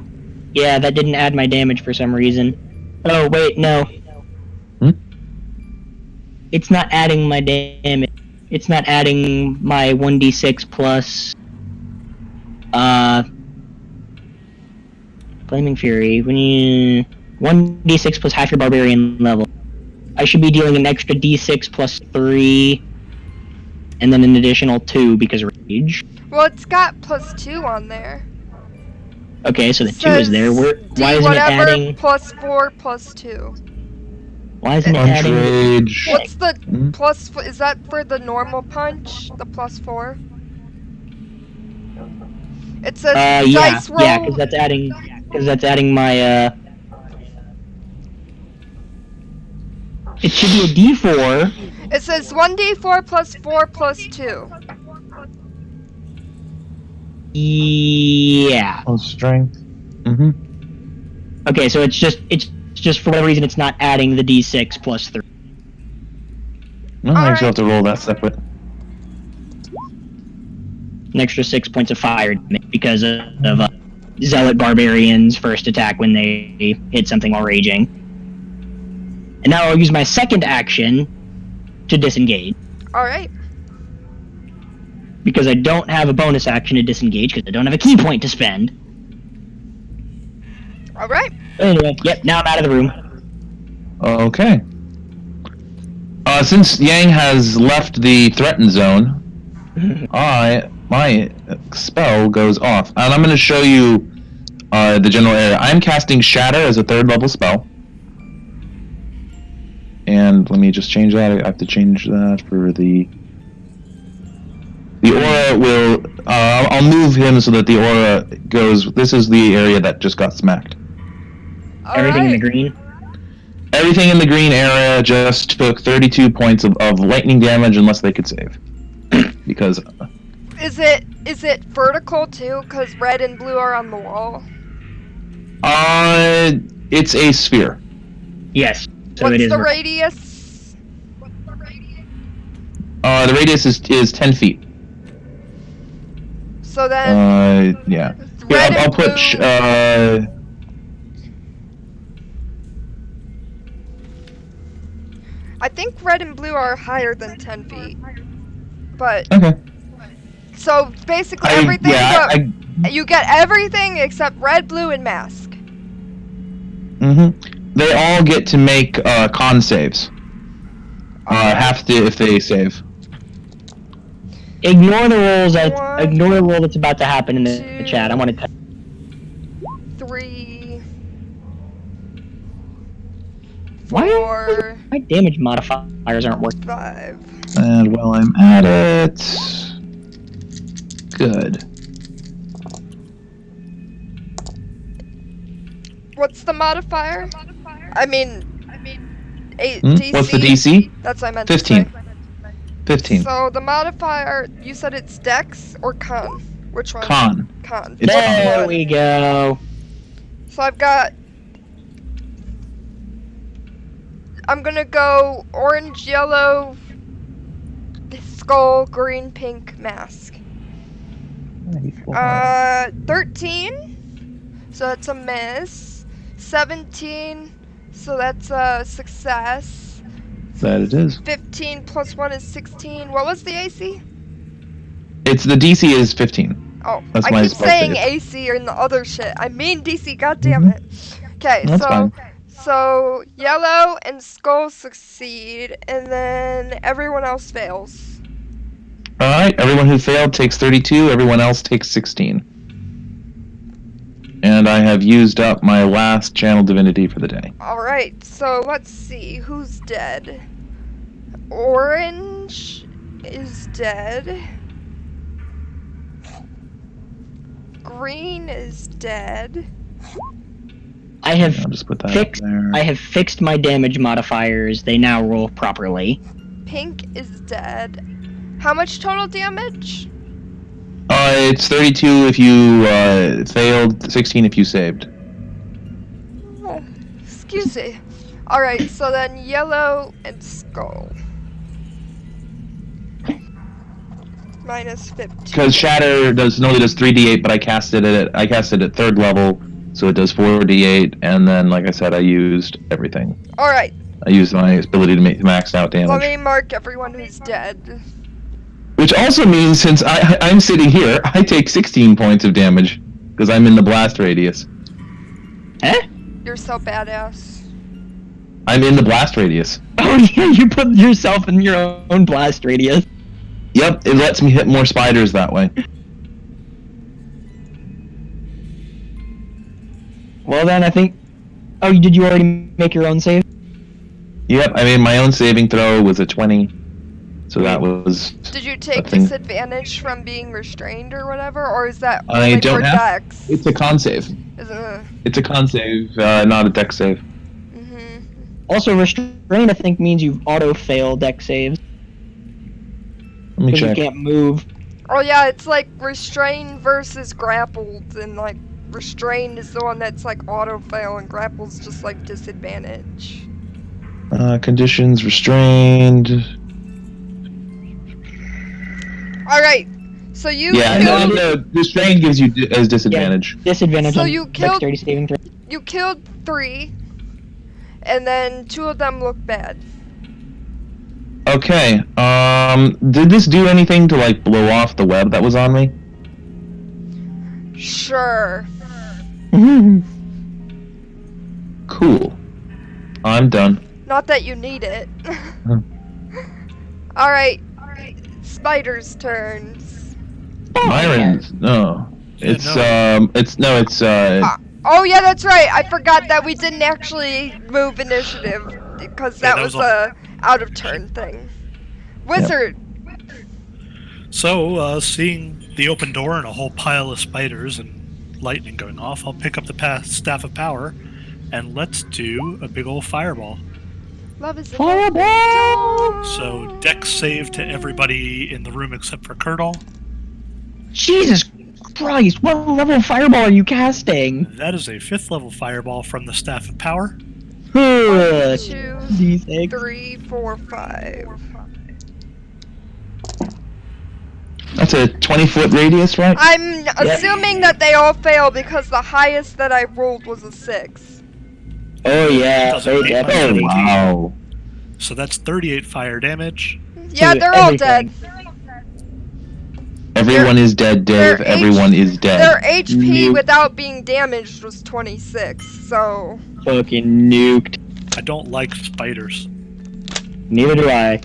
Yeah, that didn't add my damage for some reason. Oh wait, no. Hmm? It's not adding my damage. It's not adding my 1d6 plus Flaming Fury. When you 1d6 plus half your barbarian level. I should be dealing an extra d6 plus 3 and then an additional 2 because of rage. Well, it's got +2 on there. Okay, so the 2 is there. Why isn't it whatever adding +4 +2. Why isn't it Punch adding rage. What's the Mhm. plus? Is that for the normal punch? The +4? It says yeah, dice roll. yeah, because that's adding my it should be a d4. It says 1d4 +4 +2. Yeah. Oh, strength. Mm-hmm. Okay, so it's just for whatever reason it's not adding the d6 plus 3. No, I Alright. still have to roll that separate. An extra 6 points of fire damage because of Zealot Barbarian's first attack when they hit something while raging. And now I'll use my second action to disengage. Alright. Because I don't have a bonus action to disengage because I don't have a key point to spend. Alright. Anyway, yep, now I'm out of the room. Okay. Since Yang has left the threatened zone, my spell goes off, and I'm going to show you the general area. I'm casting Shatter as a 3rd level spell, and let me just change that. I have to change that for the aura. Will I'll move him so that the aura goes. This is the area that just got smacked. Everything in the green. Everything in the green area just took 32 points of lightning damage unless they could save. Because Is it vertical too? Because red and blue are on the wall. it's a sphere. Yes. So What's it is. the radius? The radius is 10 feet. So then Yeah. red I'll and put blue. I think red and blue are higher than 10 feet. But Okay. so basically everything. I You get everything except red, blue, and mask. They all get to make con saves. Have to if they save. Ignore the rolls. One, Ignore the roll that's about to happen in the two, chat. I want to. 3, Why 4, my damage modifiers aren't working? 5. And while I'm at it, good. What's the modifier? I mean, DC. What's the DC? That's what I meant 15. to say. 15. So the modifier, you said it's Dex or Con? Which one? Con. Con. It's There con. we go. So I'm gonna go orange, yellow, skull, green, pink, mask. 13. So that's a miss. 17. So that's a success. That it is. 15 plus 1 is 16. What was the AC? It's the DC is 15. Oh, That's I my keep spell saying save. AC and the other shit. I mean DC, goddammit. Okay, That's fine. so yellow and skull succeed, and then everyone else fails. Alright, everyone who failed takes 32, everyone else takes 16. And I have used up my last channel divinity for the day. Alright, so let's see who's dead. Orange is dead. Green is dead. I have I'll just put that fixed. up there. I have fixed my damage modifiers. They now roll properly. Pink is dead. How much total damage? It's 32 if you failed, 16 if you saved. Oh, excuse me. Alright, so then yellow and skull. Minus 15. Because Shatter only does 3d8, but I cast it at 3rd level, so it does 4d8, and then, like I said, I used everything. Alright, I used my ability to make max out damage. let me mark everyone who's dead. Which also means, since I'm sitting here, I take 16 points of damage, because I'm in the blast radius. Eh? You're so badass. I'm in the blast radius. Oh yeah, you put yourself in your own blast radius. Yep, it lets me hit more spiders that way. Well then, I think. Oh, did you already make your own save? Yep, I made my own saving throw, was a 20. So that was... Did you take Nothing. disadvantage from being restrained or whatever? Or is that I only don't for have- Dex? It's a con save. It's a con save, not a dex save. Mm-hmm. Also, restrained I think means you've auto-failed deck saves. Let me Because you check. can't move. Oh yeah, it's like restrained versus grappled, and like restrained is the one that's like auto fail, and grappled's just like disadvantage. Conditions, restrained... Alright, so you Yeah, killed, the restrained gives you as disadvantage. Disadvantage So on you killed- dexterity saving throw. you killed 3, and then 2 of them look bad. Okay, did this do anything to, like, blow off the web that was on me? Cool. I'm done. Not that you need it. Alright. Spider's turns. Myron's no. It's Oh yeah, that's right. I forgot that we didn't actually move initiative because that was a out of turn thing. Wizard. So, seeing the open door and a whole pile of spiders and lightning going off, I'll pick up the staff of power, and let's do a big old fireball. Love is Fireball! So, dex save to everybody in the room except for Kurtle. Jesus Christ, what level of fireball are you casting? That is a 5th level fireball from the staff of power. 1, 2, D6. 3, 4, 5. That's a 20-foot radius, right? I'm assuming that they all fail because the highest that I rolled was a 6. Oh yeah, Doesn't they make definitely. much. Wow. So that's 38 fire damage. Yeah, To they're all everything. dead. Everyone is dead, Dave. their Everyone is dead. Their HP Nope. without being damaged was 26, so... Fucking nuked. I don't like spiders. Neither do I.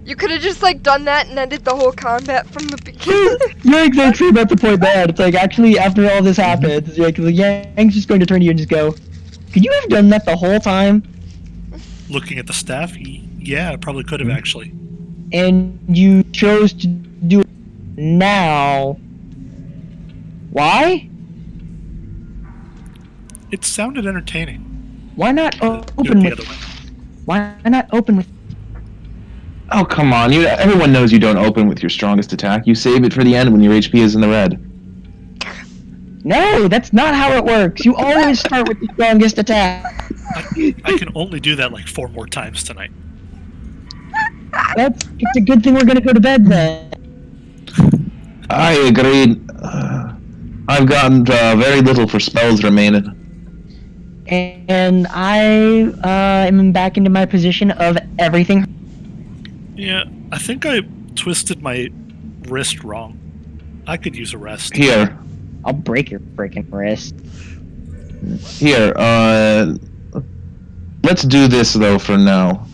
You could have just, like, done that and ended the whole combat from the beginning. You're exactly about to point that. It's like, actually, after all this happens, like, the Yang's just going to turn to you and just go, could you have done that the whole time? Looking at the staff, yeah, I probably could have actually. And you chose to do it now. Why? It sounded entertaining. Why not Do it open the with... other way. Why not open with... Oh, come on. Everyone knows you don't open with your strongest attack. You save it for the end when your HP is in the red. No, that's not how it works. You always start with the strongest attack. I can only do that like 4 more times tonight. It's a good thing we're gonna go to bed then. I agreed. I've gotten very little for spells remaining. And I am back into my position of everything. Yeah, I think I twisted my wrist wrong. I could use a rest. Here. I'll break your freaking wrist. Here, let's do this, though, for now.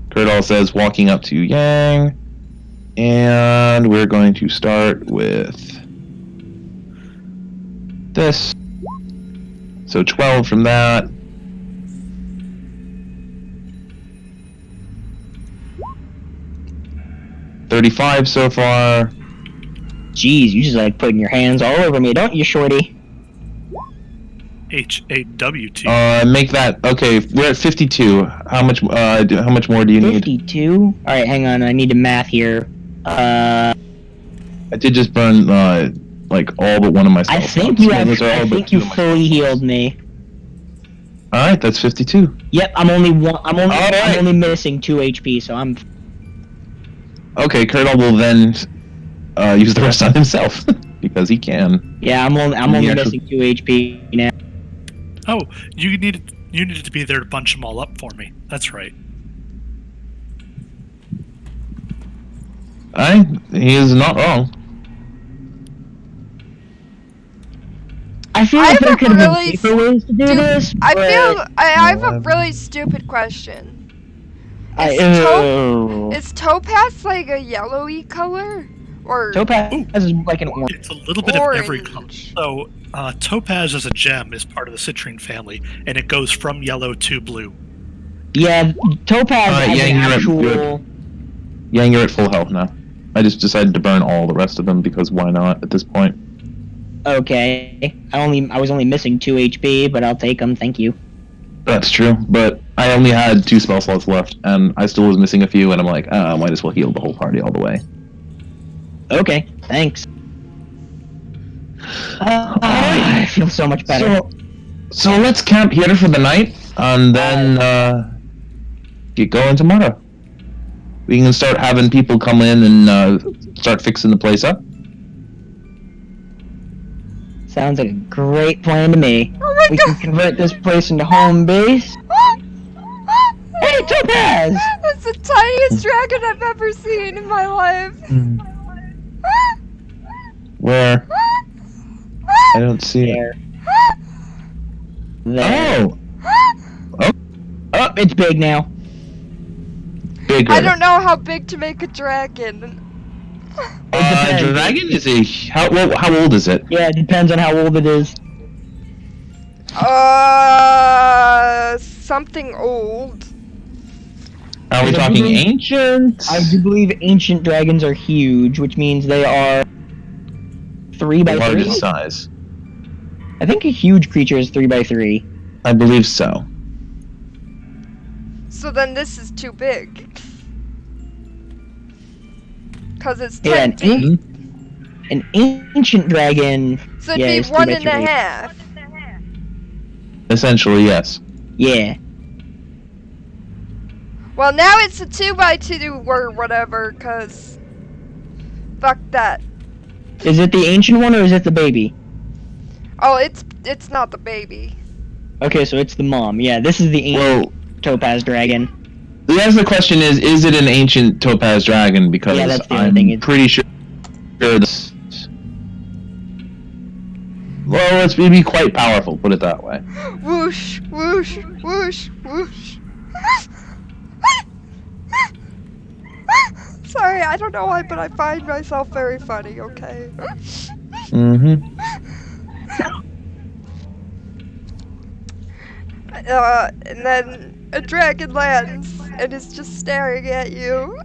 Kurtal says, walking up to Yang. And we're going to start with this. So 12 from that. $35 so far. Jeez, you just like putting your hands all over me, don't you, shorty? HAWT. Make that okay. We're at 52. How much more do you need? 52? Alright, hang on, I need to math here. I did just burn like all but one of my spell I think slots. you Yeah, have, those are all I but think two you of my fully spell healed me. slots. All right, that's 52. Yep, I'm Alright. only missing 2 HP, so I'm... Okay, Kurtal will then use the rest on himself because he can. Yeah, I'm only Yeah. missing 2 HP now. Oh, you needed to be there to bunch them all up for me. That's right. He is not wrong. I feel I like have there a could have really been safer ways to do this, I but feel I have a really stupid question. Is Is topaz like a yellowy color? Or Topaz Ooh. is like an orange. It's a little bit of every color. Orange. So, topaz as a gem is part of the citrine family, and it goes from yellow to blue. Yeah, Topaz has yeah, an you're actual... Yang, you're at full health now. I just decided to burn all the rest of them because why not at this point? Okay. I was only missing 2 HP, but I'll take them, thank you. That's true, but I only had 2 spell slots left, and I still was missing a few, and I'm like, I might as well heal the whole party all the way. Okay, thanks. I feel so much better. So let's camp here for the night, and then get going tomorrow. We can start having people come in and start fixing the place up. Sounds like a great plan to me. Oh my We god! can convert this place into home base. Hey, Topaz! That's the tiniest dragon I've ever seen in my life. Where? I don't see it. There. There. Oh, Oh, it's big now. bigger. I don't know how big to make a dragon. depends. Dragon is how old is it? Yeah, it depends on how old it is. Something old. Are we talking ancient? I do believe ancient dragons are huge, which means they are 3 by 3. Largest size. I think a huge creature is 3 by 3. I believe so. So then this is too big. Cause it's Yeah, 10 feet. An ancient dragon. So it'd yeah, be it's 3 one by and a 3. half. Essentially, yes. Yeah. Well, now it's a 2 by 2 or whatever, cause fuck that. Is it the ancient one or is it the baby? Oh, it's not the baby. Okay, so it's the mom. Yeah, this is the ancient topaz dragon. The question is it an ancient topaz dragon? Because Yeah, that's the other I'm thing. pretty sure this. Well, it's be quite powerful. Put it that way. Whoosh, whoosh, whoosh, whoosh. Sorry, I don't know why, but I find myself very funny, okay? Mm-hmm. And then a dragon lands and is just staring at you.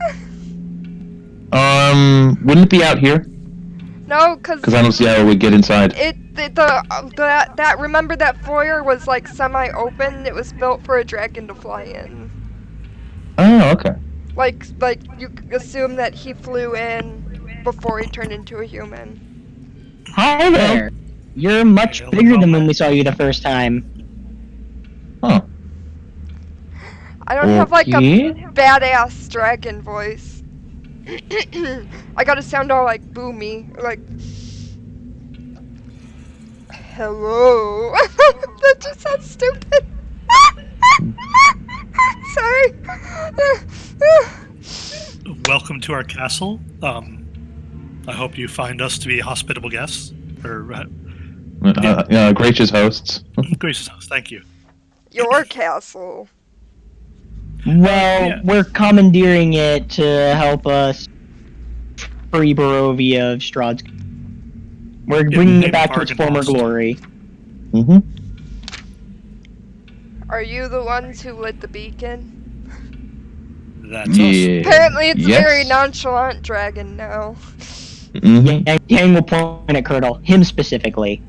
Wouldn't it be out here? No, cause Because I don't see how we get inside. remember that foyer was like semi-open. It was built for a dragon to fly in. Oh, okay. Like you assume that he flew in before he turned into a human. Hi there. You're much Hello, bigger than when Mama. we saw you the first time. Oh. I don't have like a Okay. badass dragon voice. I gotta sound all like boomy, like. Hello. That just sounds stupid. Sorry. Welcome to our castle. I hope you find us to be hospitable guests. Or Gracious hosts. gracious house, thank you. Your castle. Well, Yeah. we're commandeering it to help us free Barovia of Strahd's. We're bringing maybe it back to its bargain former lost. glory. Mm-hmm. Are you the ones who lit the beacon? That's us. Yeah. Apparently it's a Yes. very nonchalant dragon now. Mm-hmm. Yang will point at Curdle, him specifically.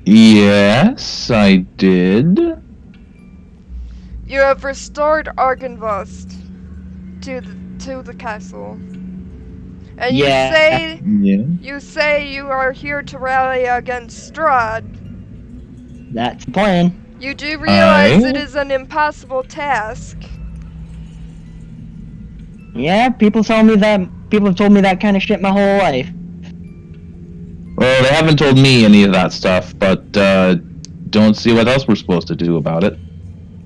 Yes, I did. You have restored Argynvost to the castle. And Yeah. Yeah. you say you are here to rally against Strahd. That's the plan. You do realize Aye. it is an impossible task. Yeah, people have told me that kind of shit my whole life. Well, they haven't told me any of that stuff, but don't see what else we're supposed to do about it.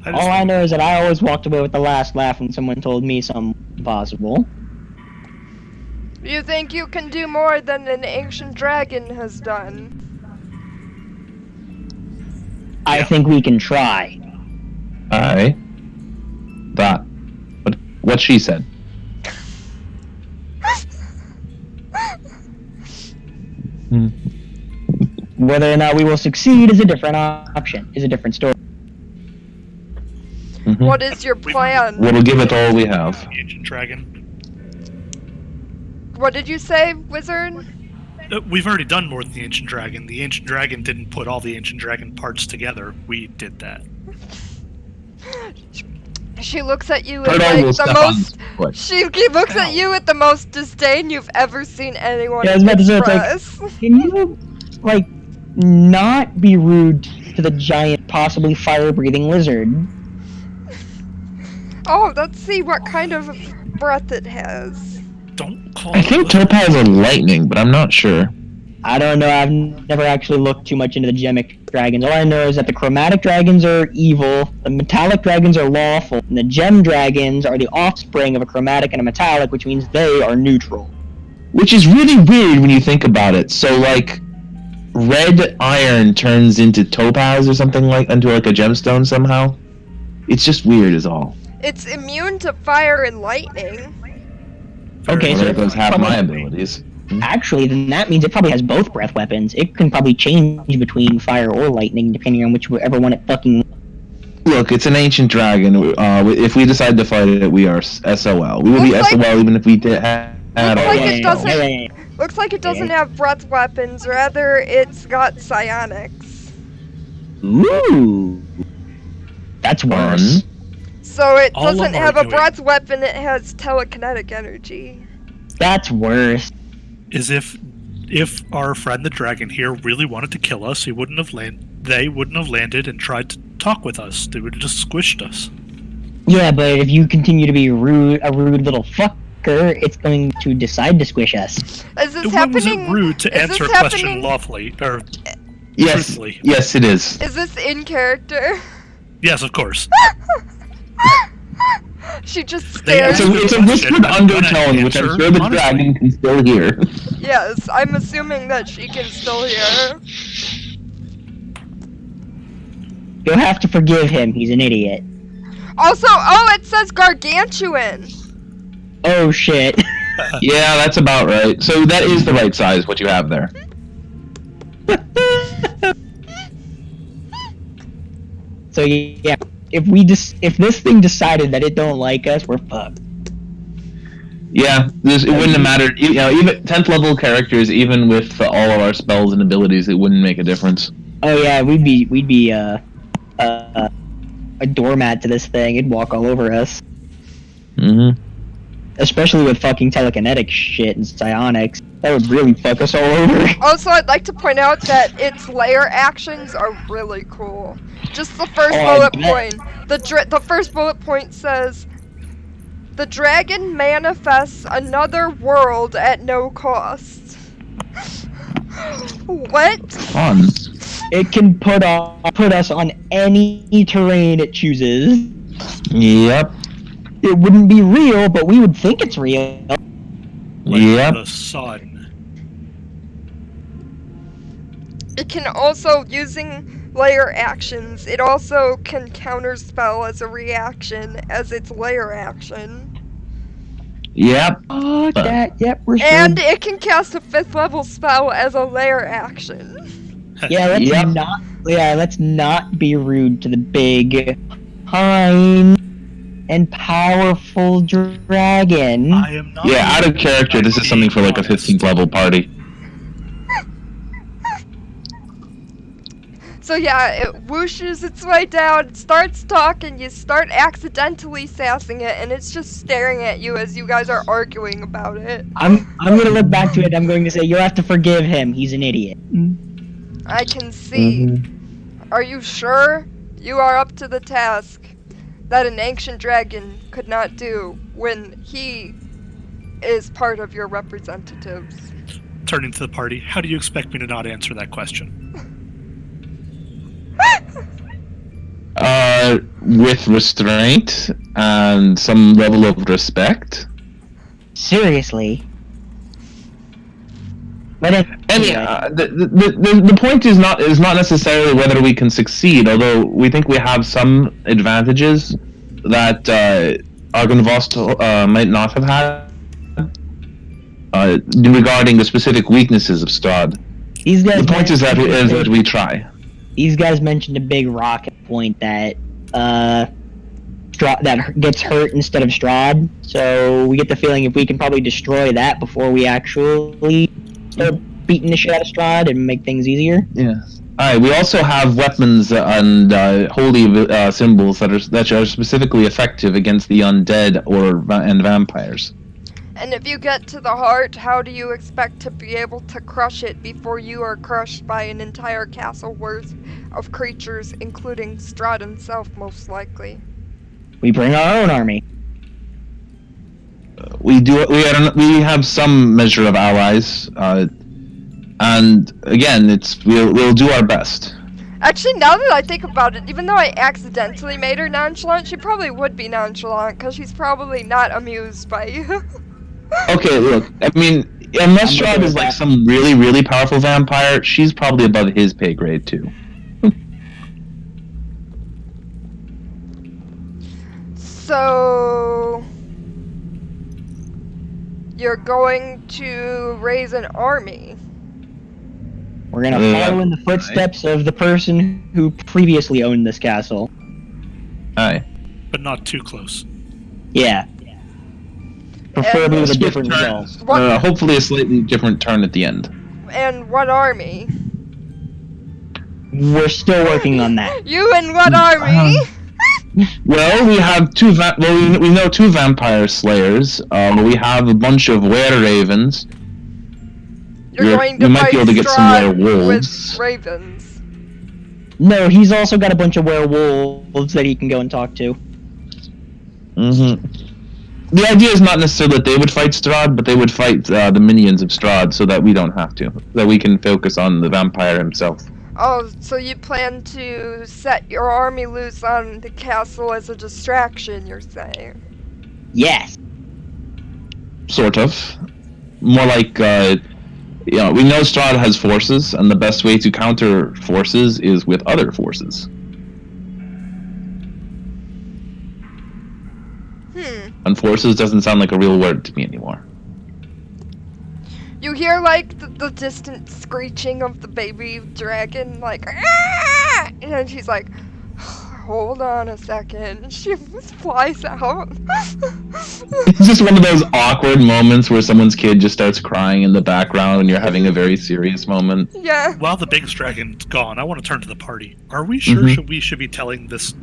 All I know is that I always walked away with the last laugh when someone told me something impossible. You think you can do more than an ancient dragon has done? I think we can try. Aye. That. What she said. Whether or not we will succeed is a different option, is a different story. Mhm. What is your plan? We'll give it all we have. The ancient dragon. What did you say, wizard? We've already done more than the ancient dragon. The ancient dragon didn't put all the ancient dragon parts together. We did that. She looks at you with Curdle like will the step on most. his foot. She looks at you with the most disdain you've ever seen anyone Yeah, I was about to say, it's like- express. Can you, like, not be rude to the giant, possibly fire-breathing lizard? Oh, let's see what kind of breath it has. Don't call I it think lizard. Topaz are lightning, but I'm not sure. I don't know, I've never actually looked too much into the gemic dragons. All I know is that the chromatic dragons are evil, the metallic dragons are lawful, and the gem dragons are the offspring of a chromatic and a metallic, which means they are neutral. Which is really weird when you think about it. So, like, red iron turns into topaz or something into like a gemstone somehow. It's just weird, is all. It's immune to fire and lightning. Okay, Well, so there goes half probably- my abilities. Actually, then that means it probably has both breath weapons. It can probably change between fire or lightning depending on whichever one it fucking. Look, it's an ancient dragon. If we decide to fight it, we are SOL. We will be Looks like- SOL even if we had Looks all like that it spells. doesn't- Looks like it doesn't have breath weapons, rather it's got psionics. Ooh, that's worse. So it All doesn't I'm have a arguing- breath weapon, it has telekinetic energy. That's worse. Is if our friend the dragon here really wanted to kill us, they wouldn't have landed and tried to talk with us. They would have just squished us. Yeah, but if you continue to be a rude little fucker, it's going to decide to squish us. Is this When was it happening? rude to is answer a this question happening- lawfully or Yes, truthfully? yes, it is. Is this in character? Yes, of course. She just They stares. It's a whispered undertone, which I'm sure the Honestly. dragon can still hear. Yes, I'm assuming that she can still hear. You'll have to forgive him. He's an idiot. Also, it says gargantuan. Oh shit. Yeah, that's about right. So that is the right size, what you have there. So yeah, if this thing decided that it don't like us, we're fucked. Yeah, it wouldn't have mattered. Even 10th level characters, even with all of our spells and abilities, it wouldn't make a difference. Oh yeah, we'd be a doormat to this thing. It'd walk all over us. Mm-hmm. Especially with fucking telekinetic shit and psionics. That would really fuck us all over. Also, I'd like to point out that its layer actions are really cool. Just the first Oh, I bullet bet. point. The first bullet point says, "The dragon manifests another world at no cost." What? Fun. It can put us on any terrain it chooses. Yep. It wouldn't be real, but we would think it's real. Like Yep. the sun. It can also, using layer actions, it also can counterspell as a reaction as its layer action. Yep. Oh, that, yep, we're sure. And it can cast a 5th level spell as a layer action. Yeah, let's not be rude to the big, kind, and powerful dragon. I am not. Yeah, out of character, this is something for like a 15th level party. So yeah, it whooshes its way down, it starts talking, you start accidentally sassing it, and it's just staring at you as you guys are arguing about it. I'm gonna look back to it. I'm going to say you'll have to forgive him. He's an idiot. I can see. Mm-hmm. Are you sure you are up to the task that an ancient dragon could not do when he is part of your representatives? Turning to the party, how do you expect me to not answer that question? With restraint and some level of respect. Seriously. But it, And the point is not necessarily whether we can succeed, although we think we have some advantages that Argonvost might not have had regarding the specific weaknesses of Strahd. these guys The point is that we try. These guys mentioned a big rocket point that that gets hurt instead of Strahd. So we get the feeling if we can probably destroy that before we actually start beating the shit out of Strahd and make things easier. Yeah. Alright, we also have weapons and holy symbols that are specifically effective against the undead and vampires. And if you get to the heart, how do you expect to be able to crush it before you are crushed by an entire castle worth of creatures, including Strahd himself, most likely? We bring our own army. We have some measure of allies, and again, we'll do our best. Actually, now that I think about it, even though I accidentally made her nonchalant, she probably would be nonchalant, because she's probably not amused by you. Okay, look, I mean, unless Strahd is like some really, really powerful vampire, she's probably above his pay grade too. So you're going to raise an army. We're gonna follow in the footsteps of the person who previously owned this castle. Aye. But not too close. Yeah. Preferably with a Swift different turn. result. Hopefully a slightly different turn at the end. And what army? We're still working on that. You and what army? Well, we have we know two vampire slayers. We have a bunch of were-ravens. You're going to we might fight be able to get some Strahd werewolves. with ravens. No, he's also got a bunch of werewolves that he can go and talk to. The idea is not necessarily that they would fight Strahd, but they would fight the minions of Strahd so that we don't have to. That we can focus on the vampire himself. Oh, so you plan to set your army loose on the castle as a distraction, you're saying? Yes. Sort of. More like, we know Strahd has forces, and the best way to counter forces is with other forces. And forces doesn't sound like a real word to me anymore. You hear, like, the distant screeching of the baby dragon, like, "Ah!" And then she's like, hold on a second. She flies out. It's just one of those awkward moments where someone's kid just starts crying in the background and you're having a very serious moment. Yeah. While the big dragon's gone, I want to turn to the party. Are we sure we should be telling this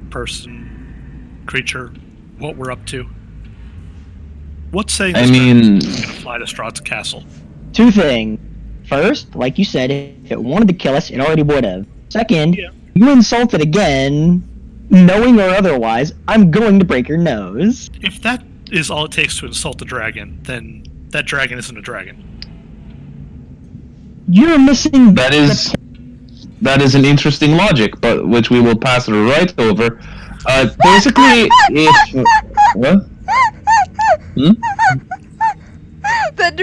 creature, what we're up to? What's saying this dragon's gonna fly to Strahd's castle? Two things. First, like you said, if it wanted to kill us, it already would have. Second, you insult it again, knowing or otherwise, I'm going to break your nose. If that is all it takes to insult the dragon, then that dragon isn't a dragon. You're missing. That is an interesting logic, but which we will pass it right over. Basically, if what? That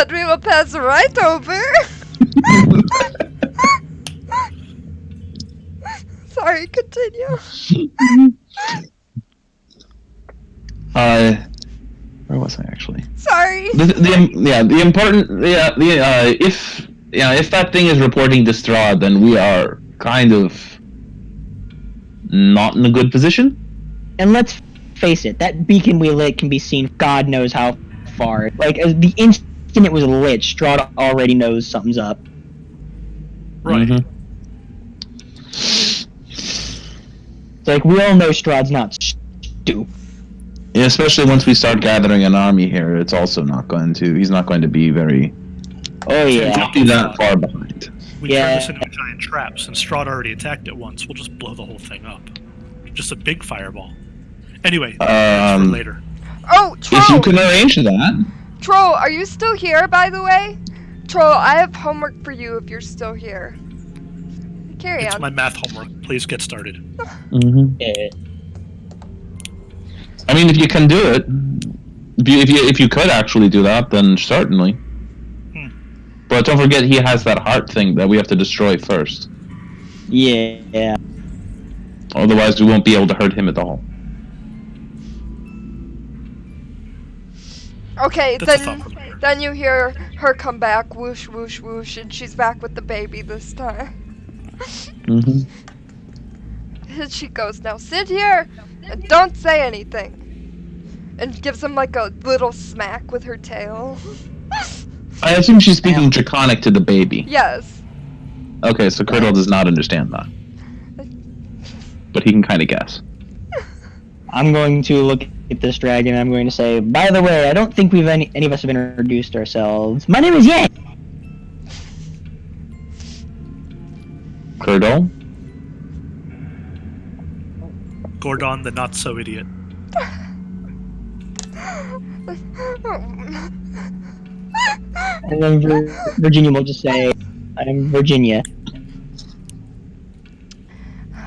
we will pass right over. Sorry, continue. Where was I actually? Sorry. If that thing is reporting to Strahd, then we are kind of not in a good position. And let's face it, that beacon we lit can be seen God knows how far. Like, as the instant it was lit, Strahd already knows something's up. Right. It's like, we all know Strahd's not stupid. Yeah, especially once we start gathering an army here, it's also not going to. He's not going to be very. Oh yeah. Not be that far behind. We turn this into a giant trap. Since Strahd already attacked it once, we'll just blow the whole thing up. Just a big fireball. Anyway, that's for later. Oh, Troll! If you can arrange that. Troll, are you still here, by the way? Troll, I have homework for you if you're still here. Carry It's on. my math homework. Please get started. I mean, if you can do it, if you could actually do that, then certainly. But don't forget, he has that heart thing that we have to destroy first. Yeah. Otherwise, we won't be able to hurt him at all. Okay, That's a thought from her. then you hear her come back, whoosh, whoosh, whoosh, and she's back with the baby this time. And she goes, now sit here and don't say anything. And gives him like a little smack with her tail. I assume she's speaking Draconic to the baby. Yes. Okay, so Curdle does not understand that. But he can kind of guess. I'm going to look at this dragon and I'm going to say, by the way, I don't think any of us have introduced ourselves. My name is Yang! Curdle? Gordon the not-so-idiot. And then Virginia will just say, I'm Virginia.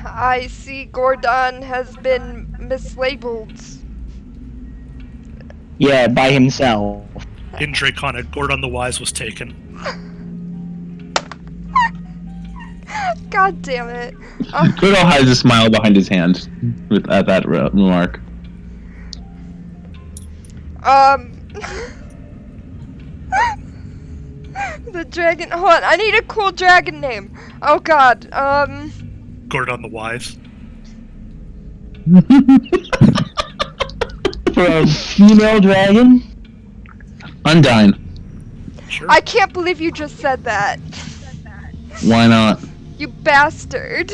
I see Gordon has been mislabeled. Yeah, by himself. In Draconic, Gordon the Wise was taken. God damn it. Kurdo hides a smile behind his hand at that remark. The dragon. Hold on, I need a cool dragon name. Oh god. Gordon the Wise. For a female dragon? Undyne. Sure. I can't believe you just said that. Why not? You bastard.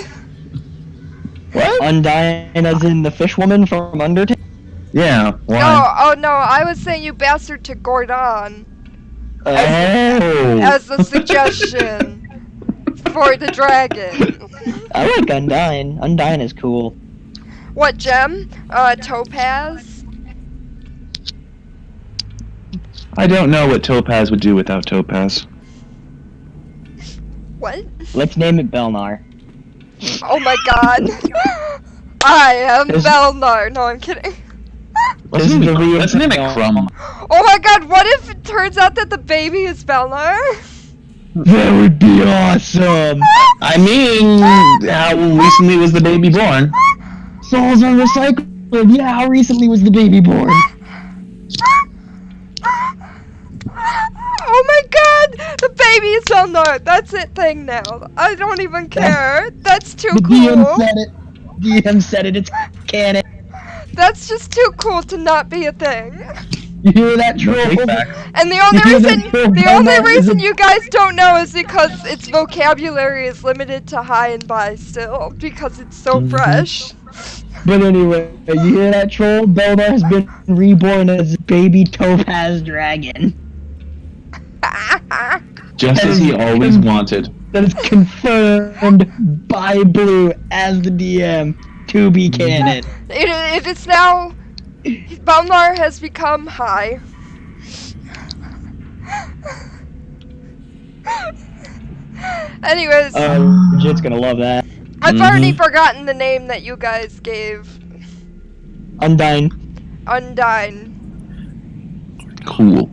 What? Undyne as in the fish woman from Undertale? Yeah, why? No, oh no, I was saying you bastard to Gordon Oh! as a suggestion for the dragon. I like Undyne. Undyne is cool. What gem? Topaz? I don't know what Topaz would do without Topaz. What? Let's name it Belnar. Oh my god. I am Belnar. No, I'm kidding. Let's name it Crumb. Oh my god, what if it turns out that the baby is Belnar? That would be awesome! I mean, how recently was the baby born? Souls are recycled! Yeah, how recently was the baby born? Oh my god! The baby is Belnar! That's it thing now. I don't even care. That's too The cool. DM said it. DM said it, it's canon. That's just too cool to not be a thing. You hear that, troll? And the only reason you guys don't know is because its vocabulary is limited to high and by still, because it's so fresh. But anyway, you hear that, troll? Belnar has been reborn as baby Topaz Dragon. Just as he always wanted. That is confirmed by Blue as the DM to be canon. It is now. Belnar has become high. Anyways, Jit's gonna love that. I've already forgotten the name that you guys gave. Undyne. Undyne. Cool.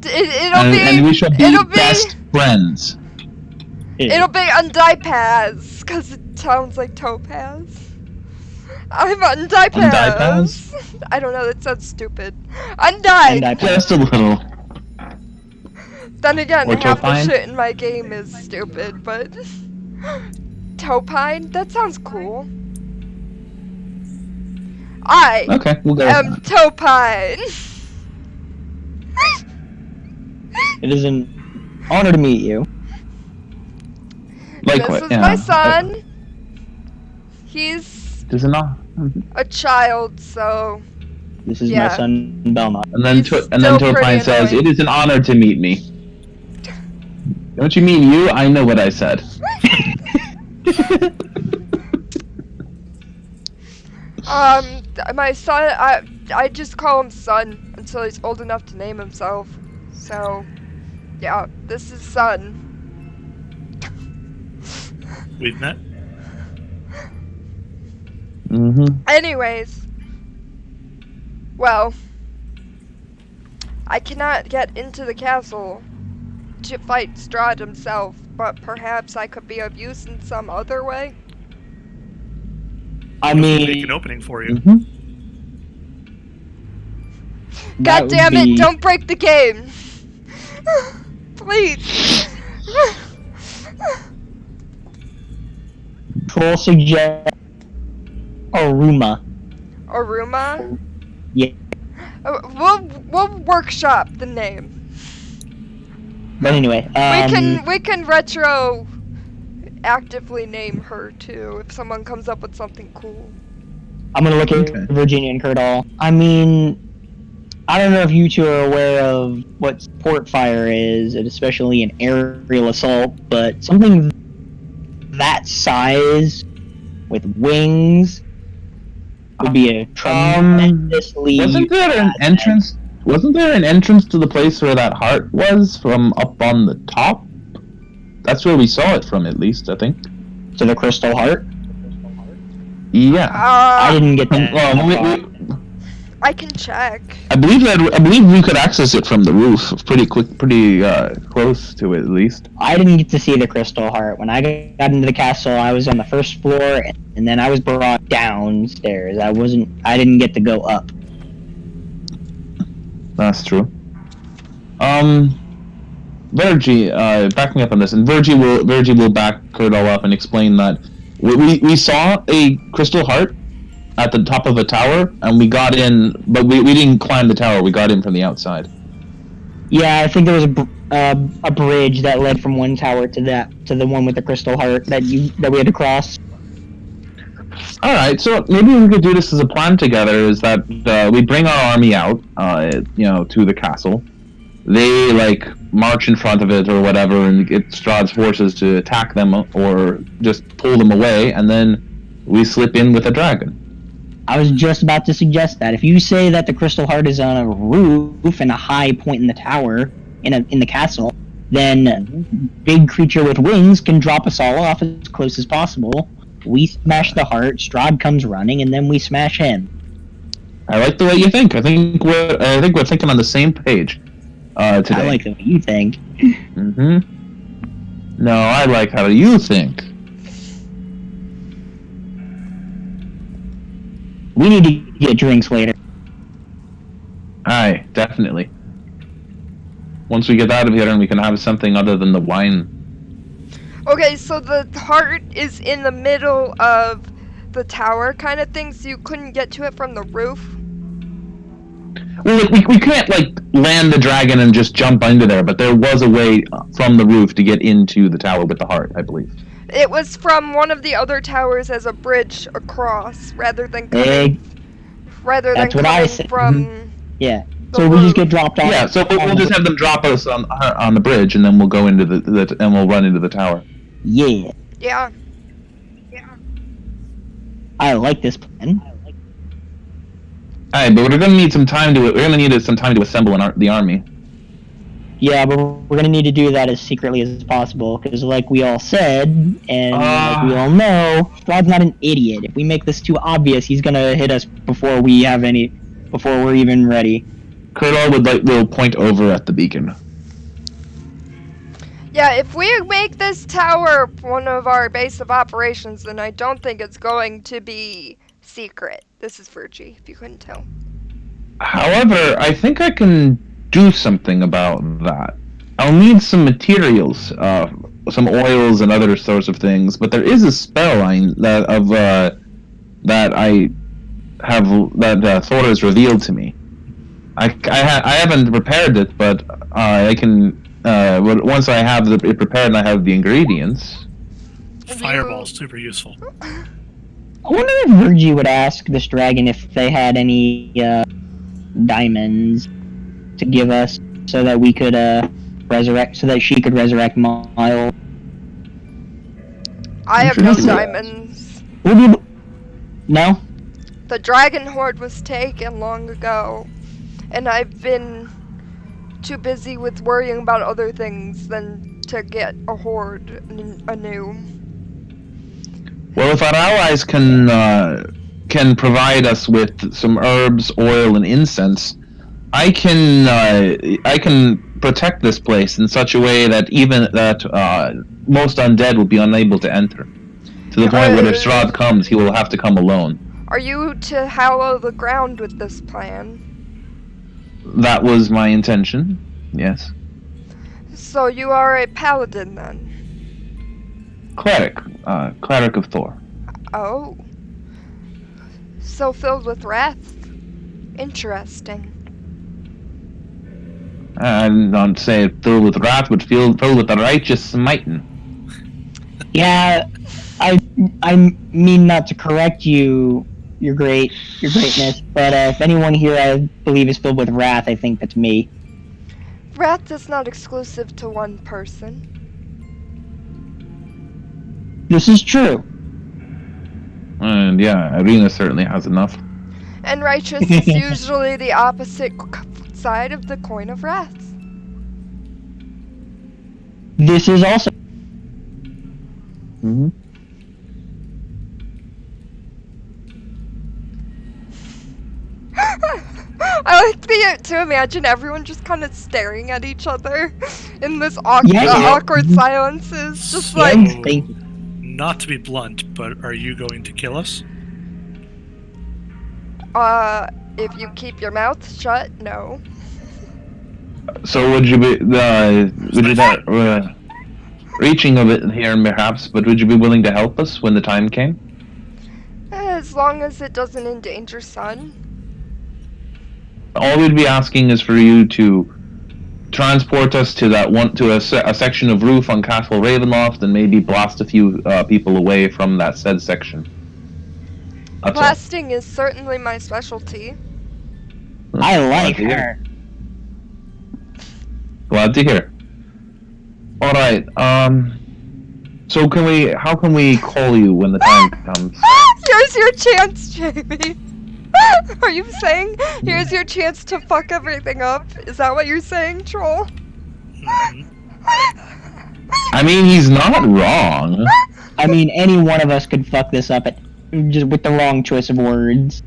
And we shall be best friends. It'll be Undipaz, because it sounds like Topaz. I'm Undipaz. Undipaz? I don't know, that sounds stupid. Undyne! Just a little. Then again, Or half the Topine? shit in my game is stupid, but... Topine? That sounds cool. I Okay, we'll go. am Topine! It is an honor to meet you. This Likewise, is yeah. my son. He's Does it not? a child, so... This is Yeah. my son, Belnar. And then He's still pretty Topine says, annoying. "It is an honor to meet me." Don't you mean you? I know what I said. My son, I just call him son until he's old enough to name himself. So, yeah, this is son. We've met. Mm-hmm. Anyways, well, I cannot get into the castle to fight Strahd himself, but perhaps I could be of use in some other way. I Make mean, an opening for you. Mm-hmm. that God would damn it, be- don't break the game! Please! Troll suggest Aruma. Aruma? Yeah. We'll workshop the name. But anyway, We can retro actively name her too if someone comes up with something cool. I'm gonna look Okay. at Virginia and Curdall. I mean, I don't know if you two are aware of what port fire is, and especially an aerial assault, but something that size with wings would be a tremendously. Wasn't there an entrance? Wasn't there an entrance to the place where that heart was from up on the top? That's where we saw it from, at least, I think. to the Crystal Heart? Yeah. I didn't get that. Well, I can check. I believe we could access it from the roof, pretty close to it at least. I didn't get to see the Crystal Heart. When I got into the castle, I was on the first floor, and then I was brought downstairs. I didn't get to go up. That's true. Virgie, back me up on this, and Virgie will back Curdle up and explain that we saw a Crystal Heart at the top of a tower, and we got in, but we didn't climb the tower. We got in from the outside. Yeah, I think there was a bridge that led from one tower to the one with the Crystal Heart that we had to cross. All right, so maybe we could do this as a plan together. Is that we bring our army out, to the castle. They march in front of it or whatever, and get Strahd's forces to attack them or just pull them away, and then we slip in with a dragon. I was just about to suggest that. If you say that the Crystal Heart is on a roof and a high point in the tower, in the castle, then big creature with wings can drop us all off as close as possible. We smash the heart, Strahd comes running, and then we smash him. I like the way you think. I think we're thinking on the same page today. I like the way you think. Mm-hmm. No, I like how you think. We need to get drinks later. Aye, definitely. Once we get out of here and we can have something other than the wine. Okay, so the heart is in the middle of the tower kind of thing, so you couldn't get to it from the roof? Well, we can't, land the dragon and just jump under there, but there was a way from the roof to get into the tower with the heart, I believe. It was from one of the other towers as a bridge across, rather than coming from... Yeah. So we just get dropped off. Yeah, so we'll just have them drop us on the bridge, and then we'll go into and we'll run into the tower. Yeah. Yeah. I like this plan. Alright, but we're gonna need some time to assemble the army. Yeah, but we're gonna need to do that as secretly as possible, because like we all said, and like we all know, Strahd's not an idiot. If we make this too obvious, he's gonna hit us before we're even ready. Curdle will point over at the beacon. Yeah, if we make this tower one of our base of operations, then I don't think it's going to be secret. This is Virgie, if you couldn't tell. However, I think I can do something about that. I'll need some materials, some oils and other sorts of things, but there is a spell that Thor has revealed to me. I haven't prepared it, but I can. Once I have it prepared and I have the ingredients. Fireball's super useful. I wonder if Virgie would ask this dragon if they had any diamonds to give us, so that we could so that she could resurrect Miles. I have no diamonds. No? The dragon horde was taken long ago, and I've been too busy with worrying about other things than to get a horde anew. Well, if our allies can provide us with some herbs, oil, and incense, I can protect this place in such a way that most undead will be unable to enter. To the point where if Strahd comes, he will have to come alone. Are you to hallow the ground with this plan? That was my intention, yes. So you are a paladin then? Cleric of Thor. Oh. So filled with wrath. Interesting. I don't say filled with wrath, but filled with the righteous smiting. Yeah, I mean not to correct you, your greatness, but if anyone here I believe is filled with wrath, I think that's me. Wrath is not exclusive to one person. This is true. And yeah, Irina certainly has enough. And righteous is usually the opposite side of the coin of wrath. This is also. Mm-hmm. I like to imagine everyone just kind of staring at each other in this Yeah. awkward silences, just So, like, Thank you. not to be blunt, but are you going to kill us? if you keep your mouth shut, no. So would you be reaching a bit here perhaps, but would you be willing to help us when the time came? As long as it doesn't endanger Sun. All we'd be asking is for you to transport us to a section of roof on Castle Ravenloft and maybe blast a few people away from that said section. That's all. Blasting is certainly my specialty. I like Glad to hear. her. Glad to hear. All right. So how can we call you when the time comes? Here's your chance, Jamie. Are you saying, here's your chance to fuck everything up? Is that what you're saying, Troll? Mhm. I mean, he's not wrong. I mean, any one of us could fuck this up just with the wrong choice of words.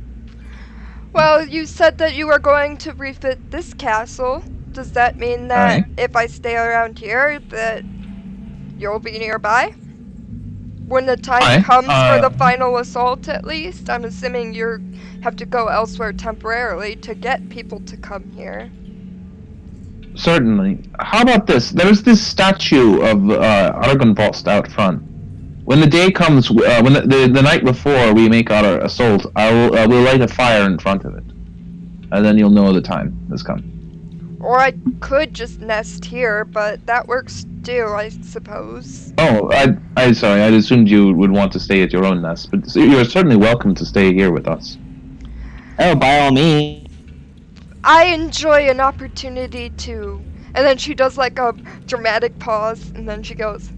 Well, you said that you were going to refit this castle. Does that mean that Aye. if I stay around here, that you'll be nearby? When the time Aye, comes for the final assault, at least? I'm assuming you have to go elsewhere temporarily to get people to come here. Certainly. How about this? There's this statue of Argonvost out front. When the day comes, when the night before we make our assault, we'll light a fire in front of it, and then you'll know the time has come. Or I could just nest here, but that works too, I suppose. Oh, I sorry. I assumed you would want to stay at your own nest, but you're certainly welcome to stay here with us. Oh, by all means. I enjoy an opportunity to... And then she does like a dramatic pause, and then she goes,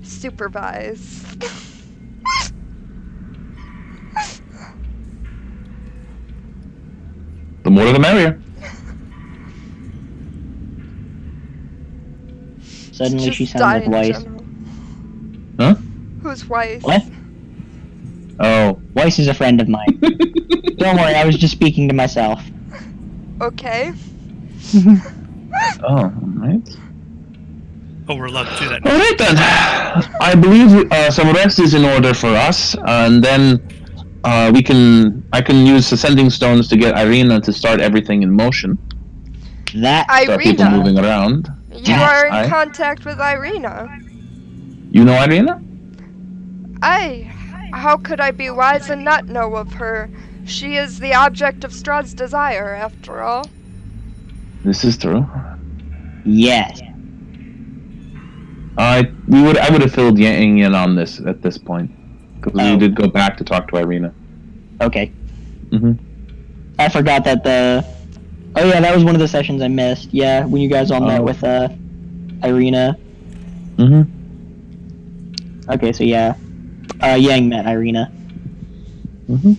supervise. The more the merrier. Suddenly Just she sounds like die in Weiss. general. Huh? Who's Weiss? What? Oh. Weiss is a friend of mine. Don't worry, I was just speaking to myself. Okay. Oh, right. Oh, we're allowed to do that. All right then. I believe some rest is in order for us, and then I can use the sending stones to get Irina to start everything in motion. That Start people Irina? moving around. You are in Aye. contact with Irina. You know Irina? How could I be wise and not know of her? She is the object of Strahd's desire, after all. This is true. yes. I would have filled Yang in on this at this point, because we Oh. did go back to talk to Irina. Okay. Mm-hmm. I forgot that Oh yeah, that was one of the sessions I missed. Yeah, when you guys all met Oh. with Irina. Mm-hmm. Okay, so yeah. Yang met Irina. Mm-hmm.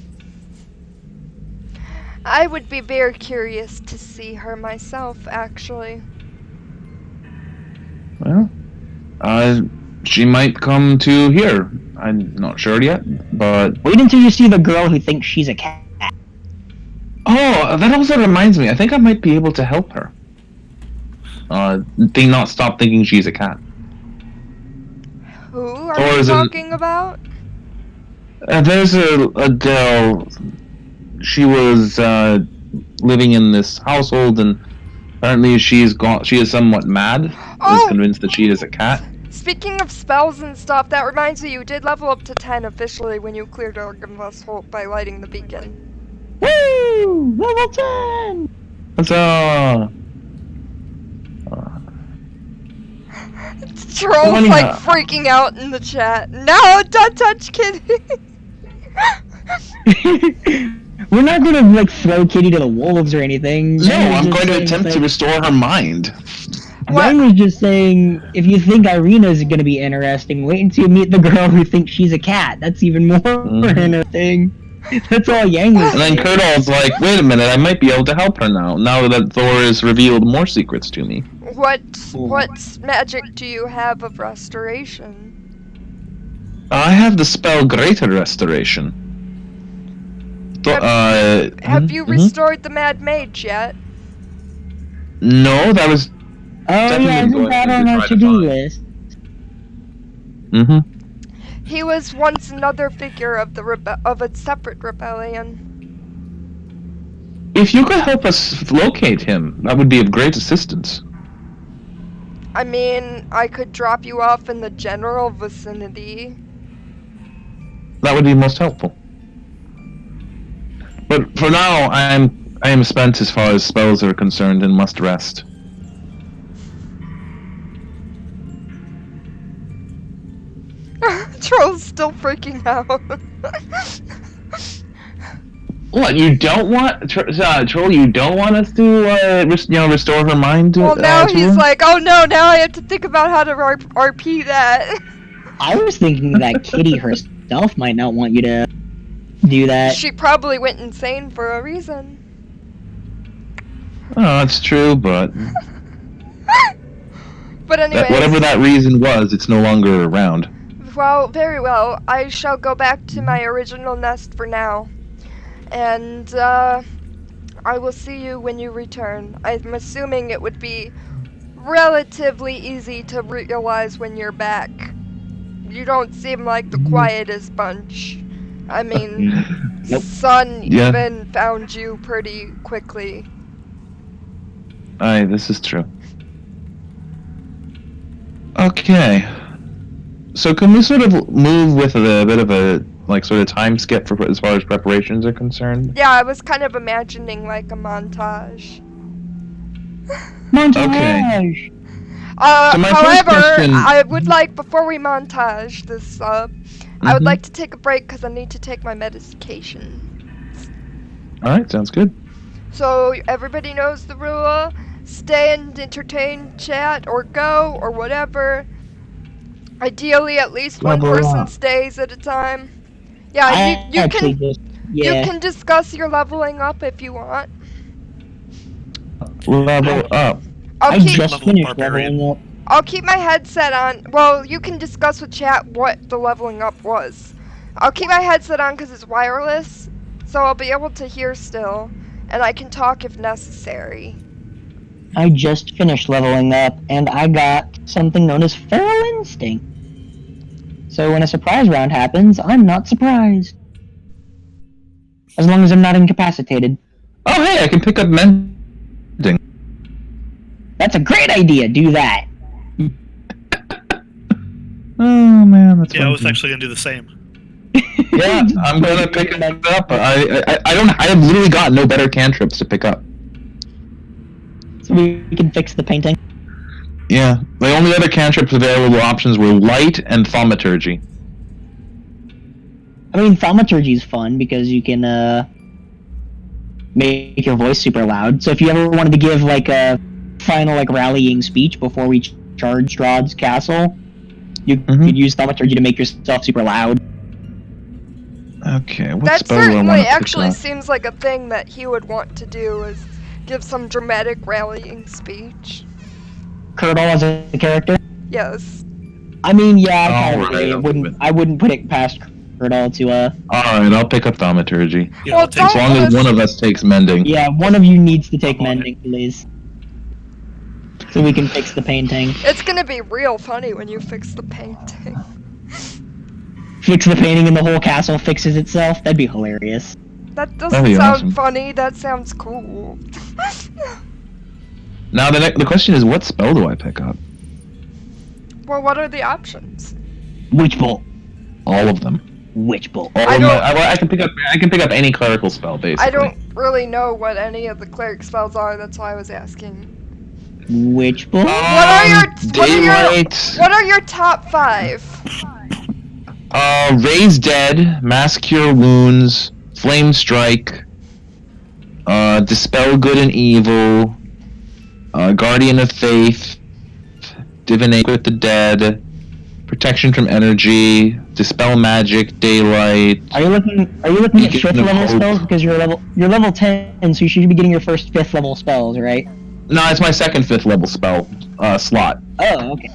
I would be very curious to see her myself, actually. Well, she might come to here. I'm not sure yet, but Wait until you see the girl who thinks she's a cat. oh, that also reminds me. I think I might be able to help her. They not stop thinking she's a cat. Who are Or you is it- talking about? There's a girl. She was living in this household, and apparently she is somewhat mad. Is Oh! convinced that she is a cat. Speaking of spells and stuff, that reminds me you did level up to 10 officially when you cleared Argonvost Holt by lighting the beacon. Woo! Level 10! So, Troll's Funny like how- freaking out in the chat. No, don't touch Kitty! We're not gonna like throw Kitty to the wolves or anything. no, Yang was I'm just going to saying, attempt to like- restore her mind. What? Yang was just saying, if you think Irina's gonna be interesting, wait until you meet the girl who thinks she's a cat. That's even more interesting. That's all Yang was And then saying. Kurdal's like, wait a minute, I might be able to help her now that Thor has revealed more secrets to me. What magic do you have of restoration? I have the spell Greater Restoration. Have you restored the Mad Mage yet? No, that was. Oh yeah, isn't that on our to-do list? He was once another figure of of a separate rebellion. If you could help us locate him, that would be of great assistance. I mean, I could drop you off in the general vicinity. That would be most helpful. But for now, I am spent as far as spells are concerned and must rest. Troll's still freaking out. What, you don't want Troll? You don't want us to, restore her mind? Well, now to he's her? like, oh no, now I have to think about how to RP that. I was thinking that Kitty herself might not want you to do that. She probably went insane for a reason. Oh, that's true, but But anyways, whatever that reason was, it's no longer around. well, very well. I shall go back to my original nest for now. And, I will see you when you return. I'm assuming it would be relatively easy to realize when you're back. You don't seem like the quietest bunch. I mean, Nope. Sun Yeah. even found you pretty quickly. Aye, this is true. Okay. So can we sort of move with a bit of a sort of time skip for as far as preparations are concerned? Yeah, I was kind of imagining like a montage. Montage! Okay. So my first However, question- I would like, before we montage this up, I would Mhm. like to take a break because I need to take my medication. Alright, sounds good. So everybody knows the rule. Stay and entertain, chat, or go, or whatever. Ideally, at least one Level person up. stays at a time. Yeah, I you actually can just, yeah. you can discuss your leveling up if you want. Level up. I'll I keep just Level finished barbarian. leveling up. I'll keep my headset on. Well, you can discuss with chat what the leveling up was. I'll keep my headset on because it's wireless, so I'll be able to hear still, and I can talk if necessary. I just finished leveling up, and I got something known as Feral Instinct. So when a surprise round happens, I'm not surprised. As long as I'm not incapacitated. Oh, hey, I can pick up mending. That's a great idea, do that. Oh man, that's Yeah, I was funky. actually gonna do the same. Yeah, I'm gonna pick it up. I have literally got no better cantrips to pick up. So we can fix the painting. Yeah, the only other cantrips available options were light and thaumaturgy. I mean, thaumaturgy is fun because you can make your voice super loud. So if you ever wanted to give like a final like rallying speech before we charge Strahd's castle, you could use thaumaturgy to make yourself super loud. Okay, what That spell do I want certainly to pick actually up? seems like a thing that he would want to do, is give some dramatic rallying speech. Curdle as a character. Yes. I mean, yeah, I kind of Alright, agree. I'll do it. I wouldn't put it past Curdle to Alright, I'll pick up thaumaturgy. Yeah, Well, I'll take As long as one of us takes mending. yeah, one of you needs to take I'm on mending, please. So we can fix the painting. It's gonna be real funny when you fix the painting. Fix the painting and the whole castle fixes itself. That'd be hilarious. That That'd doesn't be sound awesome. funny, that sounds cool. Now the question is, what spell do I pick up? Well, what are the options? Witch bolt. All of them. Witch bolt. All I of them. don't- I can pick up any clerical spell, basically. I don't really know what any of the cleric spells are, that's why I was asking. Witch bolt. What are your Daylight. what are your top 5? Raise Dead, Mass Cure Wounds, Flame Strike, Dispel Good and Evil, Guardian of Faith, Divinate with the Dead, Protection from Energy, Dispel Magic, Daylight. Are you looking at Beacon 5th of level Hope. spells? Because you're level 10, so you should be getting your first 5th level spells, right? No, it's my second 5th level spell slot. Oh, okay.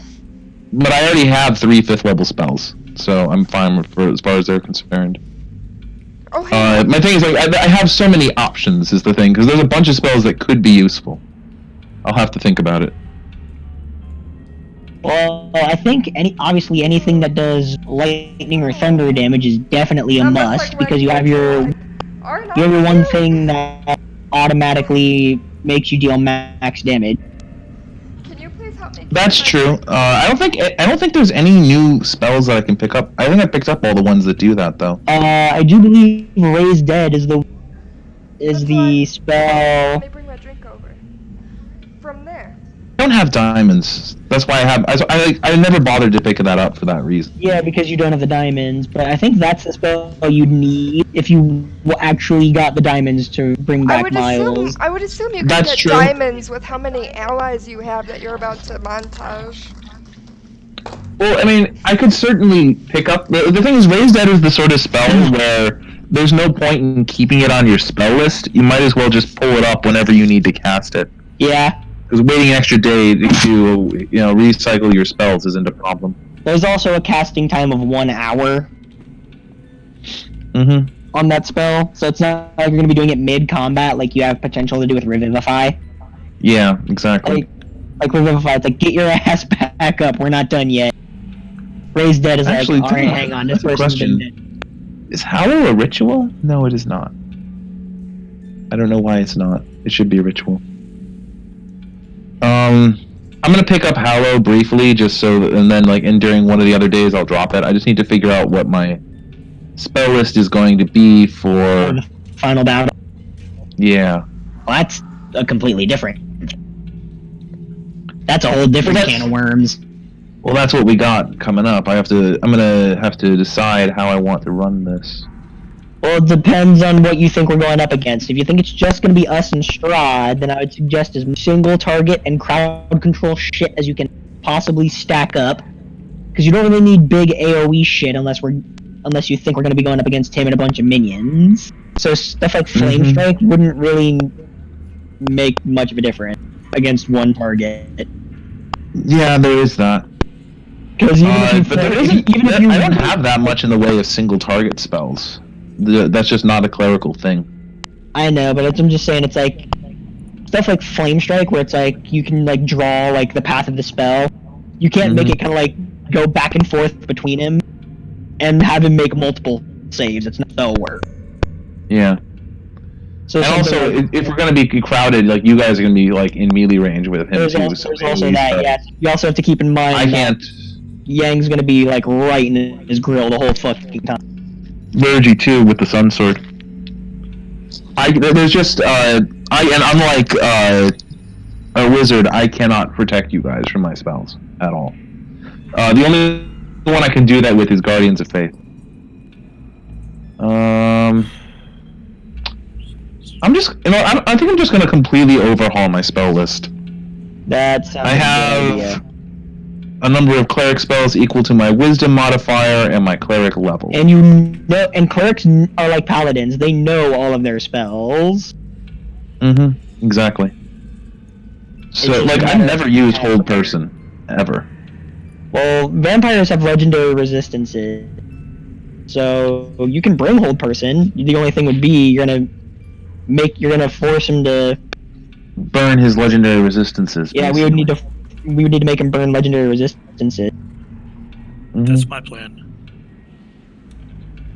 But I already have 3 5th level spells, so I'm fine for as far as they're concerned. Oh, hey. My thing is, like, I have so many options, is the thing, because there's a bunch of spells that could be useful. I'll have to think about it. Well, I think obviously anything that does lightning or thunder damage is definitely a That looks must, like because you have regular your Arnold, you have your one too. thing that automatically makes you deal max damage. Can you please help me? keep That's my true. drink? I don't think there's any new spells that I can pick up. I think I picked up all the ones that do that, though. I do believe Raise Dead is the That's spell. Let me bring my drink over. From there. I don't have diamonds. That's why I never bothered to pick that up for that reason. Yeah, because you don't have the diamonds, but I think that's the spell you'd need if you actually got the diamonds to bring back Miles. I would assume you could That's get true. diamonds with how many allies you have that you're about to montage. Well, I mean, I could certainly pick up. The thing is, Raise Dead is the sort of spell where there's no point in keeping it on your spell list. You might as well just pull it up whenever you need to cast it. Yeah. Because waiting an extra day to recycle your spells isn't a problem. There's also a casting time of 1 hour Mm-hmm. on that spell, so it's not like you're gonna be doing it mid-combat like you have potential to do with Revivify. Yeah, exactly. Like Revivify, it's like, get your ass back up, we're not done yet. Raise Dead is Actually, like, alright, hang on, this that's a person's been question. dead. Is Hallow a ritual? No, it is not. I don't know why it's not. It should be a ritual. I'm gonna pick up Hallow briefly, just so that, and then during one of the other days I'll drop it. I just need to figure out what my spell list is going to be for. The final battle. Yeah. Well, that's a completely different. That's a whole different can of worms. Well, that's what we got coming up. I'm gonna have to decide how I want to run this. Well, it depends on what you think we're going up against. If you think it's just going to be us and Strahd, then I would suggest as much single target and crowd control shit as you can possibly stack up. Because you don't really need big AoE shit unless you think we're going to be going up against him and a bunch of minions. So stuff like Flame Strike wouldn't really make much of a difference against one target. Yeah, there is that. Because I don't have that much in the way of single target spells. That's just not a clerical thing. I know, but I'm just saying, it's like stuff like Flame Strike, where it's like you can draw the path of the spell. You can't make it kind of go back and forth between him and have him make multiple saves. It's not that'll work. Yeah. So and also, if we're gonna be crowded, you guys are gonna be in melee range with him there's too. also that. Yeah, you also have to keep in mind. I can't. Yang's gonna be right in his grill the whole fucking time. Virgie too with the sun sword. There's just and unlike a wizard, I cannot protect you guys from my spells at all. The only one I can do that with is Guardians of Faith. I'm just I think I'm just gonna completely overhaul my spell list. That sounds I like a have good idea. a number of cleric spells equal to my wisdom modifier and my cleric level. And clerics are like paladins. They know all of their spells. Exactly. So, just I've never used Hold Person, ever. Well, vampires have legendary resistances. So, you can bring Hold Person. The only thing would be, you're gonna force him to... Burn his legendary resistances. Yeah, we would need to make him burn legendary resistances. That's my plan.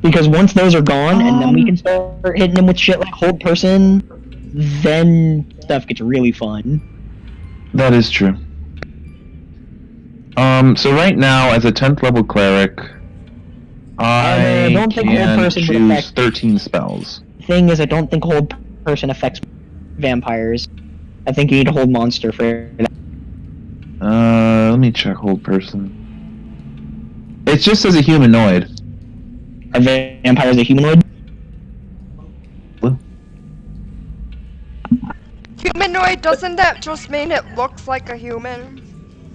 Because once those are gone, and then we can start hitting him with shit like Hold Person, then stuff gets really fun. That is true. So right now, as a 10th level cleric, I don't think Hold can Person would choose affect... 13 spells. Thing is, I don't think Hold Person affects vampires. I think you need to hold monster for that. Let me check Hold Person. It's just as a humanoid. A vampire is a humanoid? Humanoid, doesn't that just mean it looks like a human?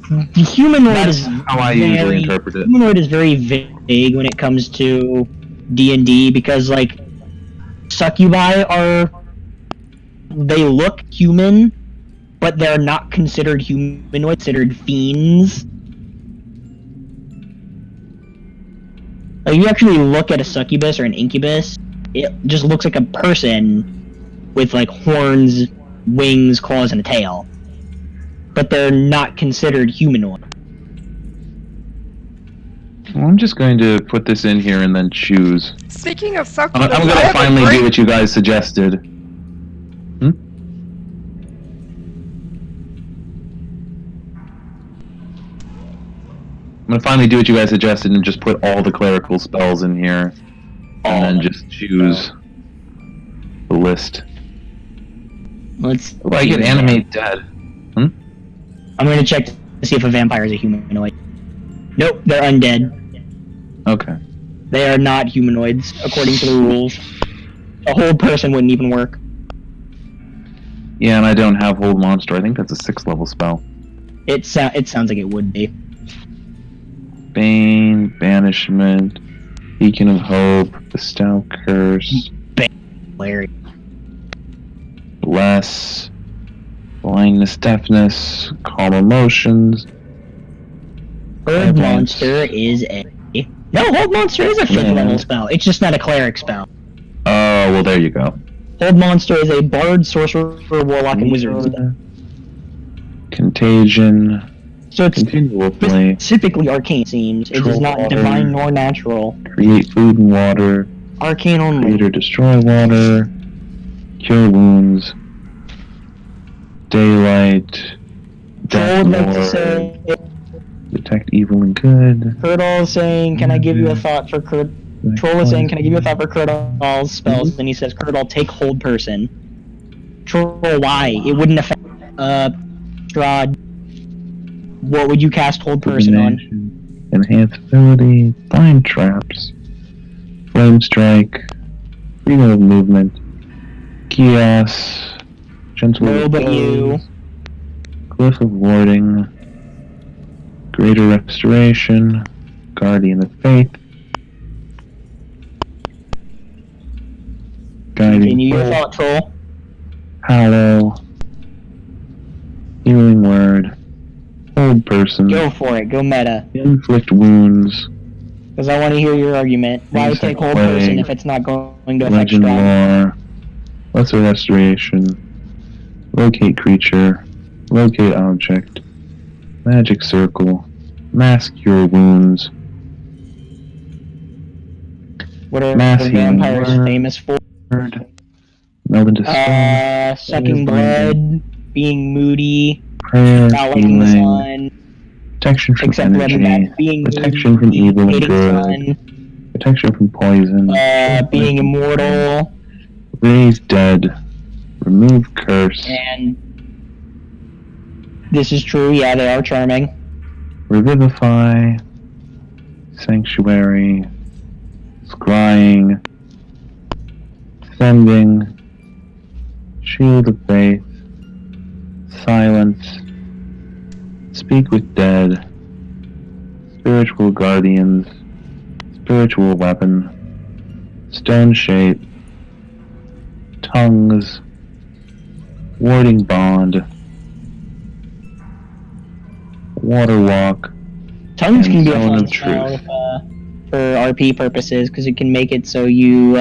The humanoid That's is how I usually interpret it. Humanoid is very vague when it comes to D&D because, succubi they look human, but they're not considered humanoid, considered fiends. You actually look at a succubus or an incubus, it just looks like a person with like horns, wings, claws, and a tail. But they're not considered humanoid. Well, I'm just going to put this in here and then choose. Speaking of I'm succulents, going I to have a finally great- do what you guys suggested. I'm going to finally do what you guys suggested and just put all the clerical spells in here. And then just choose the list. Let's. Oh, I can animate dead. I'm gonna check to see if a vampire is a humanoid. Nope, they're undead. Okay. They are not humanoids, according to the rules. A whole person wouldn't even work. Yeah, and I don't have Hold Monster. I think that's a 6th level spell. It sounds like it would be. Bane, Banishment, Beacon of Hope, Bestow Curse, Larry. Bless, Blindness, Deafness, Calm Emotions. Hold Monster is a... No, Hold Monster is a 5th level spell. It's just not a cleric spell. Oh, well, there you go. Hold Monster is a bard, sorcerer, warlock, and wizard spell. Contagion. So it's Continual Flame. specifically arcane, it seems. It is not Water. divine nor natural. Create food and water. Arcane only. Create or destroy water. Cure wounds. Daylight. Troll Death would like to Lord, say... Detect evil and good. Curdall is saying, can I give you a thought for Troll is saying, can I give you a thought for Curdall's spells? Then he says, Curdall, take Hold Person. Troll, why? It wouldn't affect... Strahd. What would you cast Hold Person on? Enhance ability. Bind traps. Flame strike. Freedom of movement. Chaos. Gentle No, but you. repose, Glyph of warding. Greater restoration. Guardian of faith. Guiding Continue your bolt, thought, Troll. Hallow. Healing word. Hold person. Go for it. Go meta. Inflict wounds. Because I want to hear your argument. Why Insect take Hold plague, Person if it's not going to affect Legend Strahd? lore. Lesser restoration. Locate creature. Locate object. Magic circle. Mass cure wounds. What are Mass the healing vampires word. famous for? Meld into stone. Sucking blood, being moody, Prayer. not liking the Healing. sun, Protection from except for energy. that, being Protection from evil and hating good. sun, Protection from poison. being immortal, Raise dead. Remove curse. and this is true, yeah, they are charming. Revivify. Sanctuary. Scrying. Sending. Shield of faith. Silence. Speak with dead. Spiritual guardians. Spiritual weapon. Stone shape. Tongues. Warding bond. Water walk. Tongues And can be a Zone fun of spell Truth. for RP purposes, because it can make it so you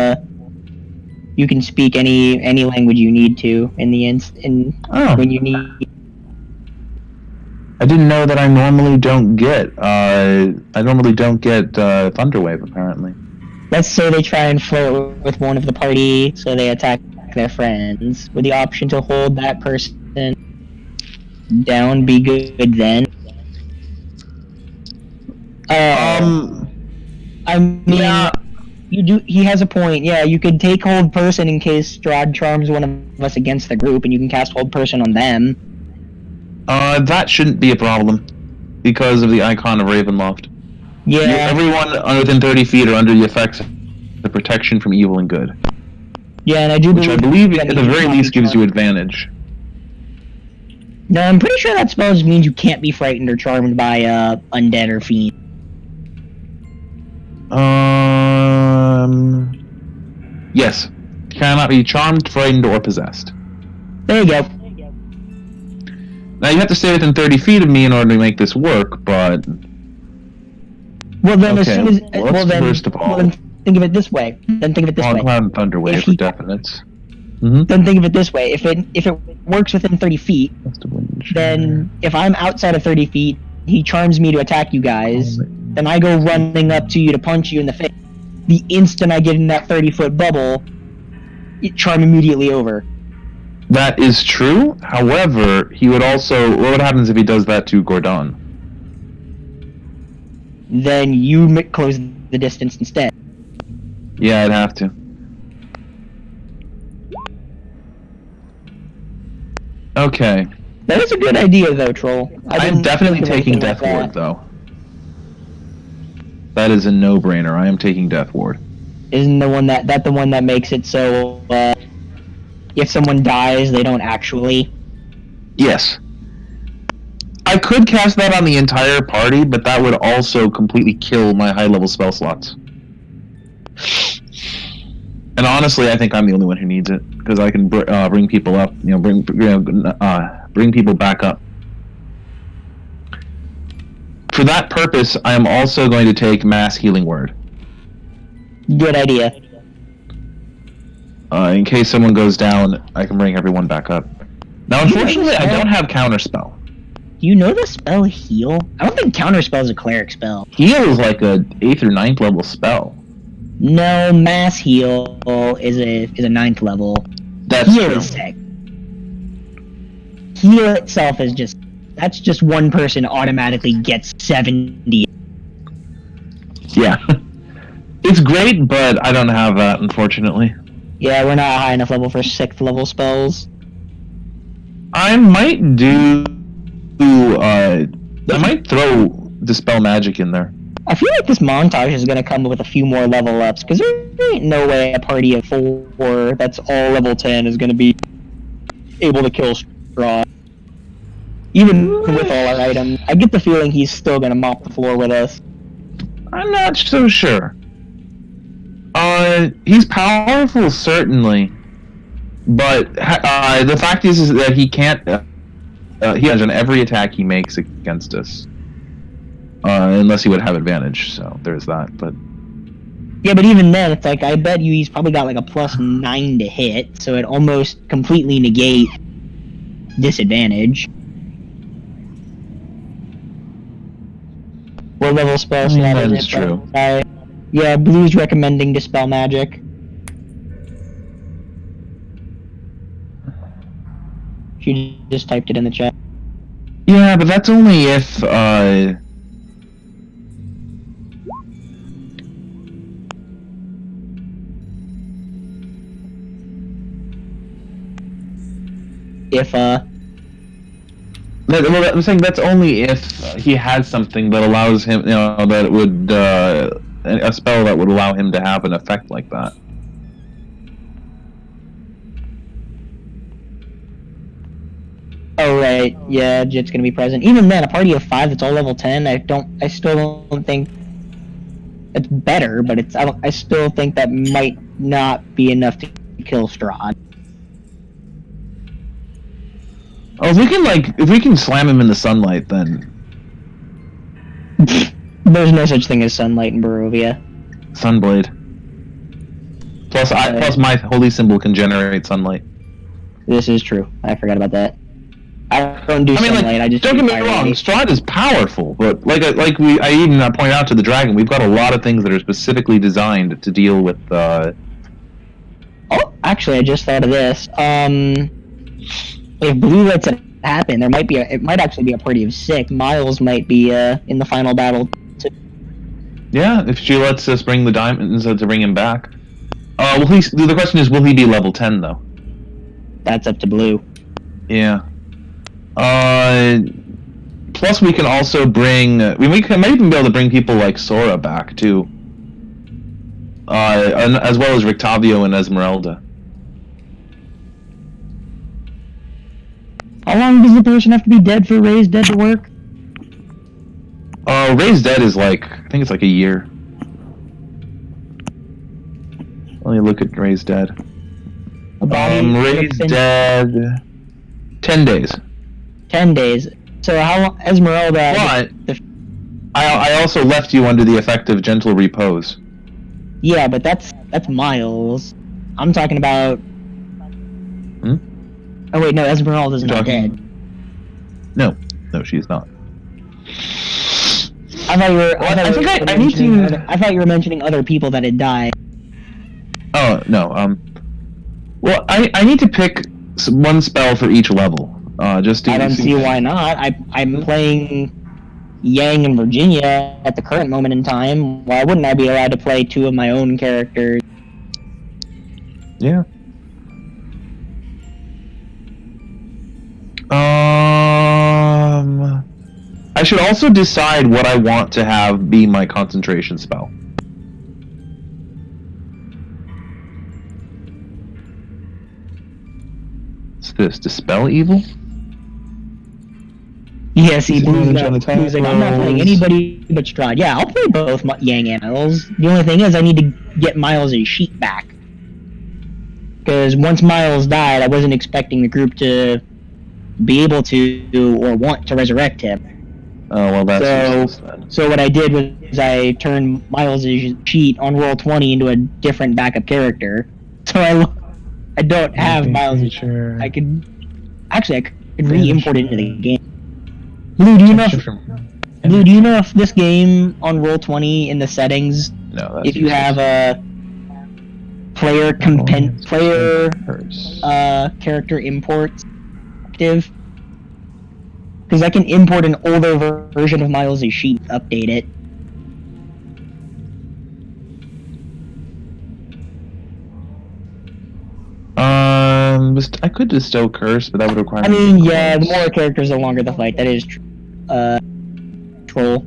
can speak any language you need to in the Oh. when you need. I didn't know that I normally don't get Thunderwave apparently. Let's say they try and flirt with one of the party, so they attack their friends. Would the option to hold that person down be good then? I mean, yeah. you do. He has a point. Yeah, you could take Hold Person in case Strahd charms one of us against the group, and you can cast Hold Person on them. That shouldn't be a problem because of the icon of Ravenloft. Yeah. Everyone within 30 feet are under the effects of the protection from evil and good, Yeah, and I do which I believe at the very least gives you advantage. No, I'm pretty sure that spell just means you can't be frightened or charmed by undead or fiend. Yes. Cannot be charmed, frightened, or possessed. There you go. Now you have to stay within 30 feet of me in order to make this work, but Well then, Okay, as soon as well, let's first of all- think of it this way. Then think of it this way. Cloud and Thunder Wave If for he- definites. Then think of it this way. If it works within 30 feet, then if I'm outside of 30 feet, he charms me to attack you guys. Then I go running up to you to punch you in the face. The instant I get in that 30-foot bubble, charm immediately over. That is true. However, he would also. What happens if he does that to Gordon? Then you close the distance instead. Yeah, I'd have to. Okay. That is a good idea, though, Troll. I'm definitely taking Death Ward, though. That is a no-brainer. I am taking Death Ward. Isn't the one that the one that makes it so if someone dies, they don't actually? Yes. I could cast that on the entire party, but that would also completely kill my high-level spell slots. And honestly, I think I'm the only one who needs it, because I can bring people up, bring people back up. For that purpose, I am also going to take Mass Healing Word. Good idea. In case someone goes down, I can bring everyone back up. Now, unfortunately, I don't have Counterspell. Do you know the spell Heal? I don't think Counterspell is a cleric spell. Heal is like a 8th or 9th level spell. No, Mass Heal is a 9th level. That's Heal true. is sick. Heal itself is that's just one person automatically gets 70. Yeah. It's great, but I don't have that, unfortunately. Yeah, we're not high enough level for 6th level spells. I might do... I might throw Dispel Magic in there. I feel like this montage is going to come with a few more level ups, because there ain't no way a party of 4 that's all level 10 is going to be able to kill Strahd. Even with all our items. I get the feeling he's still going to mop the floor with us. I'm not so sure. He's powerful, certainly. But the fact is that he can't... he has on every attack he makes against us. Unless he would have advantage, so there's that, but... Yeah, but even then, it's like, I bet you he's probably got like a +9 to hit, so it almost completely negate disadvantage. What level spell slot That is is it? true. Yeah, Blue's recommending Dispel Magic. She just typed it in the chat. Yeah, but that's only if, Well, I'm saying that's only if he had something that allows him, that would, a spell that would allow him to have an effect like that. Oh right, yeah, Jit's gonna be present. Even then, a party of 5 that's all level 10, I still don't think it's better, but I still think that might not be enough to kill Strahd. Oh, if we can slam him in the sunlight, then There's no such thing as sunlight in Barovia. Sunblade. Plus my holy symbol can generate sunlight. This is true. I forgot about that. I don't do sunlight. I just don't do get me fire wrong. radius. Strahd is powerful, but I even point out to the dragon, we've got a lot of things that are specifically designed to deal with. Oh, actually, I just thought of this. If Blue lets it happen, it might actually be a party of 6. Miles might be in the final battle. Yeah, if she lets us bring the diamonds to bring him back. The question is, will he be level 10 though? That's up to Blue. Yeah. Plus, we can also bring. We might even be able to bring people like Sora back too. As well as Rictavio and Esmeralda. How long does the person have to be dead for Ray's dead to work? Ray's dead is I think it's like a year. Let me look at Ray's dead. A body Ray's dead. 10 days. 10 days. So how long? Esmeralda. But I also left you under the effect of gentle repose. Yeah, but that's Miles. I'm talking about. Oh wait, no, Esmeralda's not dead. No, she's not. I thought you were mentioning other people that had died. Oh no. Well, I need to pick one spell for each level. Just to I don't see why not. I'm playing Yang and Virginia at the current moment in time. Why wouldn't I be allowed to play two of my own characters? Yeah. I should also decide what I want to have be my concentration spell. What's this? Dispel evil? Yeah, see, Blue's on the like, I'm not playing anybody but Strahd. Yeah, I'll play both Yang and Miles. The only thing is I need to get Miles' sheet back. Because once Miles died, I wasn't expecting the group to be able to or want to resurrect him. Oh, well, that's useless then. So what I did was I turned Miles' sheet on Roll20 into a different backup character. So I don't have Miles' sheet. I could re-import it into the game. Blue, do you know if this game on Roll20 in the settings, if you have a player character imports active? Because I can import an older version of Miles' sheet, update it. I could distill curse, but that would require. I mean, yeah, the more characters, the longer the fight. That is troll.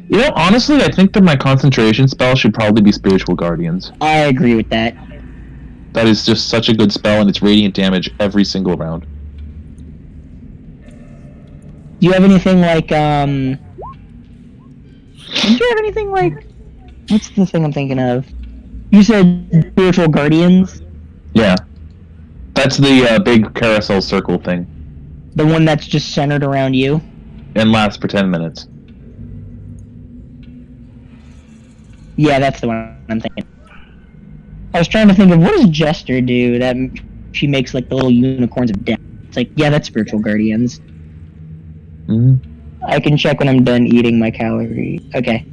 You know, honestly, I think that my concentration spell should probably be Spiritual Guardians. I agree with that. That is just such a good spell, and it's radiant damage every single round. Do you have anything like, do you have anything like... What's the thing I'm thinking of? You said Spiritual Guardians? Yeah. That's the big carousel circle thing. The one that's just centered around you? And lasts for 10 minutes. Yeah, that's the one I'm thinking. I was trying to think of, what does Jester do that she makes like the little unicorns of death? It's like, yeah, that's Spiritual Guardians. I can check when I'm done eating my calories. Okay.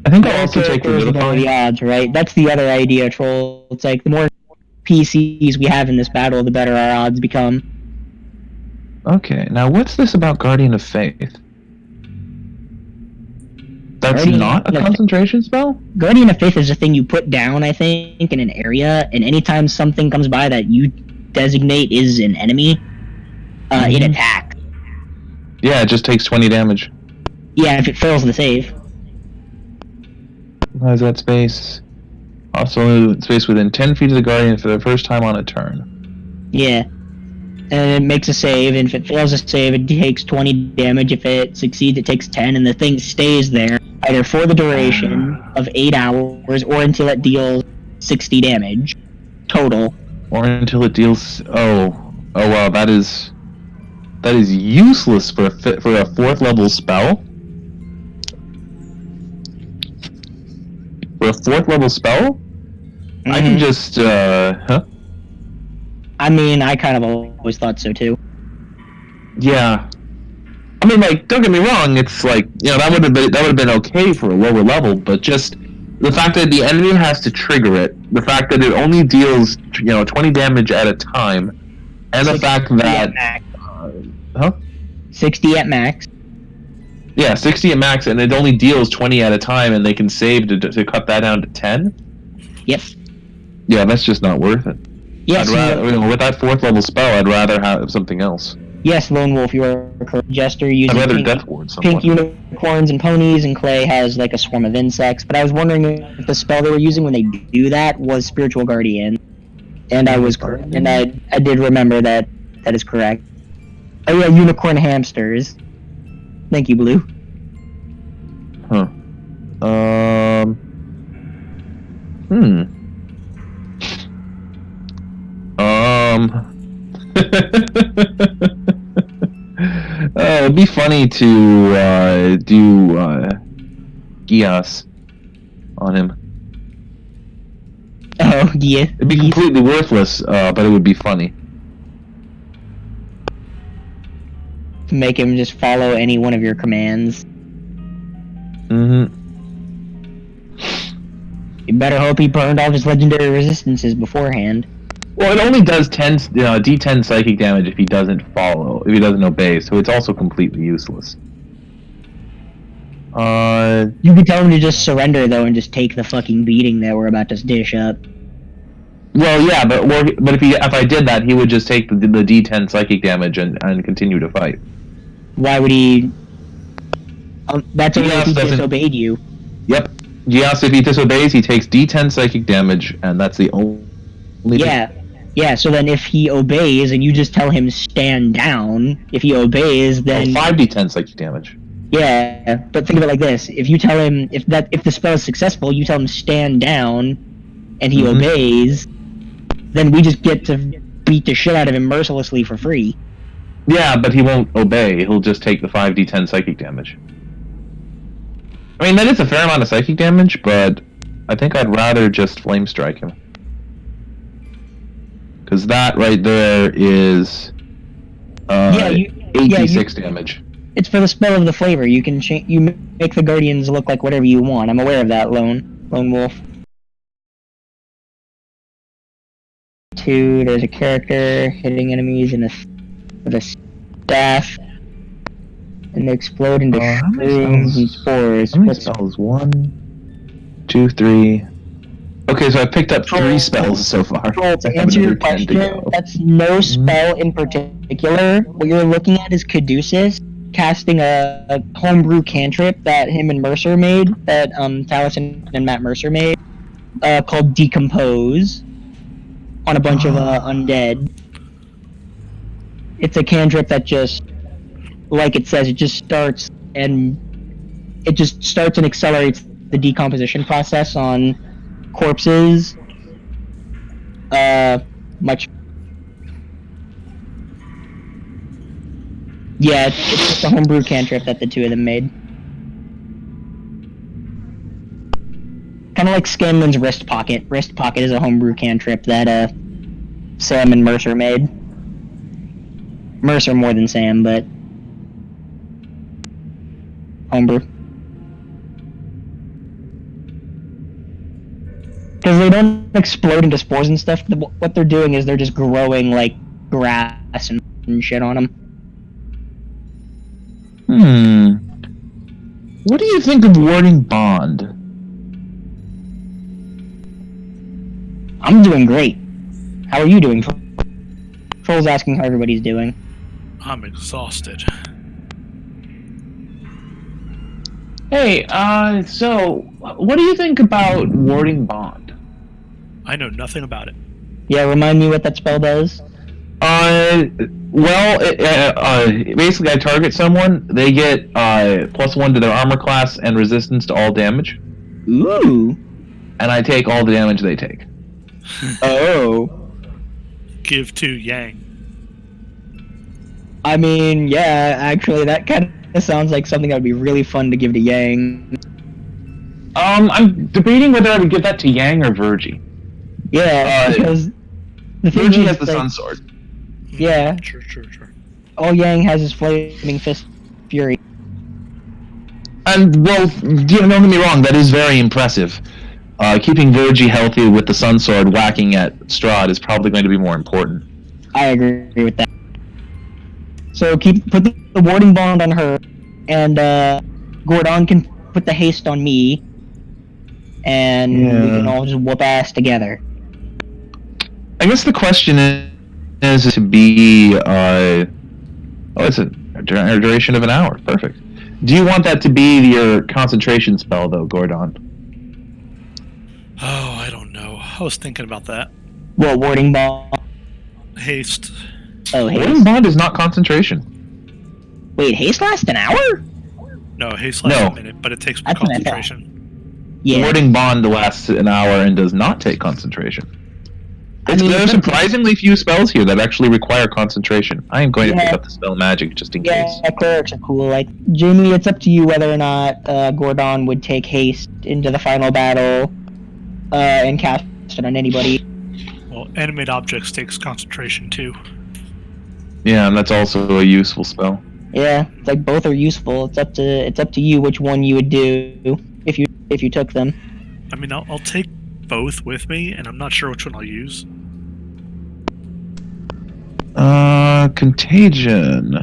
I think I'll also take the odds, right? That's the other idea, Troll. It's like, the more PCs we have in this battle, the better our odds become. Okay, now what's this about Guardian of Faith? That's not a concentration spell? Guardian of Faith is a thing you put down, I think, in an area, and anytime something comes by that you designate is an enemy, it attacks. Yeah, it just takes 20 damage. Yeah, if it fails the save. Has that space? Also, space within 10 feet of the Guardian for the first time on a turn. Yeah. And it makes a save, and if it fails a save, it takes 20 damage. If it succeeds, it takes 10, and the thing stays there, either for the duration of 8 hours, or until it deals 60 damage. Total. Or until it deals... Oh wow, that is useless for a 4th level spell. For a 4th level spell? I can just, I mean, I kind of always thought so too. Yeah. I mean, like, don't get me wrong, it's like, you know, that would have been okay for a lower level, but just the fact that the enemy has to trigger it, the fact that it only deals, 20 damage at a time, and the fact that... 60 at max. Yeah, 60 at max, and it only deals 20 at a time, and they can save to cut that down to 10? Yep. Yeah, that's just not worth it. Yes, with that 4th level spell, I'd rather have something else. Yes, Lone Wolf, you are correct. Jester using I'd rather Death Ward pink unicorns and ponies, and Clay has like a swarm of insects. But I was wondering if the spell they were using when they do that was Spiritual Guardian, and I was correct. And I did remember that is correct. Oh yeah, unicorn hamsters. Thank you, Blue. Huh. It'd be funny to do Gias on him. Oh, yeah. It'd be completely worthless, but it would be funny. Make him just follow any one of your commands. Mm-hmm. You better hope he burned all his legendary resistances beforehand. Well, it only does D10 psychic damage if he doesn't obey, so it's also completely useless. You could tell him to just surrender, though, and just take the fucking beating that we're about to dish up. Well, yeah, but if I did that, he would just take the D10 psychic damage and continue to fight. Why would he? That's only if he doesn't- disobeyed you. Yep. Gias, if he disobeys, he takes D10 psychic damage, and that's the only. Yeah. So then, if he obeys, and you just tell him stand down, if he obeys, then 5d10 psychic damage. yeah. But think of it like this: if you tell him if the spell is successful, you tell him stand down, and he obeys, then we just get to beat the shit out of him mercilessly for free. Yeah, but he won't obey. He'll just take the 5d10 psychic damage. I mean, that is a fair amount of psychic damage, but I think I'd rather just flame strike him. Because that right there is 8d6 damage. It's for the spell of the flavor. You can you make the guardians look like whatever you want. I'm aware of that, Lone Wolf. 2, there's a character hitting enemies with a staff, and they explode into shrooms and spores. How many spells? 1, 2, 3. Okay, so I picked up 3 spells so far. To answer your question, that's no spell in particular. What you're looking at is Caduceus casting a homebrew cantrip that him and Mercer made, that Taliesin and Matt Mercer made, called Decompose, on a bunch of undead. It's a cantrip that just, like it says, it just starts and accelerates the decomposition process on corpses. Much. Yeah, it's just a homebrew cantrip that the two of them made. Kind of like Scanlan's Wrist Pocket. Wrist Pocket is a homebrew cantrip that Sam and Mercer made. Mercer more than Sam, but homebrew. Because they don't explode into spores and stuff. What they're doing is they're just growing like grass and shit on them. What do you think of Warding Bond? I'm doing great. How are you doing? Troll's asking how everybody's doing. I'm exhausted. Hey, so what do you think about Warding Bond? I know nothing about it. Yeah, remind me what that spell does. Basically I target someone, they get +1 to their armor class and resistance to all damage. Ooh. And I take all the damage they take. Oh. Give to Yang. I mean, yeah, actually that kind of sounds like something that would be really fun to give to Yang. I'm debating whether I would give that to Yang or Virgie. Yeah, because the thing Virgie is, has the like, Sun Sword. Yeah. Sure. All Yang has is Flaming Fist Fury. And, well, don't get me wrong, that is very impressive. Keeping Virgie healthy with the Sun Sword whacking at Strahd is probably going to be more important. I agree with that. So put the warding bond on her, and Gordon can put the haste on me, and we can all just whoop ass together. I guess the question is to be, it's a duration of an hour. Perfect. Do you want that to be your concentration spell, though, Gordon? Oh, I don't know. I was thinking about that. What, warding bond? Haste. Oh, Warding haste. Bond is not concentration. Wait, haste lasts an hour? No, haste lasts a minute, but it takes That's what I thought. concentration. Yeah. Warding Bond lasts an hour and does not take concentration. There are surprisingly few spells here that actually require concentration. I am going to pick up the spell magic just in case. Yeah, clerics are cool. Like, Jamie, it's up to you whether or not Gordon would take haste into the final battle and cast it on anybody. Well, animate objects takes concentration too. Yeah, and that's also a useful spell. Yeah, it's like both are useful. It's up to you which one you would do if you took them. I mean, I'll take both with me, and I'm not sure which one I'll use. Contagion.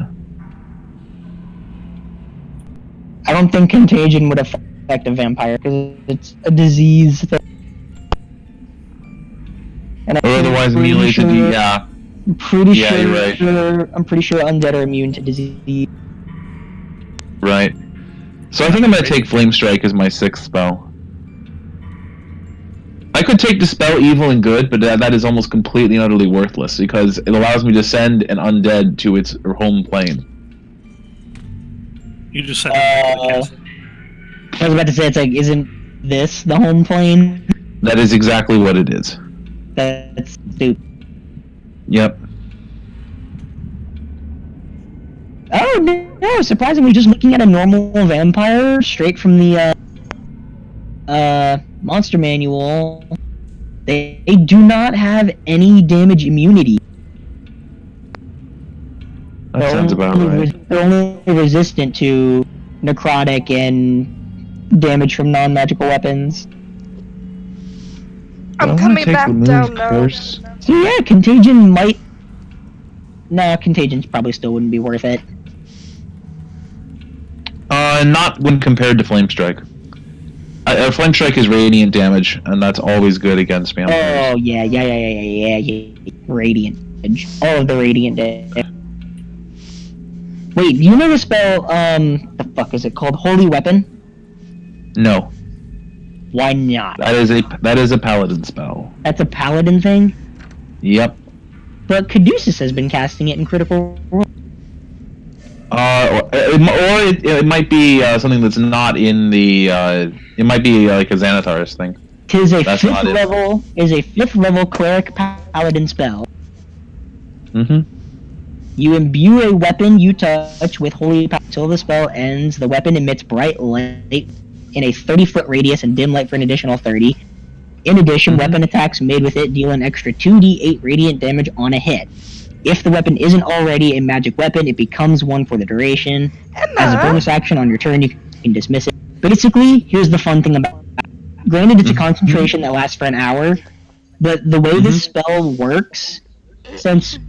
I don't think contagion would affect a vampire because it's a disease thing. And Or otherwise immune to yeah. I'm pretty sure. You're right. I'm pretty sure undead are immune to disease. Right. So I think I'm gonna take Flame Strike as my 6th spell. I could take Dispel Evil and Good, but that is almost completely and utterly worthless because it allows me to send an undead to its home plane. You just said. I was about to say, it's like, isn't this the home plane? That is exactly what it is. That's stupid. Yep. Oh no! Surprisingly, just looking at a normal vampire straight from the monster manual, they do not have any damage immunity. That sounds about right. They're only resistant to necrotic and damage from non-magical weapons. I'm coming back down now. So yeah, contagion might. Nah, contagion probably still wouldn't be worth it. Not when compared to Flame Strike. Flame Strike is radiant damage, and that's always good against vampires. Oh yeah. Radiant damage. All of the radiant damage. Wait, do you know the spell? The fuck is it called? Holy Weapon? No. Why not? That is a paladin spell. That's a paladin thing? Yep. But Caduceus has been casting it in Critical Role. It might be something that's not in the. It might be like a Xanathar's thing. Tis a fifth level cleric paladin spell. Mm-hmm. You imbue a weapon you touch with holy power until the spell ends. The weapon emits bright light in a 30-foot radius and dim light for an additional 30. In addition, weapon attacks made with it deal an extra 2d8 radiant damage on a hit. If the weapon isn't already a magic weapon, it becomes one for the duration. As a bonus action on your turn, you can dismiss it. Basically, here's the fun thing about it. Granted, it's a concentration that lasts for an hour, but the way this spell works, since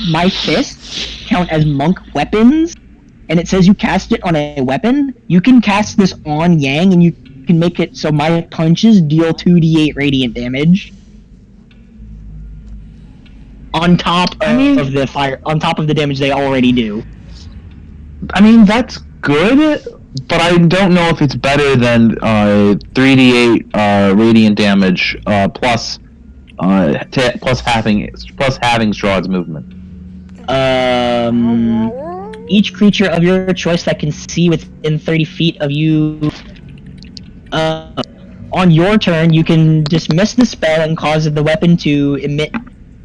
my fists count as monk weapons, and it says you cast it on a weapon, you can cast this on Yang, and you can make it so my punches deal 2d8 radiant damage. On top of the fire, on top of the damage they already do. I mean, that's good, but I don't know if it's better than 3d8 radiant damage plus having Strahd's movement. Each creature of your choice that can see within 30 feet of you. On your turn, you can dismiss the spell and cause the weapon to emit.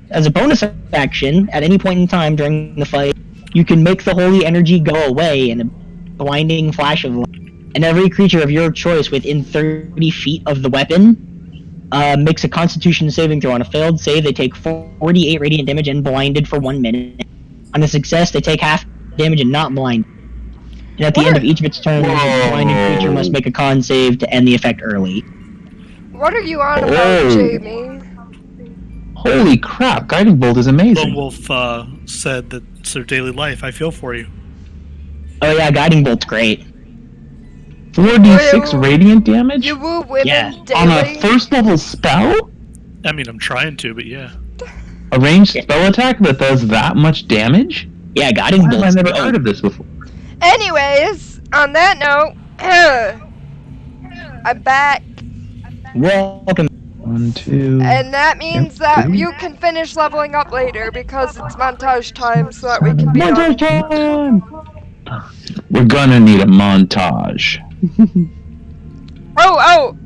As a bonus action, at any point in time during the fight, you can make the holy energy go away in a blinding flash of light. And every creature of your choice within 30 feet of the weapon makes a Constitution saving throw. On a failed save, they take 48 radiant damage and blinded for 1 minute. On a success, they take half damage and not blind. And at the end of each of its turns, the blinded creature must make a con save to end the effect early. What are you on about, Jamie? Holy crap, Guiding Bolt is amazing. Lone Wolf said that it's their daily life. I feel for you. Oh yeah, Guiding Bolt's great. 4d6 radiant damage? You woo women daily? On a first level spell? I mean, I'm trying to, but yeah. A ranged spell attack that does that much damage? Yeah, Guiding Bolt's I've never heard of this before. Anyways, on that note, I'm back. Welcome. 1, 2. And that means that you can finish leveling up later because it's montage time so that we can be Montage time! We're gonna need a montage. Oh,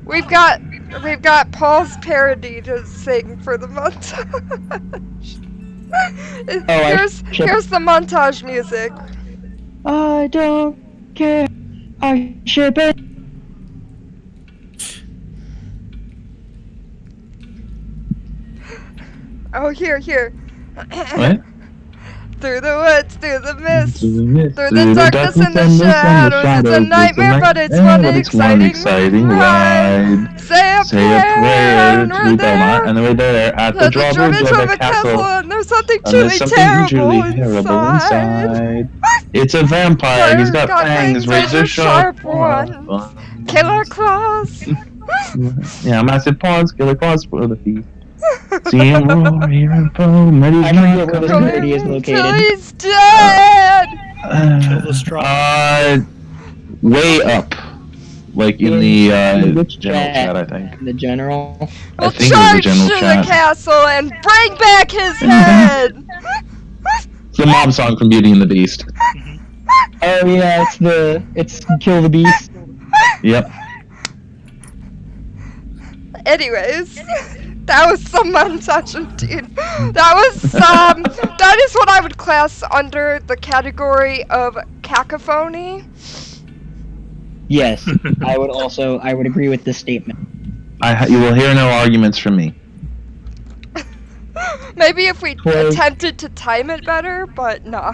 we've got we've got Paul's parody to sing for the montage. Here's the montage music. I don't care. I ship it. Oh, here. What? Through the woods, through the mist, Through the darkness and the shadows. It's a nightmare, but it's one exciting ride. Say a prayer, and we're there. And we're there at the drawbridge of the castle. And there's something And truly there's something terrible truly terrible inside. It's a vampire. He's got fangs, razor sharp ones. Killer claws. Yeah, massive paws, killer claws for the feet. See him roar, hear him foam, ready to I don't know where this parody is located. Till he's dead. Kill the straw. Way up. Like in the which general chat? chat, I think. The general. We'll think it was the charge general to chat. the castle and bring back his head. It's the mob song from Beauty and the Beast. Oh yeah, it's Kill the Beast. Yep. Anyways, that was some montage indeed. That is what I would class under the category of cacophony. Yes, I would agree with this statement. You will hear no arguments from me. Maybe if we Well- attempted to time it better, but nah.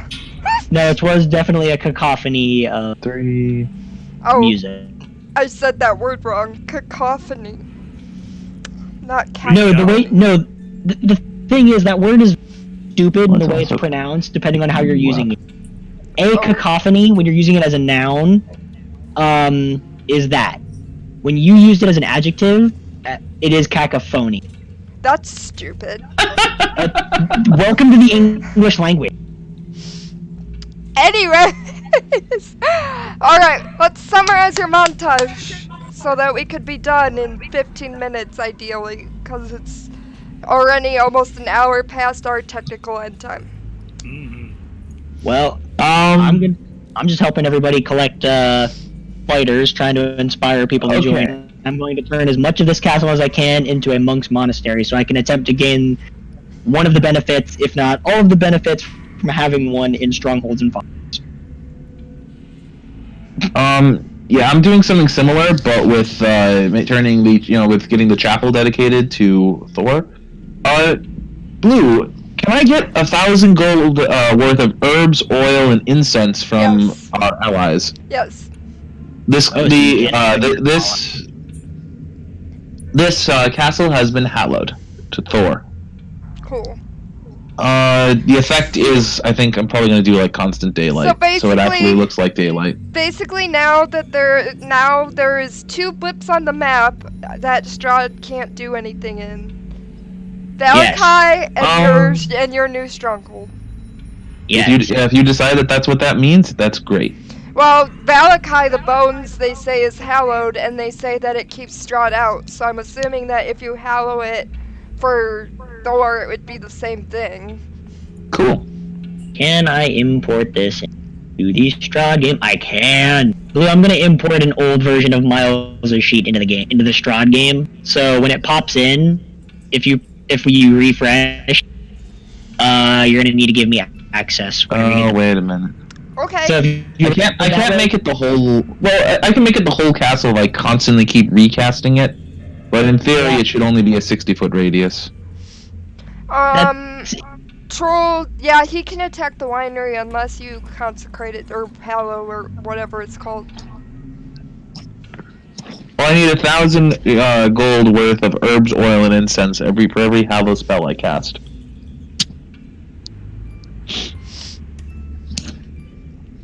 No, it was definitely a cacophony of 3. Oh, music. I said that word wrong. Cacophony. Not The thing is that word is stupid in What's the way it's also- pronounced, depending on how you're using it. A Oh. cacophony, when you're using it as a noun, is that. When you used it as an adjective, it is cacophony. That's stupid. Welcome to the English language. Anyways, alright, let's summarize your montage so that we could be done in 15 minutes ideally, because it's already almost an hour past our technical end time. Mhm. Well, I'm just helping everybody collect fighters, trying to inspire people to Okay. join. I'm going to turn as much of this castle as I can into a monk's monastery, so I can attempt to gain one of the benefits, if not all of the benefits, from having one in strongholds and farms. Yeah, I'm doing something similar, but with turning with getting the chapel dedicated to Thor. Blue, can I get 1,000 gold worth of herbs, oil, and incense from Yes. our allies? Yes. This Oh, so you can't get this castle has been hallowed to Thor. Cool. The effect is, I think I'm probably gonna do like constant daylight, so it actually basically- looks like daylight. Basically, now there is 2 blips on the map that Strahd can't do anything in. Valakai and your new stronghold. Yes. If you decide that that's what that means, that's great. Well, Valakai, the bones, they say is hallowed, and they say that it keeps Strahd out. So I'm assuming that if you hallow it for Thor, it would be the same thing. Cool. Can I import this into the Strahd game? I can. Blue, I'm gonna import an old version of Miles' sheet into the Strahd game. So when it pops in, if you refresh, you're gonna need to give me access. Oh, wait a minute. Okay. So if you I can't make it the whole. Well, I can make it the whole castle. Like constantly keep recasting it, but in theory, it should only be a 60-foot radius. Troll, yeah, he can attack the winery unless you consecrate it, or hallow, or whatever it's called. Well, I need 1,000 gold worth of herbs, oil, and incense for every hallow spell I cast.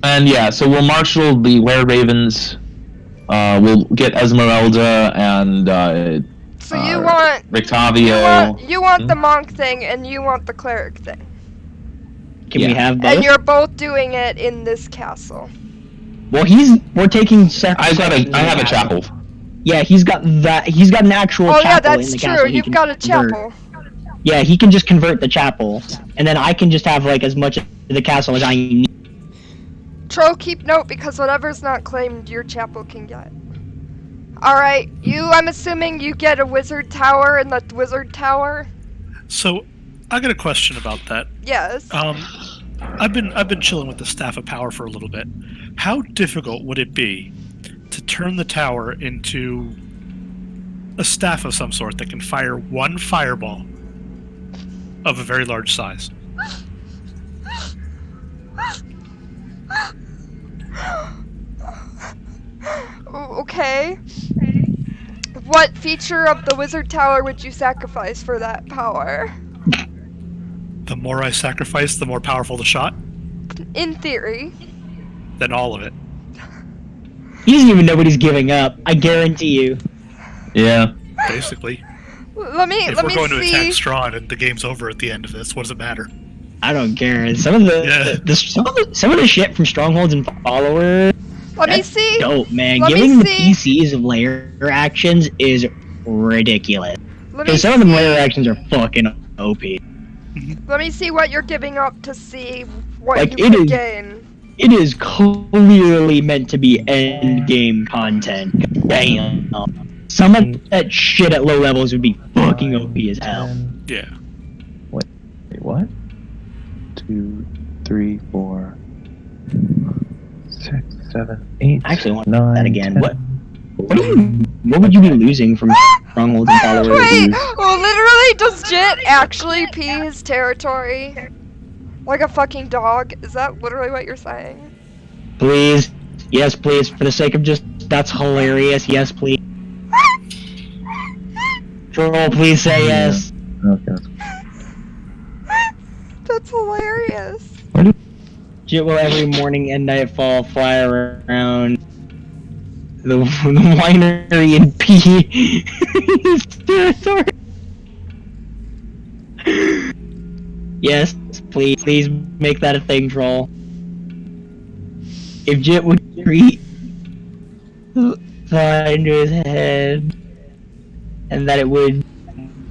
And yeah, so we'll marshal the Were-Ravens. We'll get Esmeralda and So you want Rictavio. you want the monk thing, and you want the cleric thing, Can we Yeah. have both? and you're both doing it in this castle. Well, we're taking separate. I have a chapel. Yeah, he's got that. He's got an actual Oh chapel yeah, in that's the true. castle. he You've can got a convert. chapel. Yeah, he can just convert the chapel, and then I can just have like as much of the castle as I need. Troll, keep note because whatever's not claimed, your chapel can get. Alright, I'm assuming you get a wizard tower in the wizard tower? So, I got a question about that. Yes. I've been chilling with the Staff of Power for a little bit. How difficult would it be to turn the tower into a staff of some sort that can fire one fireball of a very large size? Okay. What feature of the wizard tower would you sacrifice for that power? The more I sacrifice, the more powerful the shot? In theory. Then all of it. He doesn't even know what he's giving up. I guarantee you. Yeah. Basically. Let me If we're going to attack see. Strahd and the game's over at the end of this, what does it matter? I don't care. Some of some of the shit from Strongholds and Followers. Let me that's see. Dope, man. Let me Giving the see. PCs of layer actions is ridiculous. Let me Because some of them see. layer actions are fucking OP. Let me see what you're giving up to see what Like, you it could is- gain. It is clearly meant to be end game content. Damn. Some of that shit at low levels would be fucking OP as hell. 10, Yeah. Wait, what? 2, 3, 4, 6, 7, 8. I actually want 9, that again. 10. What would you be losing from Strongholds and Followers? Wait, well, literally, does Jit actually pee his territory? Like a fucking dog? Is that literally what you're saying? Please. Yes, please. For the sake of just, that's hilarious. Yes, please. Troll, please say yes. Okay. That's hilarious. Jit will every morning and nightfall fly around the winery and pee his territory. Yes, please make that a thing, Troll. If Jit would treat fly into his head, and that it would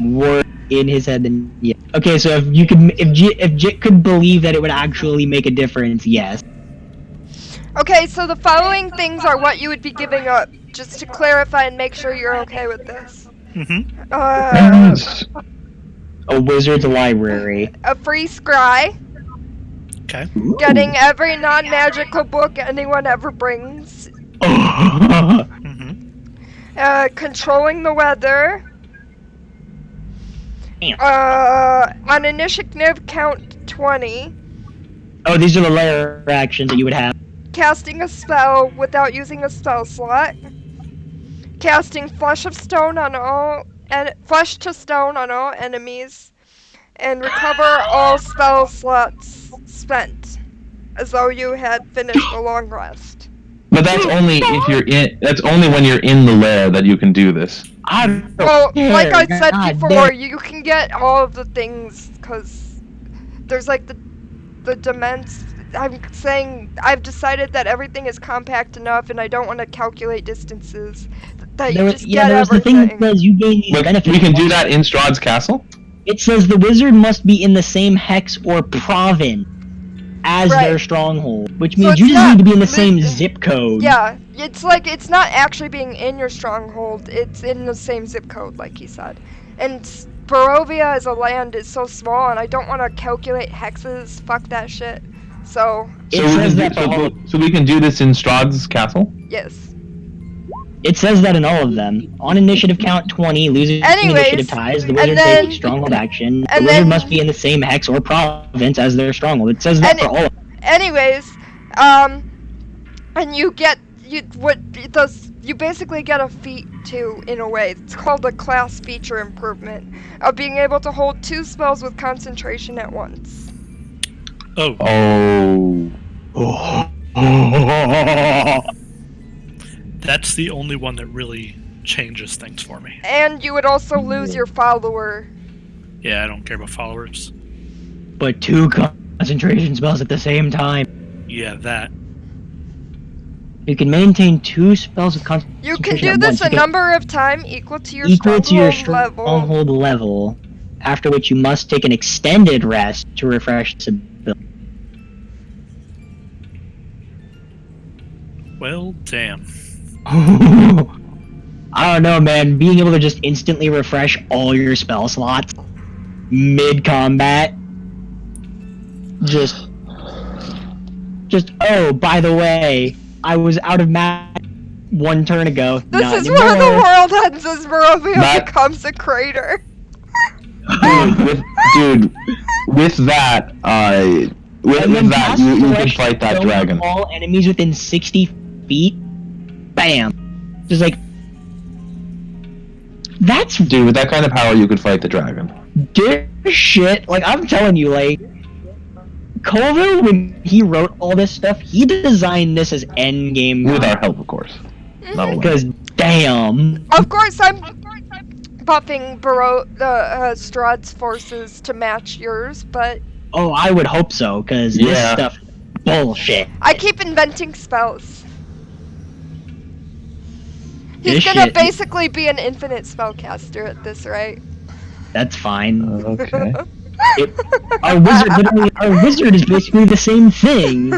work in his head, then yeah. Okay, so if Jit could believe that it would actually make a difference, yes. Okay, so the following things are what you would be giving up, just to clarify and make sure you're okay with this. Mm-hmm. Yes. A wizard's library. A free scry, Okay. getting every non-magical book anyone ever brings, Mm-hmm. controlling the weather, Damn. on initiative count 20, Oh, these are the layer actions that you would have. casting a spell without using a spell slot, casting Flesh of Stone on all Flesh to Stone on all enemies, and recover all spell slots spent, as though you had finished a long rest. But that's only if you're in. That's only when you're in the lair that you can do this. I don't Well, like I care, said God before, damn. you can get all of the things, because there's like the dements. I'm saying I've decided that everything is compact enough, and I don't want to calculate distances. That you just get there was the thing everything. that says you gain these But benefits. we can do that in Strahd's castle. It says the wizard must be in the same hex or province as Right. their stronghold, which So means it's you just not need to be in the same li- zip code. Yeah, it's like it's not actually being in your stronghold. It's in the same zip code, like he said. And Barovia as a land is so small, and I don't want to calculate hexes. Fuck that shit. So It So we, says can that do, for all. so we can do this in Strahd's castle. yes. It says that in all of them. On initiative count 20, losing Anyways, initiative ties, the wizard then- takes stronghold action. The and wizard then- must be in the same hex or province as their stronghold. It says that And for all of them. Anyways, and you basically get a feat too, in a way. It's called a class feature improvement of being able to hold 2 spells with concentration at once. Oh, Oh. that's the only one that really changes things for me. And you would also lose your follower. Yeah, I don't care about followers. But 2 concentration spells at the same time. Yeah, that. You can maintain 2 spells of concentration You can do at this once. a You can- number of times equal to your equal to your stronghold level. stronghold level, after which you must take an extended rest to refresh this ability. Well, damn. I don't know, man. Being able to just instantly refresh all your spell slots mid-combat. Just, oh, by the way, I was out of map 1 turn ago. This Not is anymore. where the world ends as Barovia That- becomes a crater. Dude, with that, And with then that, cast you can Flesh fight that Stone dragon. on all enemies within 60 feet. Bam. Just like... That's Dude, with that kind of power, you could fight the dragon. dick shit. Like, I'm telling you, like... Colville, when he wrote all this stuff, he designed this as endgame. With our help, of course. Not alone. Because, damn. Of course, I'm buffing Strahd's forces to match yours, but Oh, I would hope so, because this Yeah. stuff... Bullshit. I keep inventing spells. He's This gonna shit- basically be an infinite spellcaster at this rate. That's fine. Okay. Our wizard is basically the same thing.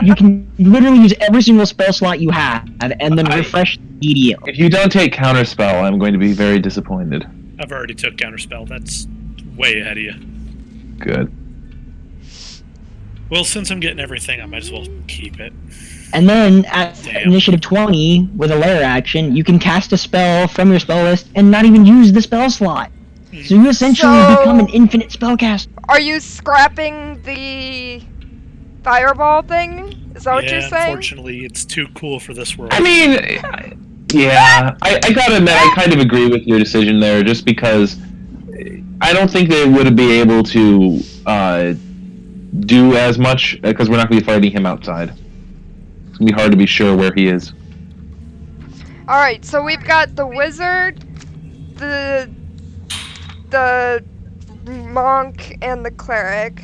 You can literally use every single spell slot you have, and then refresh immediately. If you don't take counterspell, I'm going to be very disappointed. I've already took counterspell. That's way ahead of you. Good. Well, since I'm getting everything, I might as well keep it. And then at Damn. initiative 20, with a lair action, you can cast a spell from your spell list and not even use the spell slot. So you essentially So- become an infinite spellcaster. Are you scrapping the fireball thing? Is that what Yeah, you're saying? unfortunately, it's too cool for this world. I mean, yeah, I gotta admit, I kind of agree with your decision there, just because I don't think they would be able to do as much, because we're not going to be fighting him outside. It's going to be hard to be sure where he is. Alright, so we've got the wizard, the monk, and the cleric.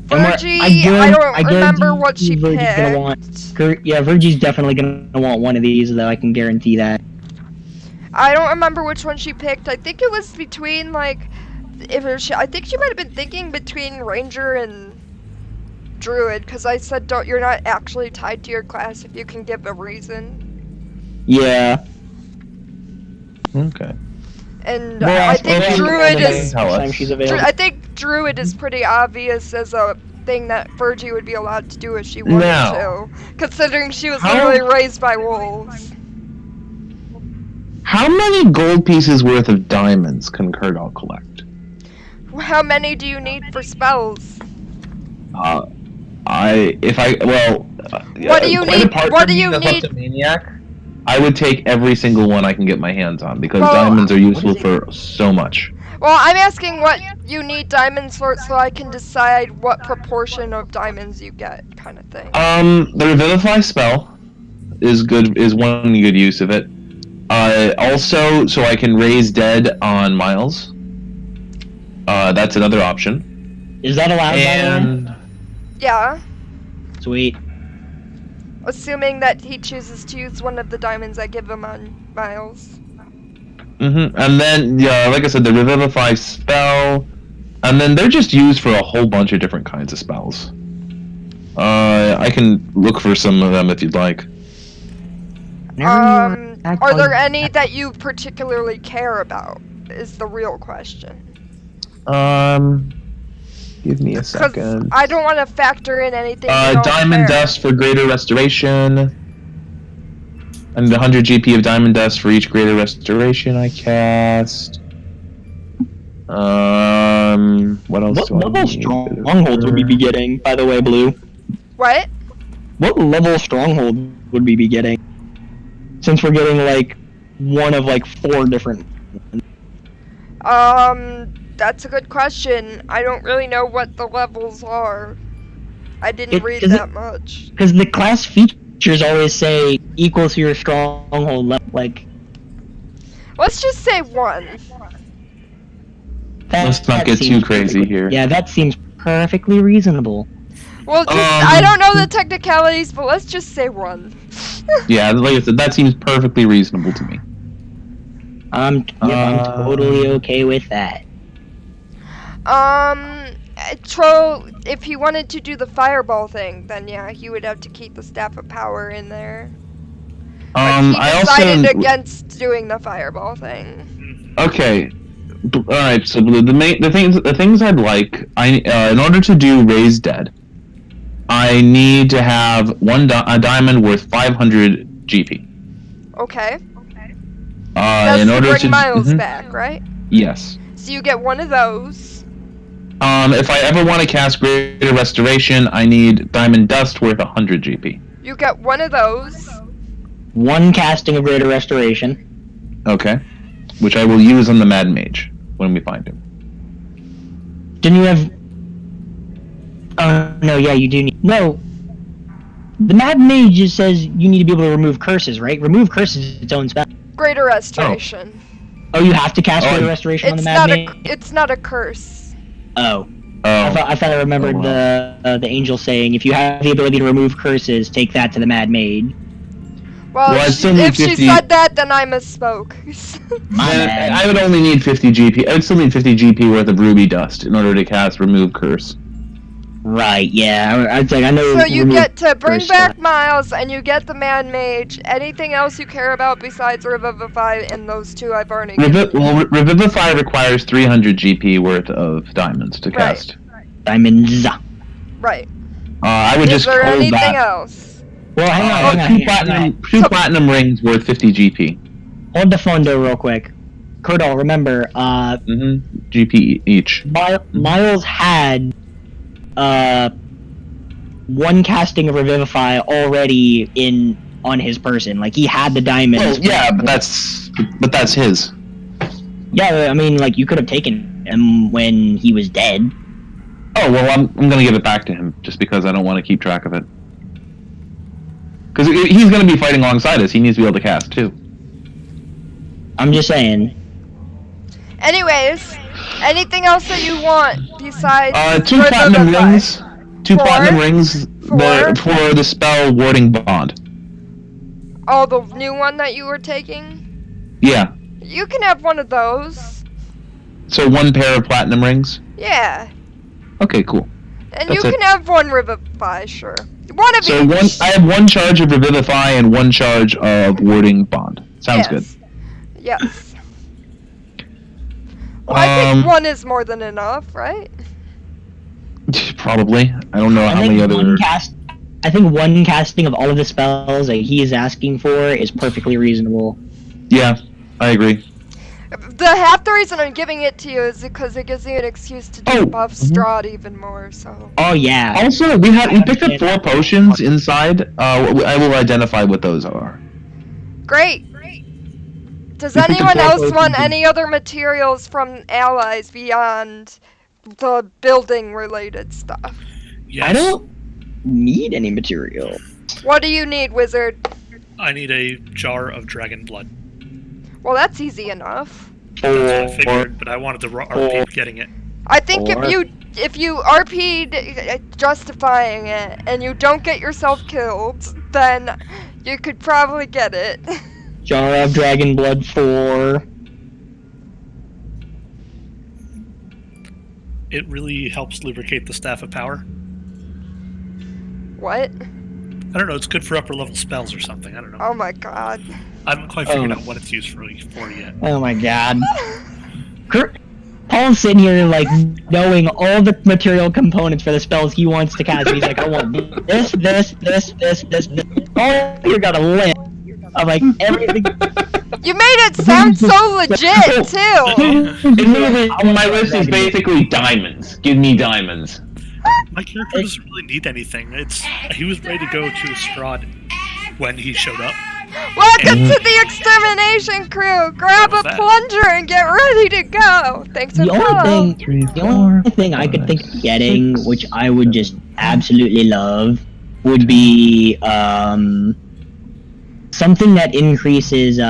Virgie, I don't remember what she Virgie's picked. gonna want. Yeah, Virgie's definitely gonna want one of these, though. I can guarantee that. I don't remember which one she picked. I think it was between like, I think she might have been thinking between ranger and druid, because I said you're not actually tied to your class if you can give a reason. Yeah. Okay. And Well, I think suppose druid next is. Tell us. time she's available. I think druid is pretty obvious as a thing that Virgie would be allowed to do if she wanted Now, to, considering she was how- literally raised by wolves. How many gold pieces worth of diamonds can Kurgal collect? How many do you need for spells? What do you need- what do you need- Maniac, I would take every single one I can get my hands on, because Well, diamonds are useful for so much. Well, I'm asking what you need diamonds for, so I can decide what proportion of diamonds you get, kind of thing. The Revivify spell is good. Is one good use of it. Also, so I can raise dead on Miles. That's another option. Is that allowed, by the way? And Yeah, Sweet. assuming that he chooses to use one of the diamonds I give him on Miles. and then like I said, the Revivify spell, and then they're just used for a whole bunch of different kinds of spells. I can look for some of them if you'd like. Are there any that you particularly care about? Is the real question. Give me a Because second. I don't want to factor in anything. you don't Diamond care. Dust for greater restoration. And 100 GP of Diamond Dust for each greater restoration I cast. What else What do I level need? strongholds would we be getting, by the way, Blue? What? What level stronghold would we be getting? Since we're getting, like, one of, like, 4 different... That's a good question. I don't really know what the levels are. I didn't read is that much. Because the class features always say equal to your stronghold level, like... Let's just say 1. Let's not get too seems crazy perfectly- here. Yeah, that seems perfectly reasonable. Well, just, I don't know the technicalities, but let's just say 1. Yeah, like I said, that seems perfectly reasonable to me. I'm totally okay with that. Troll, if he wanted to do the fireball thing, then yeah, he would have to keep the Staff of Power in there. But he I decided also against doing the fireball thing. okay. All right. So the things I'd like, in order to do Raise Dead, I need to have a diamond worth 500 GP. Okay. That's in to order bring to Miles back, right? Yes. So you get one of those. If I ever want to cast Greater Restoration, I need Diamond Dust worth 100 GP. You get one of those. One casting of Greater Restoration. Okay. Which I will use on the Mad Mage when we find him. Didn't you have... Oh, no, yeah, you do need... No. The Mad Mage just says you need to be able to remove curses, right? Remove curses is its own spell. Greater Restoration. Oh, you have to cast Greater Restoration on the Mad Mage? It's not a curse. Oh. Oh. I thought I remembered the angel saying, if you have the ability to remove curses, take that to the Mad Mage. Well, I still need if she 50 said that, then I misspoke. Then I would only need 50 GP. I would still need 50 GP worth of Ruby Dust in order to cast Remove Curse. Right, yeah. I know. So you get to bring back Miles, and you get the Mad Mage. Anything else you care about besides Revivify, and those two I've already given you. Revivify requires 300 GP worth of diamonds to cast. Diamonds. Right. I would Is just there hold anything that. else? Well, hang on. Two platinum rings worth 50 GP. Hold the phone door real quick. Curdle, remember, GP each. Miles had one casting of Revivify already on his person. Like, he had the diamonds. Well, yeah, but that's his. Yeah, I mean, like, you could have taken him when he was dead. Oh, well, I'm gonna give it back to him, just because I don't want to keep track of it. Because he's gonna be fighting alongside us, he needs to be able to cast, too. I'm just saying. Anyways, anything else that you want besides two platinum rings. Two Four? platinum rings Four? for the spell Warding Bond. Oh, the new one that you were taking? Yeah. You can have one of those. So one pair of platinum rings? Yeah. Okay, cool. And That's you it. can have one Revivify, sure. One of So each. I have one charge of Revivify and one charge of Warding Bond. Sounds good. Yes. Well, I think one is more than enough, right? Probably. I don't know how many other... I think one casting of all of the spells that he is asking for is perfectly reasonable. Yeah, I agree. Half the reason I'm giving it to you is because it gives you an excuse to buff Strahd even more, so... Oh, yeah. Also, we picked up 4 potions inside. I will identify what those are. Great. Does We picked up anyone 4 else want potions. any other materials from allies beyond the building-related stuff? Yes. I don't need any material. What do you need, wizard? I need a jar of dragon blood. Well, that's easy enough. That's what I figured, but I wanted to RP getting it. I think if you RP'd justifying it and you don't get yourself killed, then you could probably get it. Jar of Dragon Blood 4. It really helps lubricate the Staff of Power. What? I don't know, it's good for upper level spells or something, I don't know. Oh my god. I haven't quite figured out what it's used for yet. Oh my god. Paul's sitting here, like, knowing all the material components for the spells he wants to cast. He's like, I want this. Oh, you're gonna live. I'm like, everything. You made it sound so legit, too! My list is basically diamonds. Give me diamonds. My character doesn't really need anything. He was ready to go to Strahd when he showed up. Welcome to the extermination crew! Grab a plunger and get ready to go! Thanks for The only thing I could think of getting, which I would just absolutely love, would be something that increases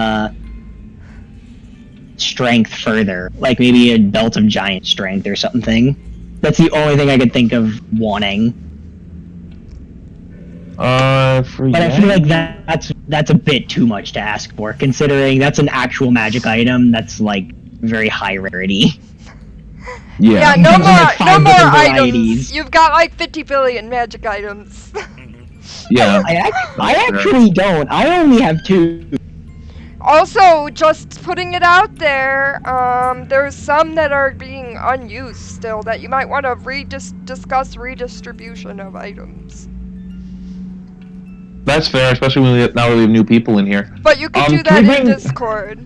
strength further, like maybe a belt of giant strength or something. That's the only thing I could think of wanting. But I feel like that's a bit too much to ask for, considering that's an actual magic item that's like very high rarity. Yeah, no more different items. varieties. You've got like 50 billion magic items. Yeah. I actually don't. I only have 2. Also, just putting it out there, there's some that are being unused still that you might want to discuss redistribution of items. That's fair, especially when now that we have new people in here. But you could do can that we in Discord.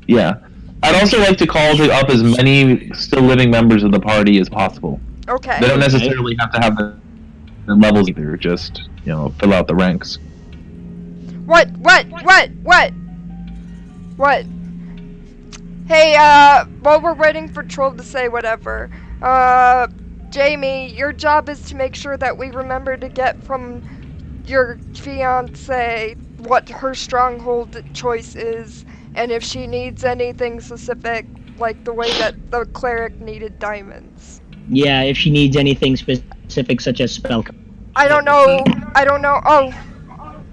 Yeah. I'd also like to call up as many still living members of the party as possible. Okay. They don't necessarily have to have the levels either, just, fill out the ranks. What? Hey, while we're waiting for Troll to say whatever, Jamie, your job is to make sure that we remember to get from your fiance what her stronghold choice is, and if she needs anything specific, like the way that the cleric needed diamonds. Yeah, if she needs anything specific, such as spell. I don't know.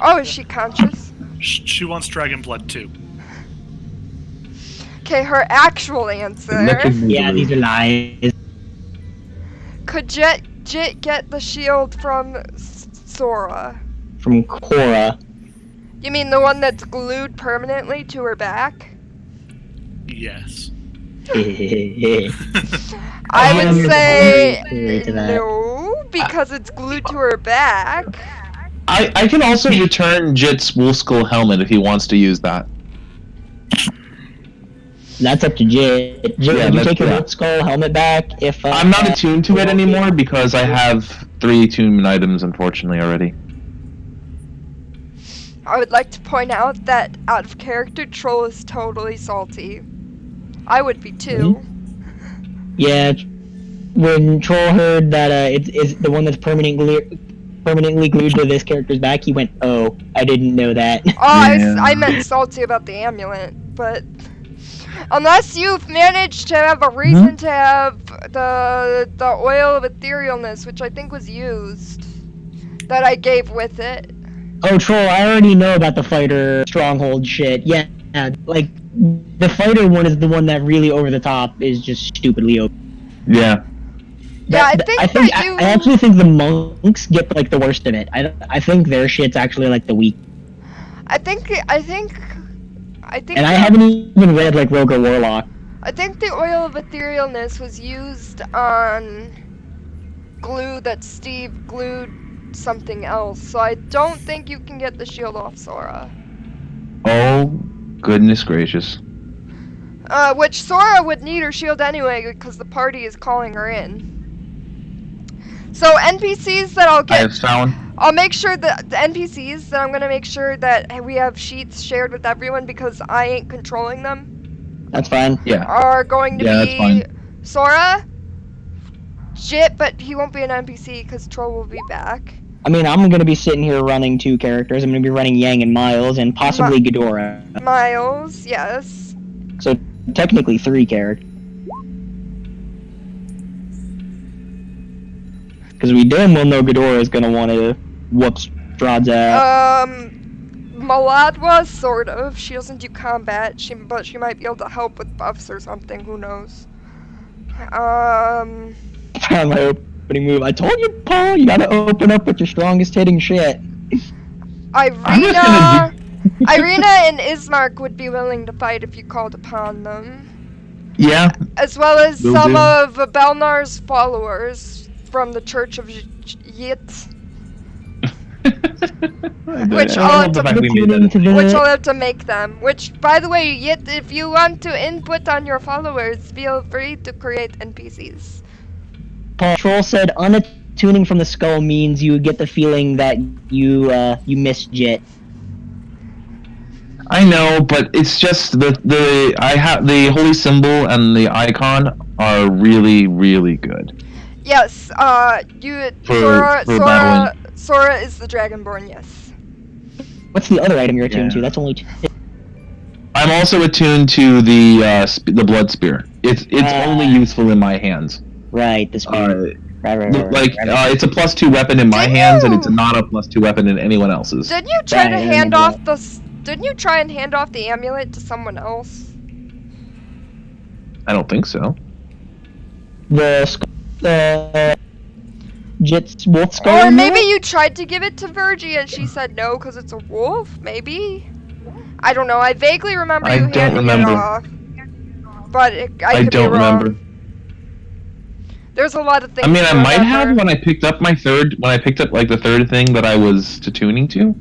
Oh, is she conscious? She wants dragon blood too. Okay, her actual answer. Yeah, these are lies. Could Jit get the shield from Sora? From Cora. You mean the one that's glued permanently to her back? Yes. I would say to that. no, because it's glued to her back. I can also return Jit's Wolf Skull helmet if he wants to use that. That's up to Jit. Jit, you take your Wolf Skull helmet back if... I'm not attuned to it anymore because I have 3 attunement items, unfortunately, already. I would like to point out that out of character, Troll is totally salty. I would be too. Yeah, when Troll heard that it's the one that's permanently glued to this character's back, he went, "Oh, I didn't know that." Oh, I meant salty about the amulet, but unless you've managed to have a reason to have the oil of etherealness, which I think was used, that I gave with it. Oh, Troll, I already know about the fighter stronghold shit. Yeah, like the fighter one is the one that really over the top is just stupidly OP. Yeah. I actually think the monks get like the worst of it. I think their shit's actually like the weak. I think. And I haven't even read like Rogue or Warlock. I think the oil of etherealness was used on glue that Steve glued something else, so I don't think you can get the shield off Sora. Oh, goodness gracious. Which Sora would need her shield anyway because the party is calling her in. So NPCs that I'll get, I'll make sure that the NPCs that I'm gonna make sure that we have sheets shared with everyone because I ain't controlling them. That's fine. Yeah. Are going to that's be fine. Sora, Jit, but he won't be an NPC because Troll will be back. I mean, I'm gonna be sitting here running 2 characters. I'm gonna be running Yang and Miles, and possibly Ghidorah. Miles, yes. So technically 3 characters. Because we damn well know Ghidorah is gonna want to whoop Strahd's ass. Maladwa, sort of. She doesn't do combat, but she might be able to help with buffs or something. Who knows? Found my opening move. I told you, Paul, you gotta open up with your strongest hitting shit. Irina and Ismark would be willing to fight if you called upon them. Yeah. As well as some of Belnar's followers from the Church of Yit. Which I'll have to make them. Which, by the way, Yit, if you want to input on your followers, feel free to create NPCs. Paul Troll said unattuning from the skull means you get the feeling that you missed Jit. I know, but it's just the holy symbol and the icon are really, really good. Yes, Sora is the Dragonborn, yes. What's the other item you're attuned to? That's only 2. I'm also attuned to the blood spear. It's only useful in my hands. Right, the spear. Right. It's a +2 weapon in my hands, and it's not a +2 weapon in anyone else's. Didn't you try to hand off the amulet to someone else? I don't think so. The Jit's wolf skull. Or in maybe there? you tried to give it to Virgie and she said no because it's a wolf. Maybe. I don't know. I vaguely remember I you don't handing remember. it off, but I could don't be wrong. remember. There's a lot of things. I mean, to I might have remember. when I picked up like the third thing that I was tuning to.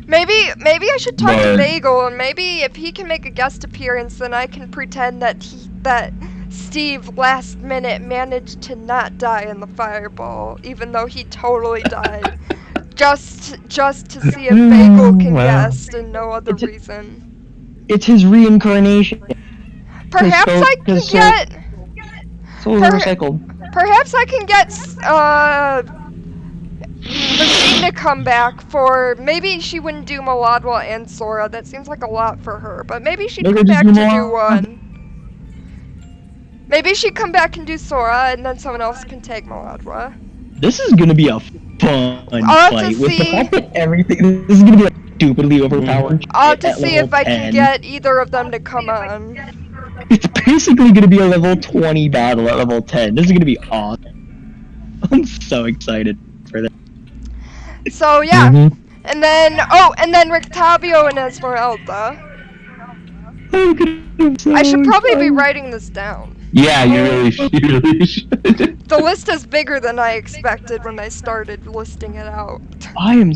Maybe I should talk to But- Bagel, and maybe if he can make a guest appearance, then I can pretend that Steve last minute managed to not die in the fireball, even though he totally died. just to see if Bagel can Well. guess and no other It's a- reason. It's his reincarnation. Perhaps soul- I can his soul- get. Soul Per- recycled. Perhaps I can get Machine to come back for. Maybe she wouldn't do Maladwa and Sora. That seems like a lot for her. But maybe she'd Maybe come just back do to do Maladwa. one. Maybe she'd come back and do Sora, and then someone else can take Maladwa. This is gonna be a fun I'll have to fight. With the see. fact that everything, this is gonna be like stupidly overpowered. I'll have to at see level if I can 10. get either of them to come on. It's basically gonna be a level 20 battle at level 10. This is gonna be awesome. I'm so excited for this. So yeah, Mhm. and then Rictavio and Esmeralda. I should probably be writing this down. Yeah, you really should. The list is bigger than I expected when I started listing it out. I am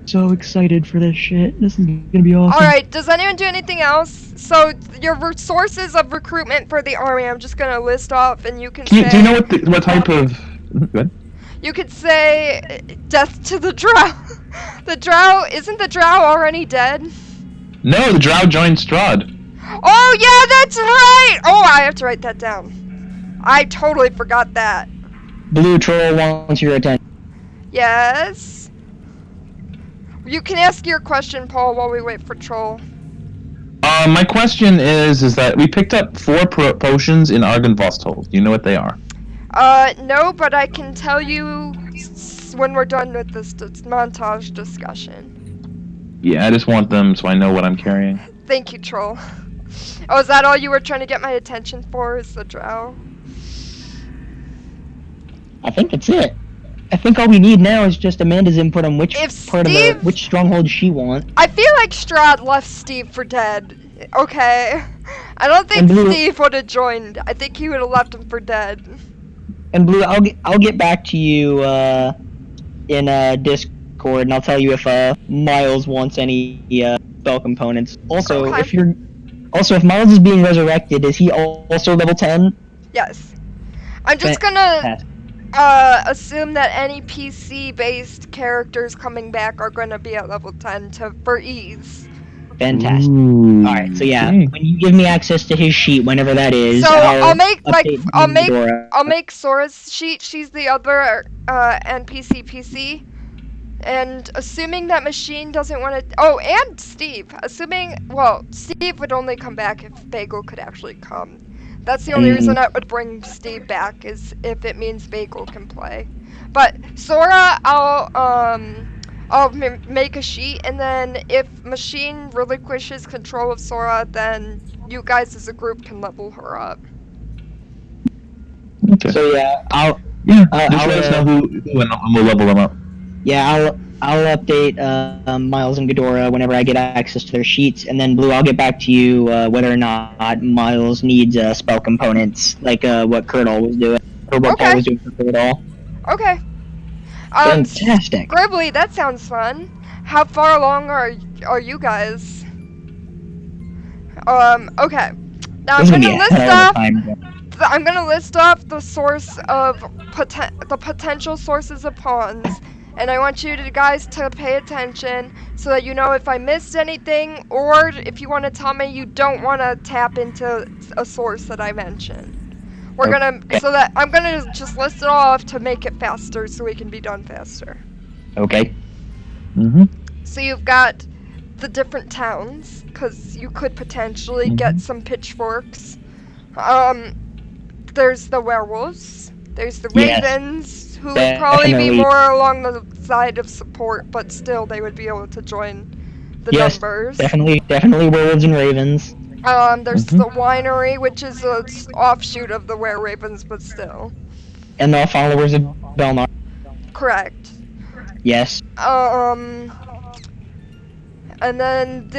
so excited for this shit. This is gonna be awesome. Alright, does anyone do anything else? So, your sources of recruitment for the army, I'm just gonna list off and you can say... Do you know what type of? Good. You could say, death to the drow. The drow, isn't the drow already dead? No, the Drow joined Strahd. Oh yeah, that's right! Oh, I have to write that down. I totally forgot that. Blue Troll wants your attention. Yes? You can ask your question, Paul, while we wait for Troll. My question is that we picked up 4 potions in Argynvostholt. Do you know what they are? No, but I can tell you when we're done with this montage discussion. Yeah, I just want them so I know what I'm carrying. Thank you, Troll. Oh, is that all you were trying to get my attention for, is the drow? I think that's it. I think all we need now is just Amanda's input on which If part Steve- of the which stronghold she wants. I feel like Strahd left Steve for dead. Okay. I don't think And Blue- Steve would have joined. I think he would have left him for dead. And Blue, I'll get back to you in Discord, and I'll tell you if Miles wants any spell components. Also, Okay. if Miles is being resurrected, is he also level 10? Yes. I'm just gonna Fantastic. assume that any PC-based characters coming back are gonna be at level 10 for ease. Fantastic. Ooh, Alright, so yeah, okay. when you give me access to his sheet, whenever that is, So I'll make update Dora. I'll make Sora's sheet. She's the other NPC PC. And assuming that Machine doesn't want to... Oh, and Steve. Steve would only come back if Bagel could actually come. That's the only reason I would bring Steve back, is if it means Bagel can play. But Sora, I'll make a sheet, and then if Machine relinquishes control of Sora, then you guys as a group can level her up. Okay. So yeah, just I'll, let us know who and we'll level them up. Yeah, I'll update Miles and Ghidorah whenever I get access to their sheets, and then Blue, I'll get back to you whether or not Miles needs spell components, like what Kurtal was doing, or what Okay. Paul was doing for Kurtal. Okay. Fantastic. Gribbly, that sounds fun. How far along are you guys? Okay. Now This is I'm gonna be gonna a list hell of a off. time. I'm gonna list off the source of the potential sources of pawns, and I want you guys to pay attention so that you know if I missed anything, or if you want to tell me you don't want to tap into a source that I mentioned. We're gonna I'm gonna just list it all off to make it faster so we can be done faster. Okay. Mm-hmm. So you've got the different towns, because you could potentially get some pitchforks. There's the werewolves. There's the Yes. ravens, who would probably be Definitely. more along the side of support, but still they would be able to join the Yes, numbers. Definitely werewolves and ravens. There's the winery, which is an offshoot of the were ravens, but still. And the followers of Belnar. Correct. Yes. And then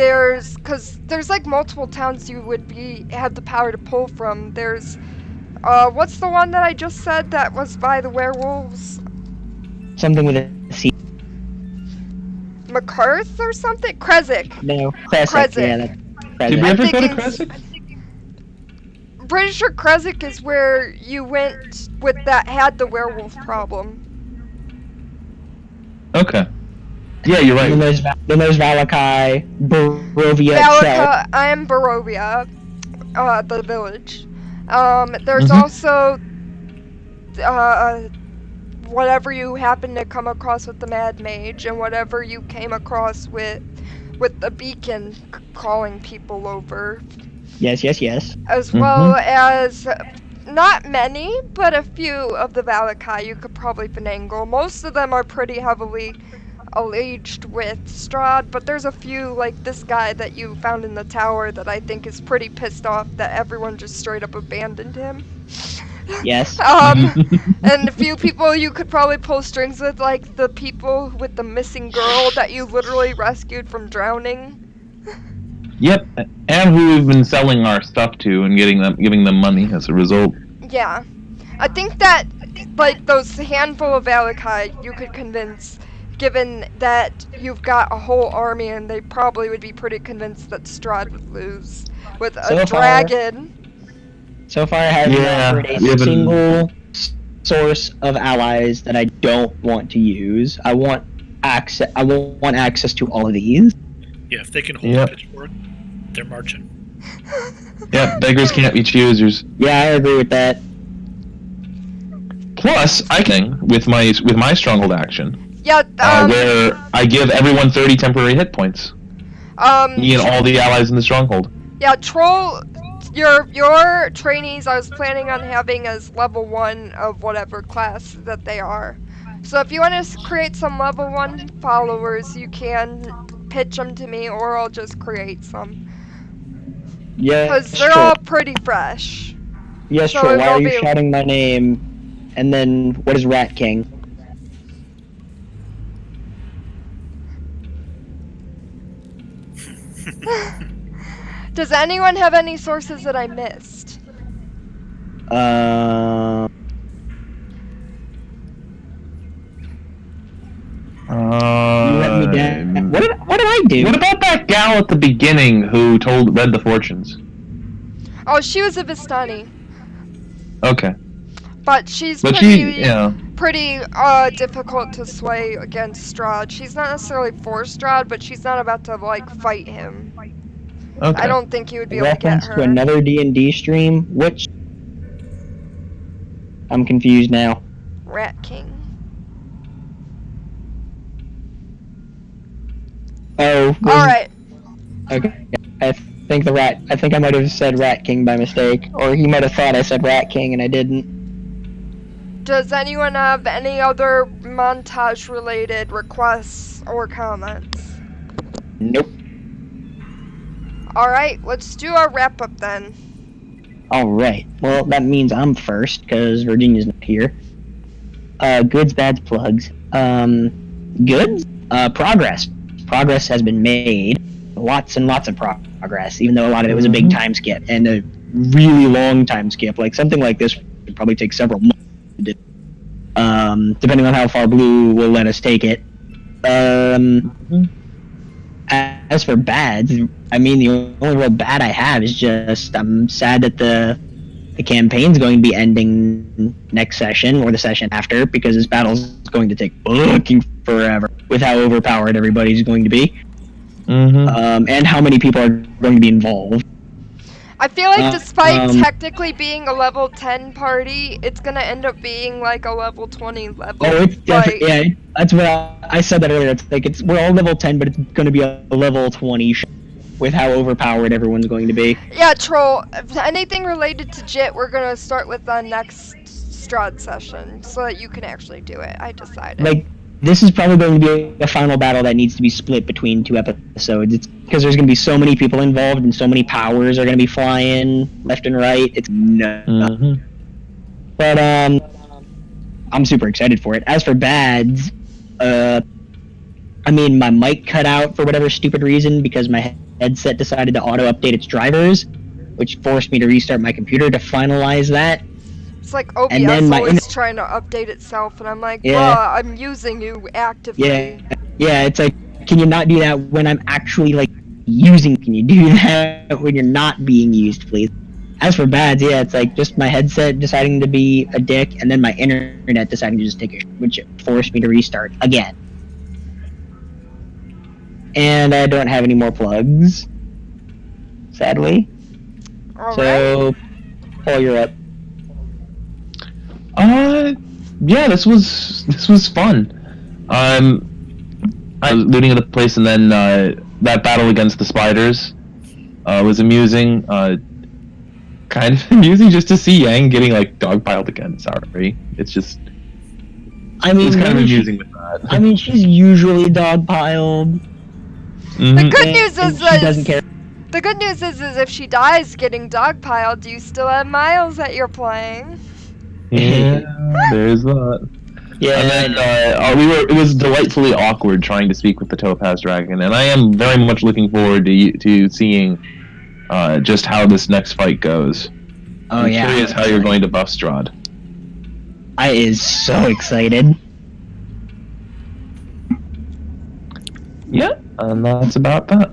cause there's like multiple towns you would have the power to pull from. There's, what's the one that I just said that was by the werewolves? Something with a C. McCarth or something? Krezk. No. Krezk. Yeah, that's Krezk. Did we ever go to thinking- Krezk? Pretty sure Krezk is where you went with that had the werewolf problem. Okay. Yeah, you're Then right. there's Valakai, Barovia itself. Valaka, I am Barovia, the village. There's Mhm. also, whatever you happen to come across with the Mad Mage, and whatever you came across with the beacon calling people over, Yes. as well as not many, but a few of the Valakai you could probably finagle. Most of them are pretty heavily alleged with Strahd, but there's a few, like this guy that you found in the tower, that I think is pretty pissed off that everyone just straight up abandoned him. Yes. And a few people you could probably pull strings with, like the people with the missing girl that you literally rescued from drowning. Yep, and who we've been selling our stuff to and giving them money as a result. Yeah. I think that, like, those handful of Valakai you could convince, given that you've got a whole army, and they probably would be pretty convinced that Strahd would lose with a So far- dragon. So far, I haven't offered we a haven't- single source of allies that I don't want to use. I want access to all of these. Yeah, if they can hold Yep. a pitchfork, they're marching. Yep, beggars can't be choosers. Yeah, I agree with that. Plus, I can with my stronghold action, Yeah, where I give everyone 30 temporary hit points. Me and all the allies in the stronghold. yeah, Troll, your trainees I was planning on having as level 1 of whatever class that they are. So if you want to create some level 1 followers, you can pitch them to me, or I'll just create some. Yeah. Because they're all pretty fresh. Yes, so Troll. it Why are will you be- shouting my name? And then, what is Rat King? Does anyone have any sources that I missed? You let me down. What did I do? What about that gal at the beginning who read the fortunes? Oh, she was a Vistani. Okay, But she's but pretty difficult to sway against Strahd. She's not necessarily for Strahd, but she's not about to, like, fight him. okay. I don't think you would be able to get Reference her. to another D&D stream? Which? I'm confused now. Rat King. Oh. Alright. Okay. I think I might have said Rat King by mistake. Or he might have thought I said Rat King and I didn't. Does anyone have any other montage-related requests or comments? Nope. Alright, let's do our wrap-up then. Alright. Well, that means I'm first, because Virginia's not here. Goods, bads, plugs. Goods? Progress. Progress has been made. Lots and lots of progress, even though a lot of it was a big time skip, and a really long time skip. Like, something like this would probably take several months to do. Depending on how far Blue will let us take it. As for bads, I mean, the only real bad I have is just I'm sad that the campaign's going to be ending next session or the session after, because this battle's going to take fucking forever with how overpowered everybody's going to be, and how many people are going to be involved. I feel like despite technically being a level 10 party, it's gonna end up being like a level 20 level. Oh, it's definitely, like, yeah, that's what I said that earlier. It's like we're all level 10, but it's going to be a level 20 with how overpowered everyone's going to be. Yeah, Troll, if anything related to JIT, we're gonna start with the next Strahd session, so that you can actually do it, I decided. Like, this is probably going to be a final battle that needs to be split between 2 episodes. It's because there's going to be so many people involved and so many powers are going to be flying left and right. It's nuts. But I'm super excited for it. As for bads, I mean, my mic cut out for whatever stupid reason because my headset decided to auto-update its drivers, which forced me to restart my computer to finalize that. It's like OBS And then my always trying to update itself, and I'm like, Yeah. well, I'm using you actively. Yeah, it's like, can you not do that when I'm actually, like, using? Can you do that when you're not being used, please? As for bads, yeah, it's like just my headset deciding to be a dick, and then my internet deciding to just take a which forced me to restart again. And I don't have any more plugs, sadly. All right. So, Paul, you're up. Yeah, this was fun. I was looting at the place, and then that battle against the spiders was amusing. Kind of amusing just to see Yang getting like dogpiled again. Sorry, it's just. I mean, it was kind of maybe amusing with that. I mean, she's usually dogpiled. The good news and is she doesn't care. the good news is if she dies getting dogpiled, you still have Miles that you're playing. Yeah, there's that. Yeah, And then it was delightfully awkward trying to speak with the Topaz Dragon, and I am very much looking forward to seeing just how this next fight goes. I'm curious how you're going to buff Strahd. I is so excited. Yeah, and that's about that.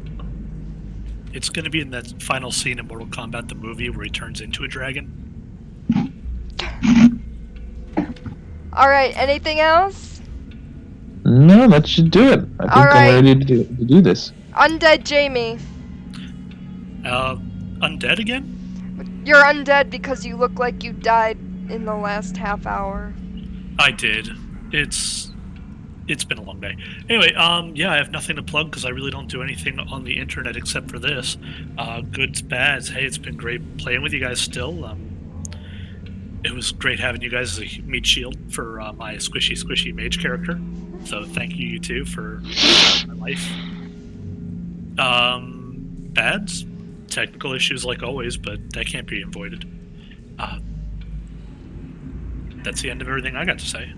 It's going to be in that final scene in Mortal Kombat, the movie, where he turns into a dragon. Alright, anything else? No, that should do it. I think Alright. I'm ready to do this. Undead Jamie. Undead again? You're undead because you look like you died in the last half hour. I did. It's been a long day. Anyway, yeah, I have nothing to plug because I really don't do anything on the internet except for this. Goods, bads. Hey, it's been great playing with you guys still. It was great having you guys as a meat shield for my squishy mage character. So thank you two for my life. Bads, technical issues like always, but that can't be avoided. That's the end of everything I got to say.